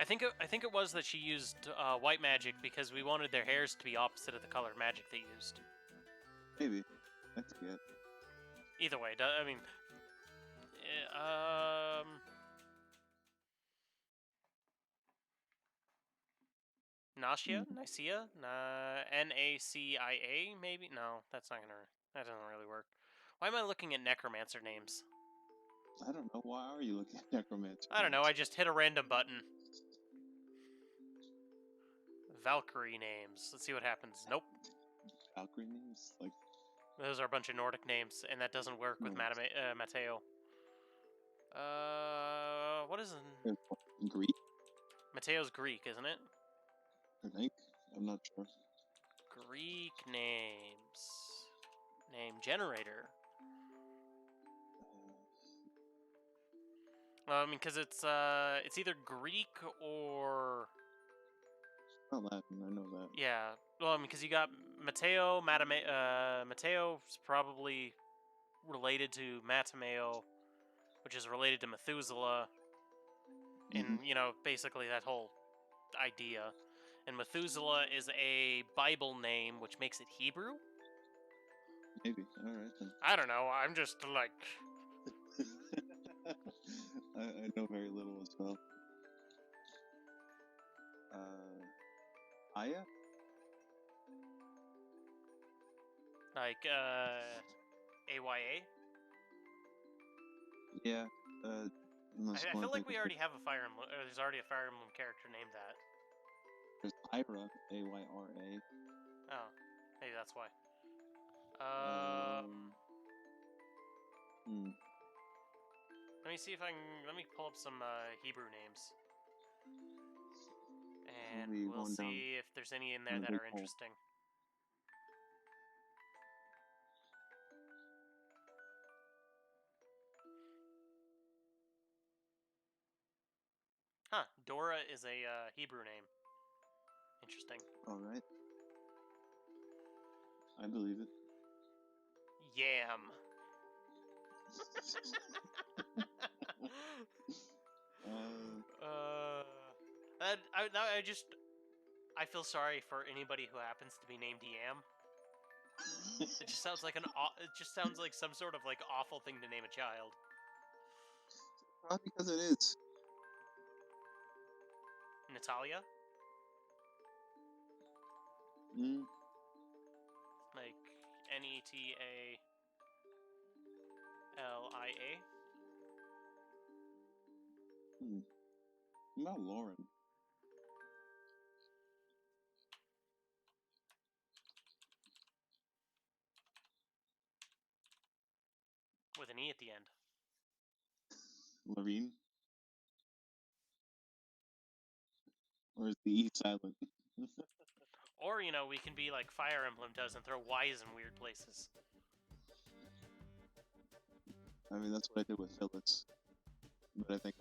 I think it was that she used white magic because we wanted their hairs to be opposite of the color magic they used. Maybe. I forget. Either way, I mean... Nacia? Nicaea? Nacia? Maybe? No, that's not gonna... That doesn't really work. Why am I looking at necromancer names? I don't know. Why are you looking at necromancer? I don't know, I just hit a random button. Valkyrie names. Let's see what happens. Nope. Valkyrie names? Like... Those are a bunch of Nordic names, and that doesn't work with Matteo. What is it? Greek? Matteo's Greek, isn't it? I think. I'm not sure. Greek names. Name generator. Well, I mean, because it's either Greek or... Not Latin, I know that. Yeah. Well, I mean, because you got Matteo, Matteo's probably related to Matameo, which is related to Methuselah, and, you know, basically that whole idea. And Methuselah is a Bible name, which makes it Hebrew? Maybe. Alright then. I don't know, I'm just like... I know very little as well. Aya? Like, AYA? Yeah. Unless I you feel want to like we already have a Fire Emblem, or there's already a Fire Emblem character named that. There's Ira, Ayra. Oh, maybe that's why. Let me see if I can. Let me pull up some Hebrew names, and Maybe we'll going down see if there's any in there the that big are hole. interesting. Huh? Dora is a Hebrew name. Interesting. All right. I believe it. Yam. I feel sorry for anybody who happens to be named Yam. It just sounds like it just sounds like some sort of like awful thing to name a child. Probably because it is. Natalia? Like Netalia? Not Lauren. With an E at the end. Lorene? Or is the E silent? Or, you know, we can be like Fire Emblem does and throw Y's in weird places. I mean, that's what I did with Phyllis. But I think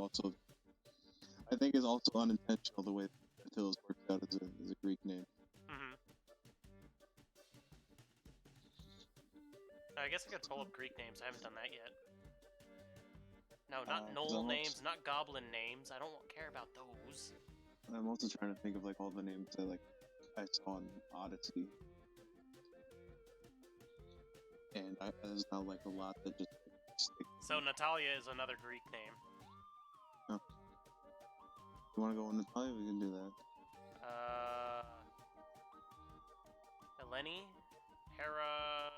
it's also unintentional the way that Phyllis worked out as a Greek name. I guess I could pull up Greek names. I haven't done that yet. No, not Knoll names, not Goblin names. I don't care about those. I'm also trying to think of like all the names that like I saw in Odyssey, and there's not like a lot that just stick. So Natalia is another Greek name. Oh. You want to go on Natalia? We can do that. Eleni, Hera,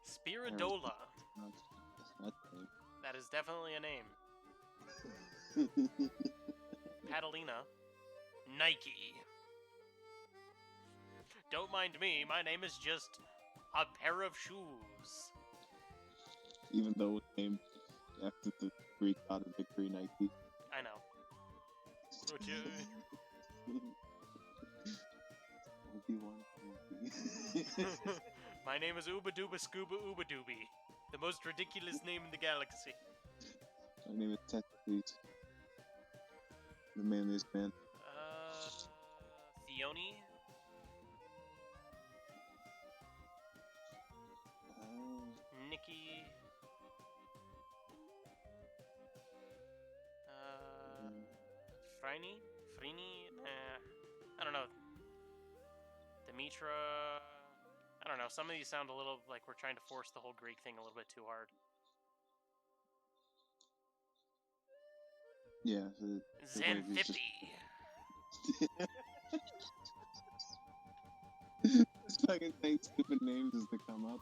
Spiridola. That is definitely a name. Catalina, Nike. Don't mind me, my name is just a pair of shoes. Even though it's named after the Greek god of victory, Nike. I know. My name is Ooba Dooba Scooba Ooba Dooby, the most ridiculous name in the galaxy. My name is Tetris, the manliest man. Theone? Nikki? Frini? I don't know. Demetra? I don't know. Some of these sound a little like we're trying to force the whole Greek thing a little bit too hard. Yeah. Xanthippe. This fucking thing, stupid names as they come up.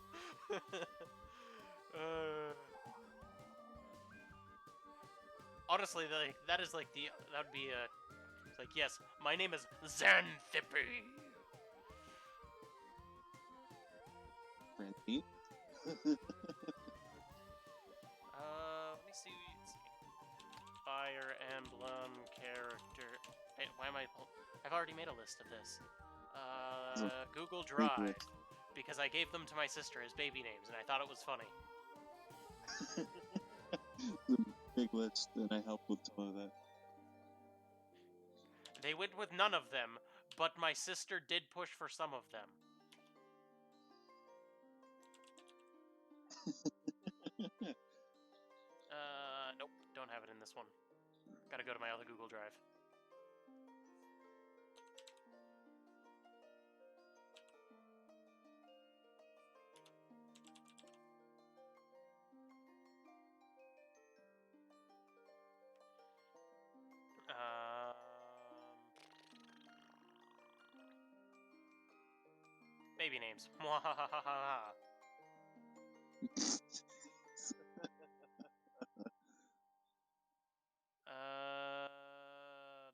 Honestly, that would be a. It's like, yes, my name is Xanthippe. Francine? Let me see. Fire Emblem character. Hey, why am I? I've already made a list of this. Google Drive, because I gave them to my sister as baby names, and I thought it was funny. It's a big list, and I helped with some of that. They went with none of them, but my sister did push for some of them. Nope, don't have it in this one. Gotta go to my other Google Drive. Baby names. Mwahahaha.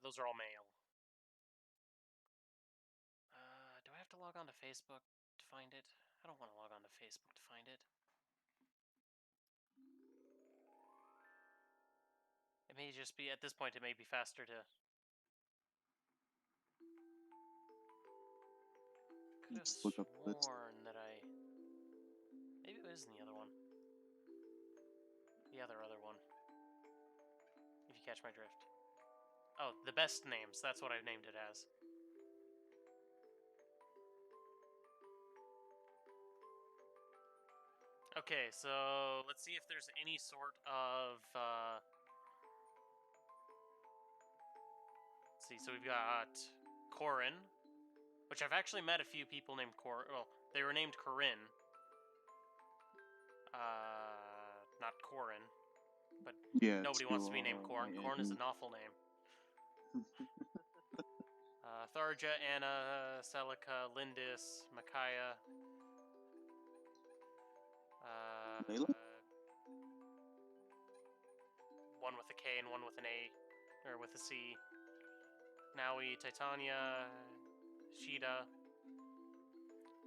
Those are all male. Do I have to log on to Facebook to find it? I don't want to log on to Facebook to find it. It may just be, at this point, it may be faster to... Could have Just look up this. sworn that I... Maybe it was in the other one. The other one. If you catch my drift. Oh, the best names. That's what I've named it as. Okay, so let's see if there's any sort of... Let's see, so we've got Corin, which I've actually met a few people named Corin. Well, they were named Corinne. Not Corin. But Yeah, nobody wants to be named Corn. Corn is an awful name. Tharja, Anna, Celica, Lindis, Micaiah. Layla? One with a K and one with an A, or with a C. Naui, Titania, Sheeta.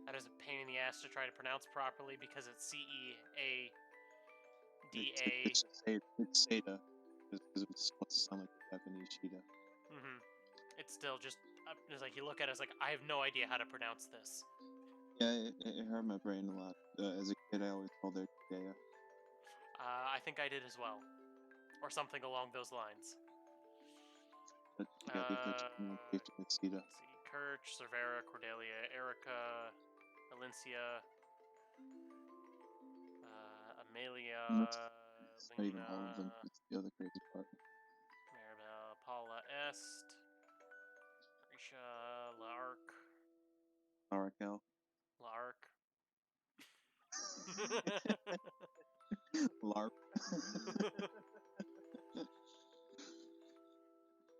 That is a pain in the ass to try to pronounce properly because it's C-E-A-D-A. It's Seda, because it's supposed to sound like Japanese Sheeta. Mm-hmm. It's still just like you look at it, it's like I have no idea how to pronounce this. Yeah, it hurt my brain a lot. As a kid, I always called her Kea. I think I did as well, or something along those lines. But yeah, the official pronunciation is Seda. Let's see, Kirch, Cervera, Cordelia, Erica, Valencia, Amelia, It's not even all of them. Lena, It's the other crazy part. Maribel, Paula Est, Risha, Lark, Arakel. Lark. LARP.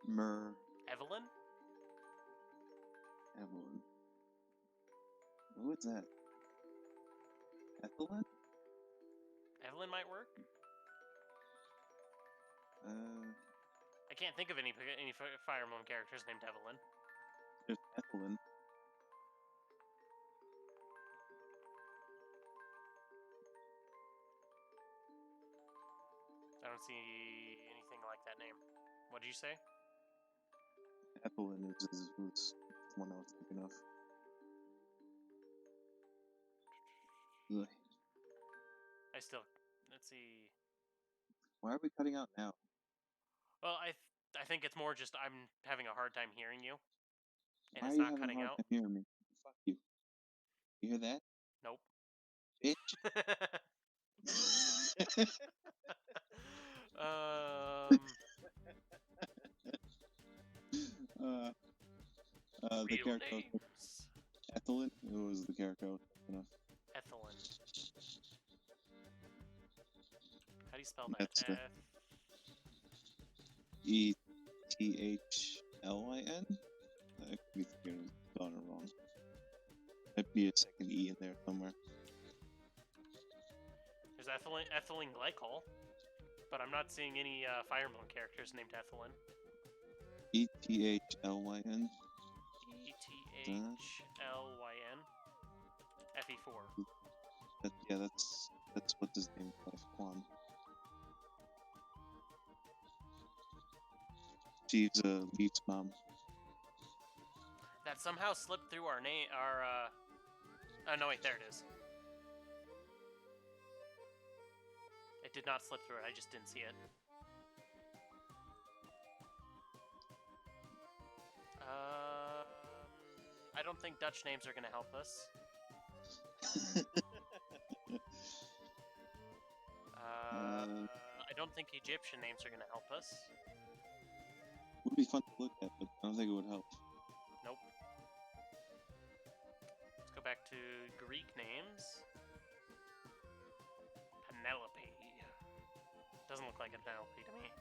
Mer. Evelyn? Evelyn. What's that? Ethelyn? Evelyn might work. I can't think of any Fire Emblem characters named Evelyn. There's Ethelyn. I don't see anything like that name. What did you say? Ethelyn is the one I was thinking of. Ugh. Let's see. Why are we cutting out now? Well, I think it's more just I'm having a hard time hearing you, and Why it's are you not having cutting a hard out. time hearing me? Fuck you. You hear that? Nope. Bitch. The Real character names. Ethelyn? It was the character I was thinking of. Ethelyn. How do you spell that? That's the Ethlyn? I could be thinking of spelling it wrong. Might be a second E in there somewhere. There's ethylene glycol, but I'm not seeing any Fire Emblem characters named Ethelyn. Ethlyn? Ethlyn. FE4. That's what his name is. Quan. She's Leaf's mom. That somehow slipped through our name. Oh no, wait, there it is. It did not slip through it. I just didn't see it. I don't think Dutch names are going to help us. I don't think Egyptian names are going to help us. Would be fun to look at, but I don't think it would help. Nope. Let's go back to Greek names. Penelope. Doesn't look like a Penelope to me.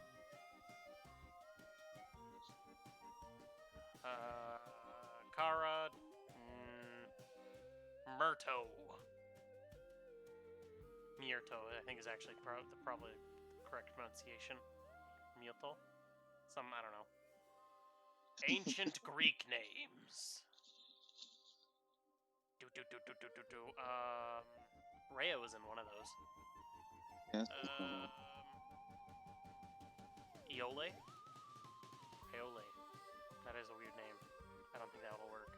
Kara. Myrto. Myrto, I think, is actually probably the correct pronunciation. Myrto? I don't know. Ancient Greek names. Rhea was in one of those. Yes. Iole? Iole. That is a weird name. I don't think that will work.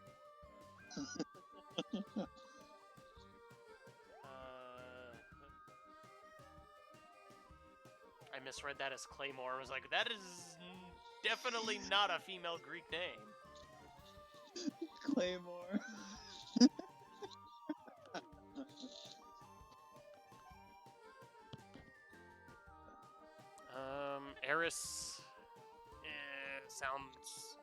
I misread that as Claymore. I was like, that is definitely not a female Greek name. Claymore. Eris sounds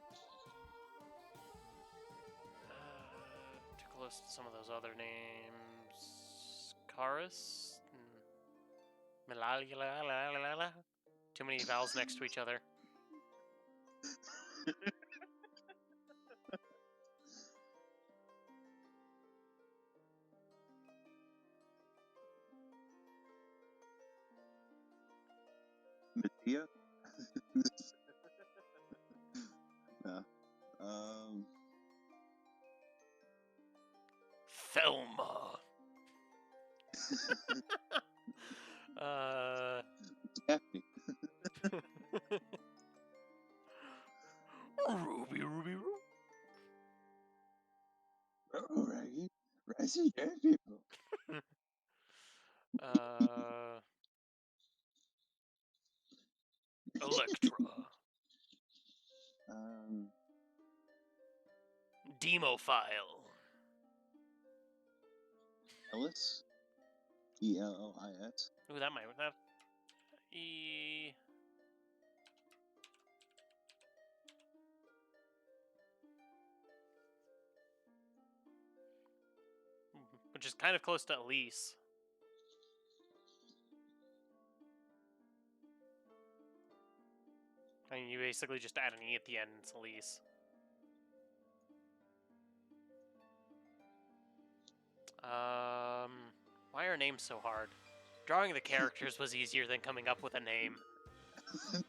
too close to some of those other names. Karis? Melalala? Too many vowels next to each other. Medea? No. Thelma. Daphne. Ruby. Alright. Rising dead people. Electra. Demophile. Ellis? Ellis? Ooh, that might that. Which is kind of close to Elise. I mean, you basically just add an E at the end, and it's Elise. Why are names so hard? Drawing the characters was easier than coming up with a name.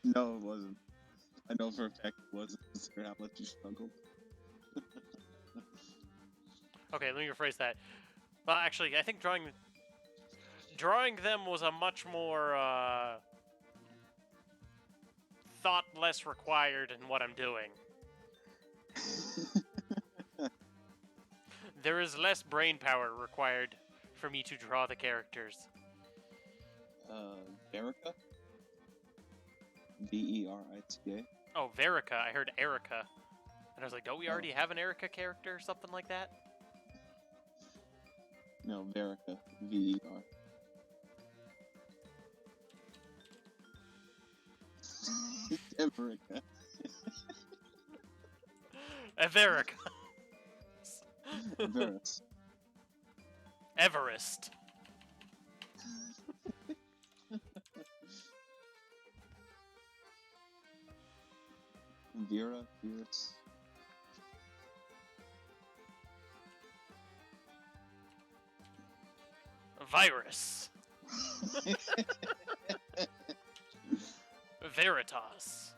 No, it wasn't. I know for a fact it wasn't, considering how much you struggled. Okay, let me rephrase that. Well, actually, I think drawing them was a much more thought less required in what I'm doing. There is less brain power required for me to draw the characters. Verica? Verita. Oh, Verica. I heard Erica. And I was like, don't we already have an Erica character or something like that? No, Verica. Ver. Everica. Everica. Everest. Everest. Vera. Virus. Virus. Veritas.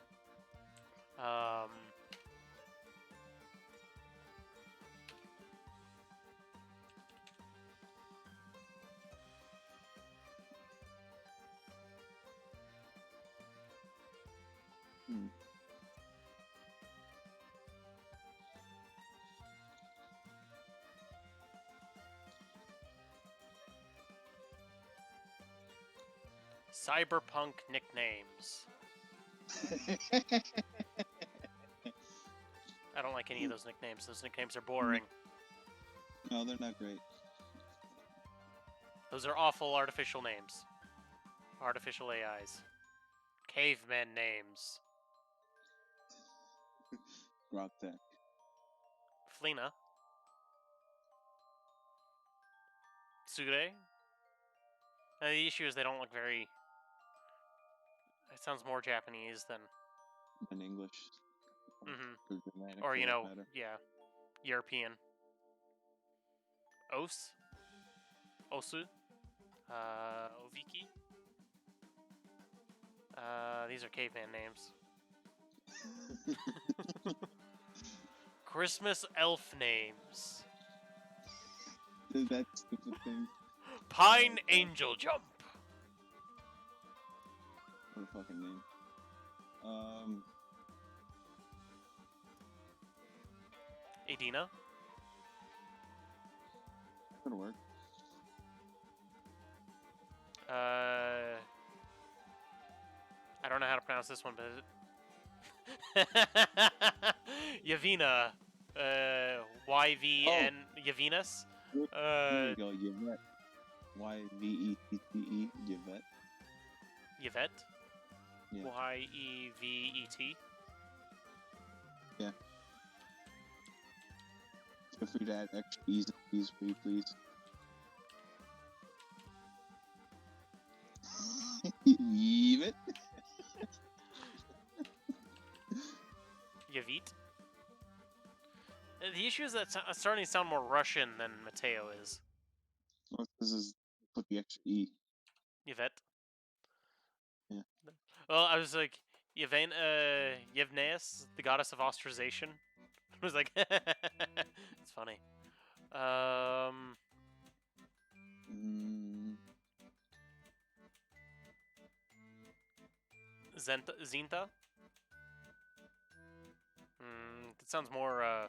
Cyberpunk nicknames. I don't like any of those nicknames. Those nicknames are boring. No, they're not great. Those are awful artificial names. Artificial AIs. Caveman names. Grogtech. Flina. Tsure. The issue is they don't look very... It sounds more Japanese than... In English. Mm-hmm. For dramatic, Or, you know, matter. yeah. European. Os. Osu. Oviki. These are caveman names. Christmas elf names. That stupid thing. Pine Angel Jump. What a fucking name. Adina. Could work. I don't know how to pronounce this one, but Yavina. YVN. Yavinas. There you go, Yvette. Y-V-E-T-T-E, Yvette. Yvette. Yeah. Y-E-V-E-T. Yeah. Feel free to add extra E's and P's for you, please. Yvette. Yavit. The issue is that it's starting to sound more Russian than Mateo is. Well, this is put the extra E. Yvette. Yeah. Well, I was like, Yevneus, the goddess of ostracization. I was like, it's funny. Zinta? That sounds more,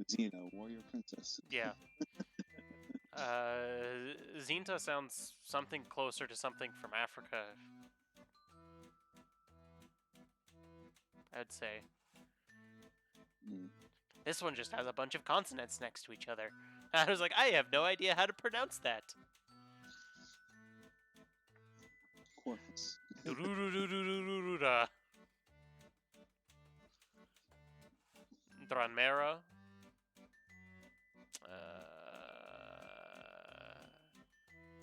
Xena, warrior princess. yeah. Zinta sounds something closer to something from Africa. I'd say. This one just has a bunch of consonants next to each other. I was like, I have no idea how to pronounce that. Corpus. Dranmera.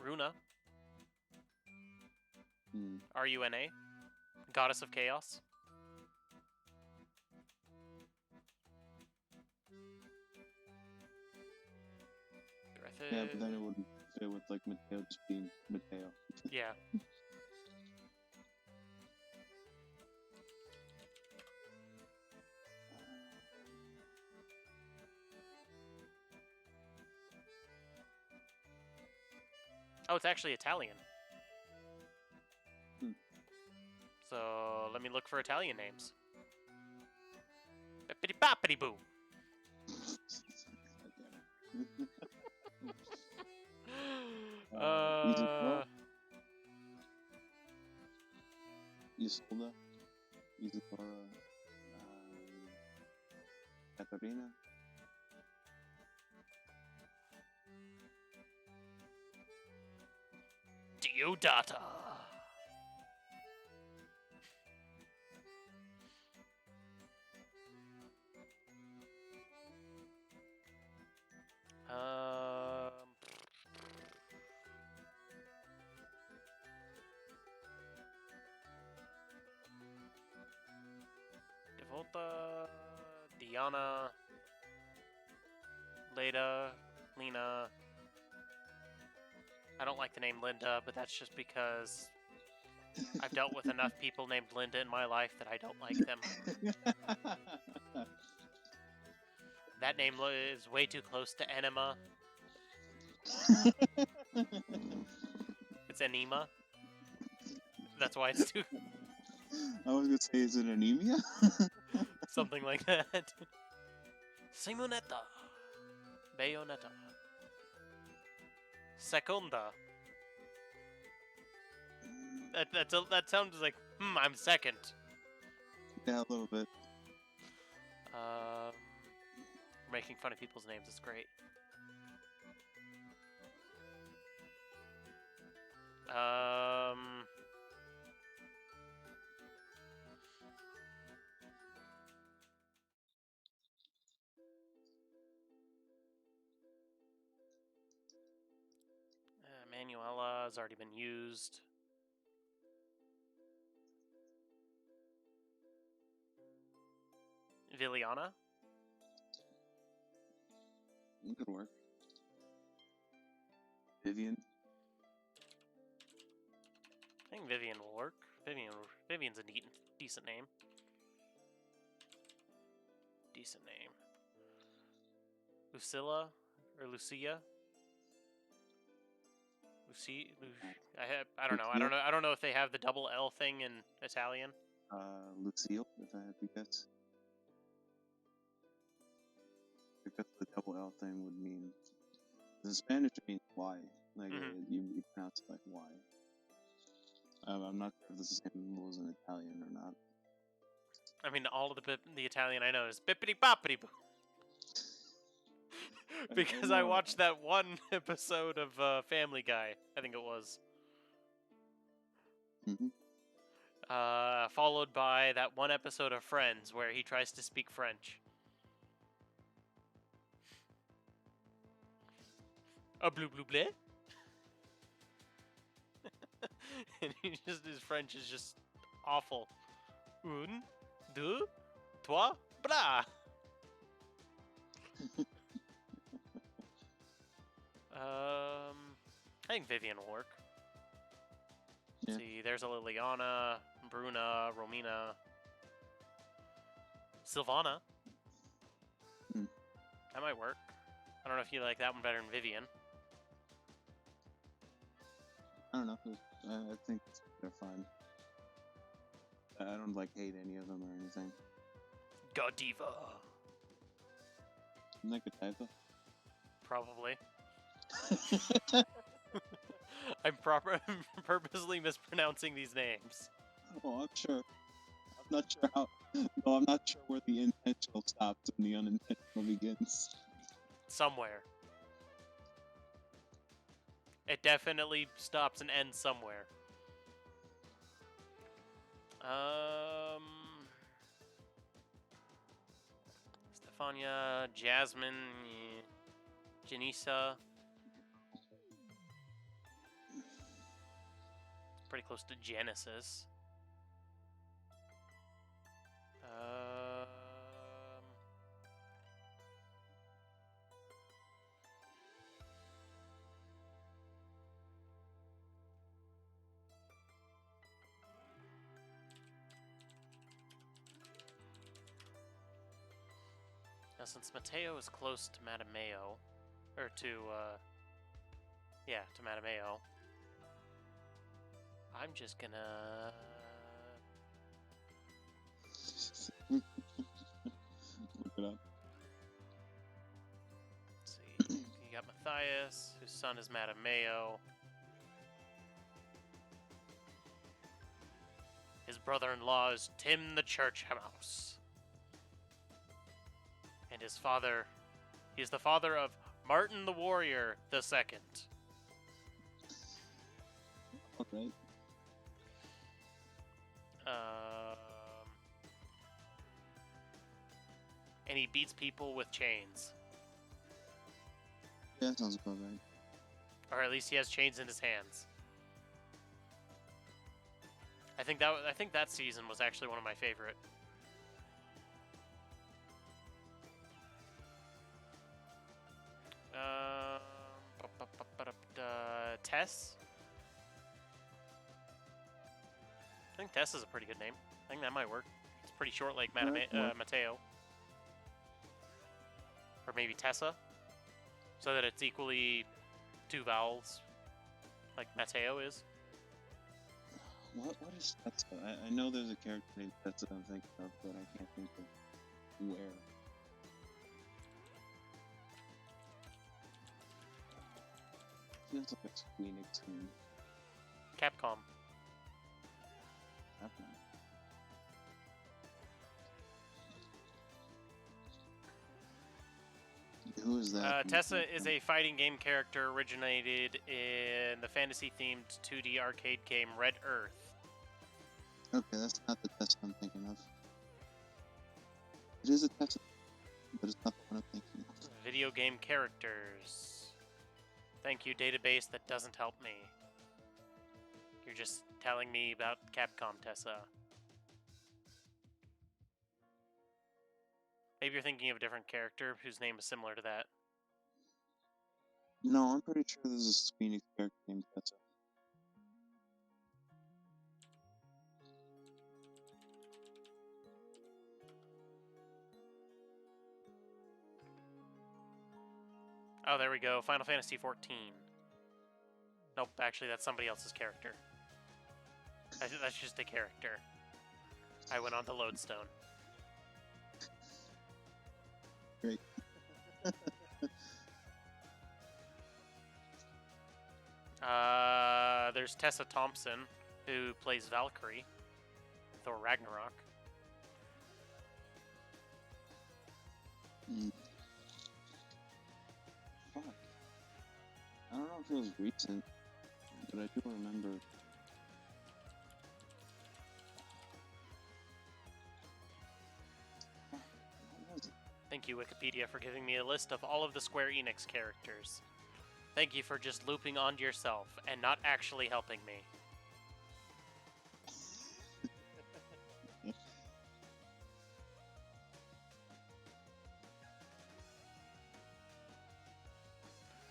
Runa. R-U-N-A. Goddess of Chaos. Yeah, but then it wouldn't fit with like Mateo just being Mateo. Yeah. Oh, it's actually Italian. So let me look for Italian names. Bippity boppity boo. Isolda, Isadora, Katarina. Diodata. Devota, Diana, Leda, Lena. I don't like the name Linda, but that's just because I've dealt with enough people named Linda in my life that I don't like them. That name is way too close to enema. It's enema. That's why it's too... I was gonna say, is it anemia? Something like that. Simonetta. Bayonetta. Seconda. That sounds like, I'm second. Yeah, a little bit. Making fun of people's names is great. Manuela has already been used. Viliana? It could work. Vivian. I think Vivian will work. Vivian's a decent name. Decent name. Lucilla or Lucia. I don't know. I don't know if they have the double L thing in Italian. Lucille, if I had to guess. Because the double L thing would mean. In Spanish, it means Y. Like, you pronounce it like Y. I'm not sure if this is the same rules in Italian or not. I mean, all of the Italian I know is bippity boppity boo. Because I watched that one episode of Family Guy, I think it was. Followed by that one episode of Friends where he tries to speak French. A blue blue blé. And his French is just awful. Un, deux, trois, bras. I think Vivian will work. Yeah. See, there's a Liliana, Bruna, Romina, Sylvana. That might work. I don't know if you like that one better than Vivian. I don't know. I think they're fine. I don't hate any of them or anything. Godiva. Isn't that good typo? Probably. I'm purposely mispronouncing these names. Oh, I'm sure. I'm not sure how. No, I'm not sure where the intentional stops and the unintentional begins. Somewhere. It definitely stops and ends somewhere. Stefania, Jasmine, Janissa. Pretty close to Genesis. Now, since Mateo is close to Matameo, or to Matameo, I'm just gonna... Look it up. Let's see. You got Matthias, whose son is Matameo. His brother-in-law is Tim the Church Mouse. And his father, he's the father of Martin the Warrior II. Okay. And he beats people with chains. Yeah, that sounds about right. Or at least he has chains in his hands. I think that season was actually one of my favorite. Tess? I think Tess is a pretty good name. I think that might work. It's pretty short like Mateo. Or maybe Tessa. So that it's equally two vowels. Like Mateo is. What is Tetsuo? I know there's a character named Tetsuo I'm thinking of, but I can't think of where. Feels like a Phoenix game. Capcom. Who is that? Tessa is a fighting game character originated in the fantasy-themed 2D arcade game Red Earth. Okay, that's not the Tessa I'm thinking of. It is a Tessa, but it's not the one I'm thinking of. Video game characters. Thank you, database that doesn't help me. You're just telling me about Capcom Tessa. Maybe you're thinking of a different character whose name is similar to that. No, I'm pretty sure there's a Sweeney character named Tessa. Oh, there we go. Final Fantasy 14. Nope, actually, that's somebody else's character. That's just a character. I went on to Lodestone. Great. There's Tessa Thompson, who plays Valkyrie, Thor Ragnarok. Fuck. I don't know if it was recent, but I do remember. What was it? Thank you, Wikipedia, for giving me a list of all of the Square Enix characters. Thank you for just looping onto yourself and not actually helping me.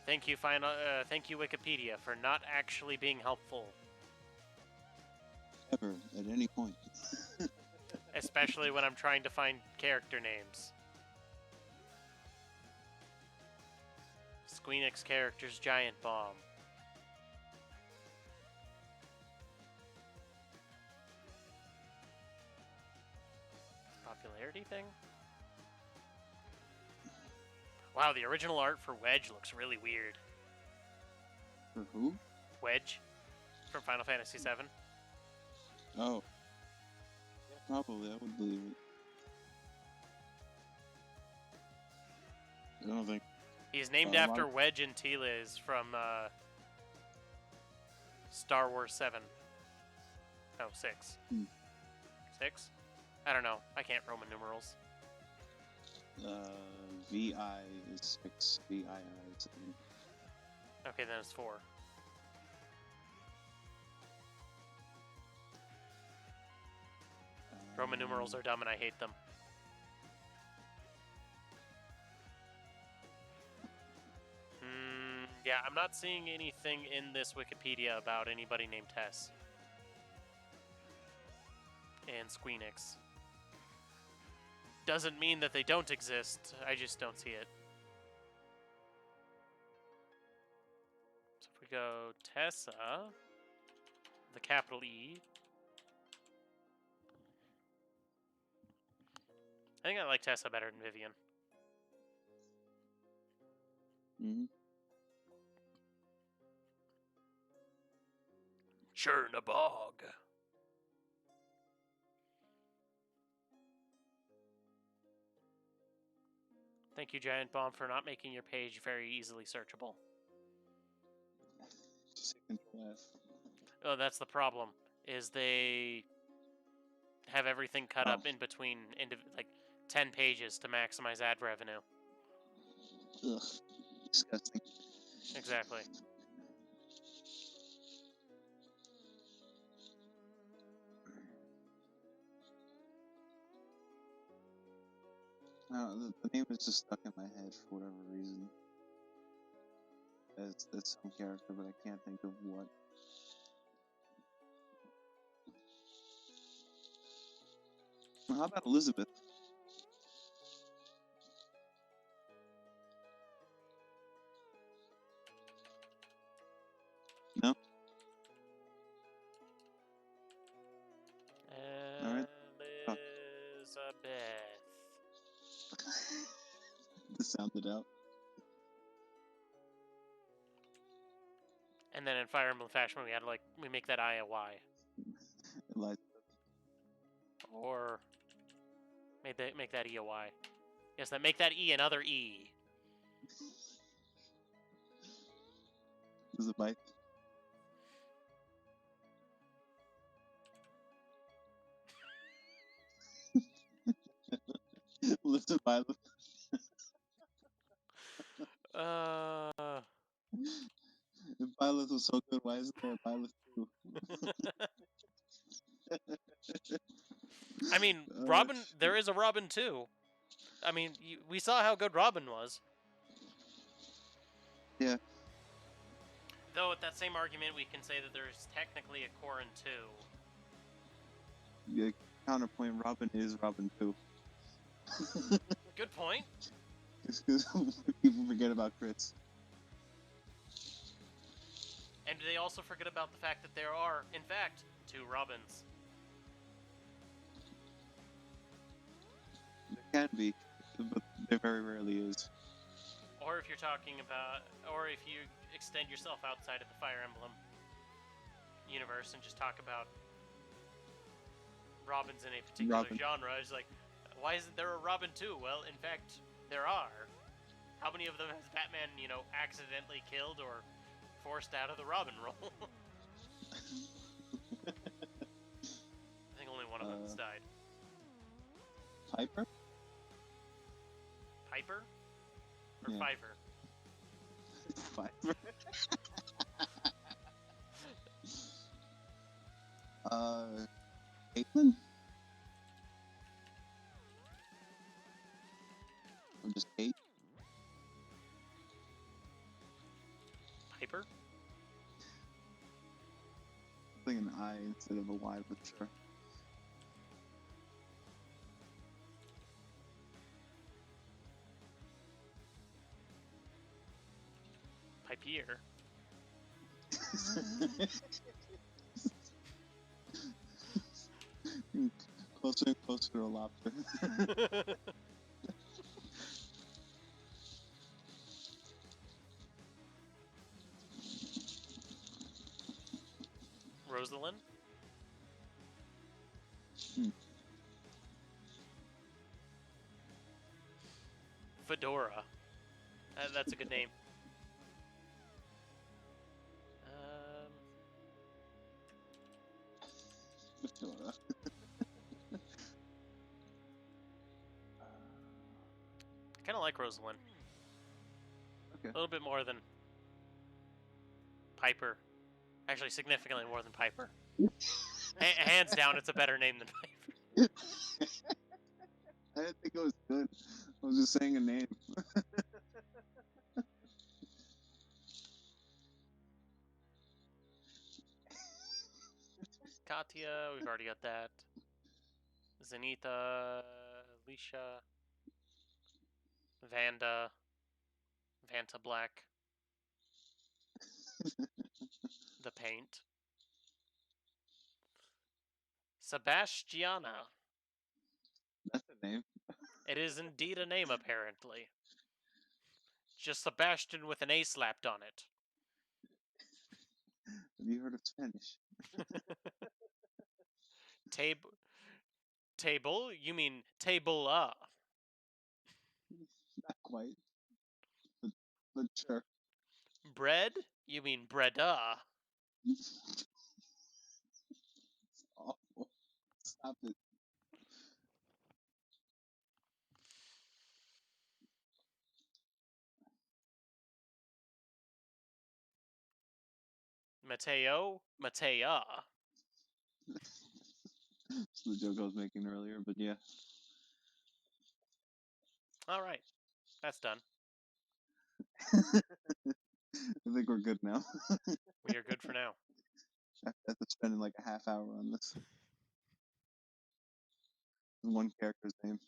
Thank you, thank you, Wikipedia, for not actually being helpful. Ever, at any point. Especially when I'm trying to find character names. Squeenix characters Giant Bomb. Popularity thing? Wow, the original art for Wedge looks really weird. For who? Wedge from Final Fantasy VII. Oh. Yeah, probably, I would believe it. I don't think. He's named after Wedge Antilles from Star Wars 7. No, 6. 6? I don't know. I can't Roman numerals. VI is 6. VII is 7. Okay, then it's 4. Roman numerals are dumb and I hate them. Yeah, I'm not seeing anything in this Wikipedia about anybody named Tess. And Squeenix. Doesn't mean that they don't exist, I just don't see it. So if we go Tessa, the capital E. I think I like Tessa better than Vivian. Mm-hmm. Chernabog. Thank you, Giant Bomb, for not making your page very easily searchable. Just hit Control F. Oh, that's the problem. Is they have everything cut up in between, like 10 pages to maximize ad revenue. Ugh, disgusting. Exactly. The name is just stuck in my head for whatever reason. It's some character, but I can't think of what. Well, how about Elizabeth? No? Alright. Oh. Elizabeth. Just sound it out. And then in Fire Emblem fashion, we make that I a Y. Eliza. Or make that E a Y. Yes, then make that E another E. Elizabeth. Elizabeth. If Violet was so good, why isn't there a Violet 2? I mean, Robin. There is a Robin too. I mean, we saw how good Robin was. Yeah, Though with that same argument, we can say that there's technically a Corrin too. Yeah, counterpoint, Robin is Robin too. Good point. Just because people forget about Chris. And they also forget about the fact that there are, in fact, 2 Robins. There can be, but there very rarely is. Or if you're talking about, or if you extend yourself outside of the Fire Emblem universe and just talk about Robins in a particular genre, it's like, why isn't there a Robin too? Well, in fact, there are. How many of them has Batman, accidentally killed or forced out of the Robin role? I think only one of them has died. Piper? Piper? Or Yeah. Pfeiffer? Piper. Caitlin? Or just Kate? Piper? I think an I instead of a Y, but sure. Pipier? Closer and closer to a lobster. Rosalind? Fedora. That's a good name. I kind of like Rosalind. Okay. A little bit more than Piper. Actually, significantly more than Piper. Hands down, it's a better name than Piper. I didn't think it was good. I was just saying a name. Katya, we've already got that. Zenitha, Alicia, Vanda, Vanta Black, the Paint, Sebastiana. That's a name. It is indeed a name, apparently. Just Sebastian with an A slapped on it. Have you heard of Spanish? Table? You mean tabula? Not quite. But sure. Bread? You mean breada? It's awful. Stop it. Mateo? Matea. It's the joke I was making earlier, but yeah. Alright. That's done. I think we're good now. We are good for now. After spending like a half hour on this. One character's name.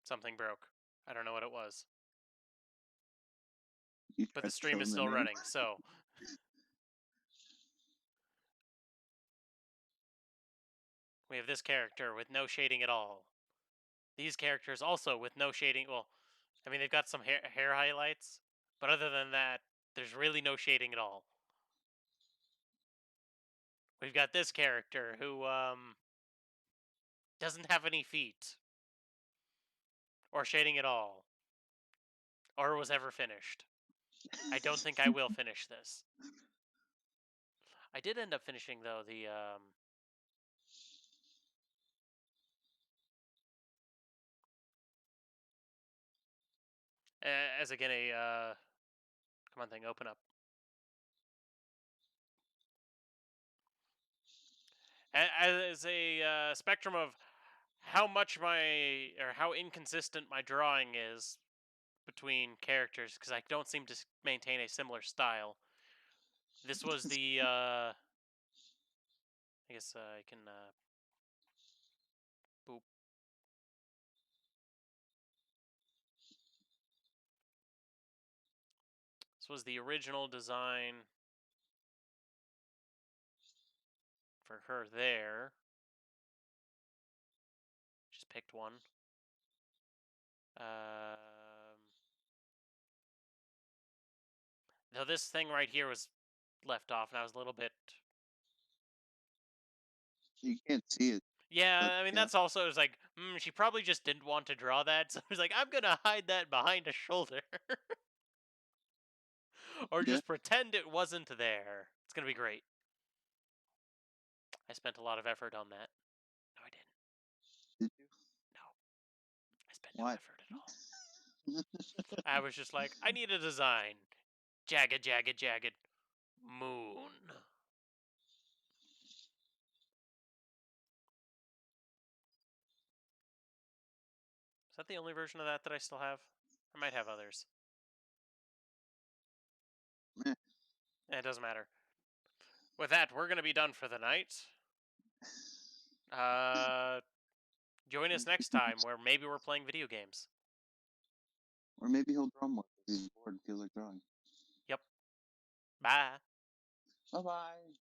Something broke. I don't know what it was. You But tried the to stream show is them still their name. running, so. We have this character with no shading at all. These characters also with no shading. Well, I mean, they've got some hair highlights, but other than that, there's really no shading at all. We've got this character who doesn't have any feet or shading at all, or was ever finished. I don't think I will finish this. I did end up finishing though the as again a come on thing, open up. As a spectrum of how much how inconsistent my drawing is between characters, because I don't seem to maintain a similar style. This was the, I guess I can, boop. This was the original design for her there. Just picked one. Though this thing right here was left off, and I was a little bit. You can't see it. Yeah, But, I mean yeah. that's also it was like, she probably just didn't want to draw that, so I was like, I'm gonna hide that behind a shoulder, or Yeah. just pretend it wasn't there. It's gonna be great. I spent a lot of effort on that. No, I didn't. Did you? No, I spent no Why? effort at all. I was just like, I need a design. Jagged, jagged, jagged. Moon. Is that the only version of that I still have? I might have others. It doesn't matter. With that, we're going to be done for the night. Join us next time where maybe we're playing video games. Or maybe he'll draw more because he's bored and feels like drawing. Yep. Bye. Bye-bye.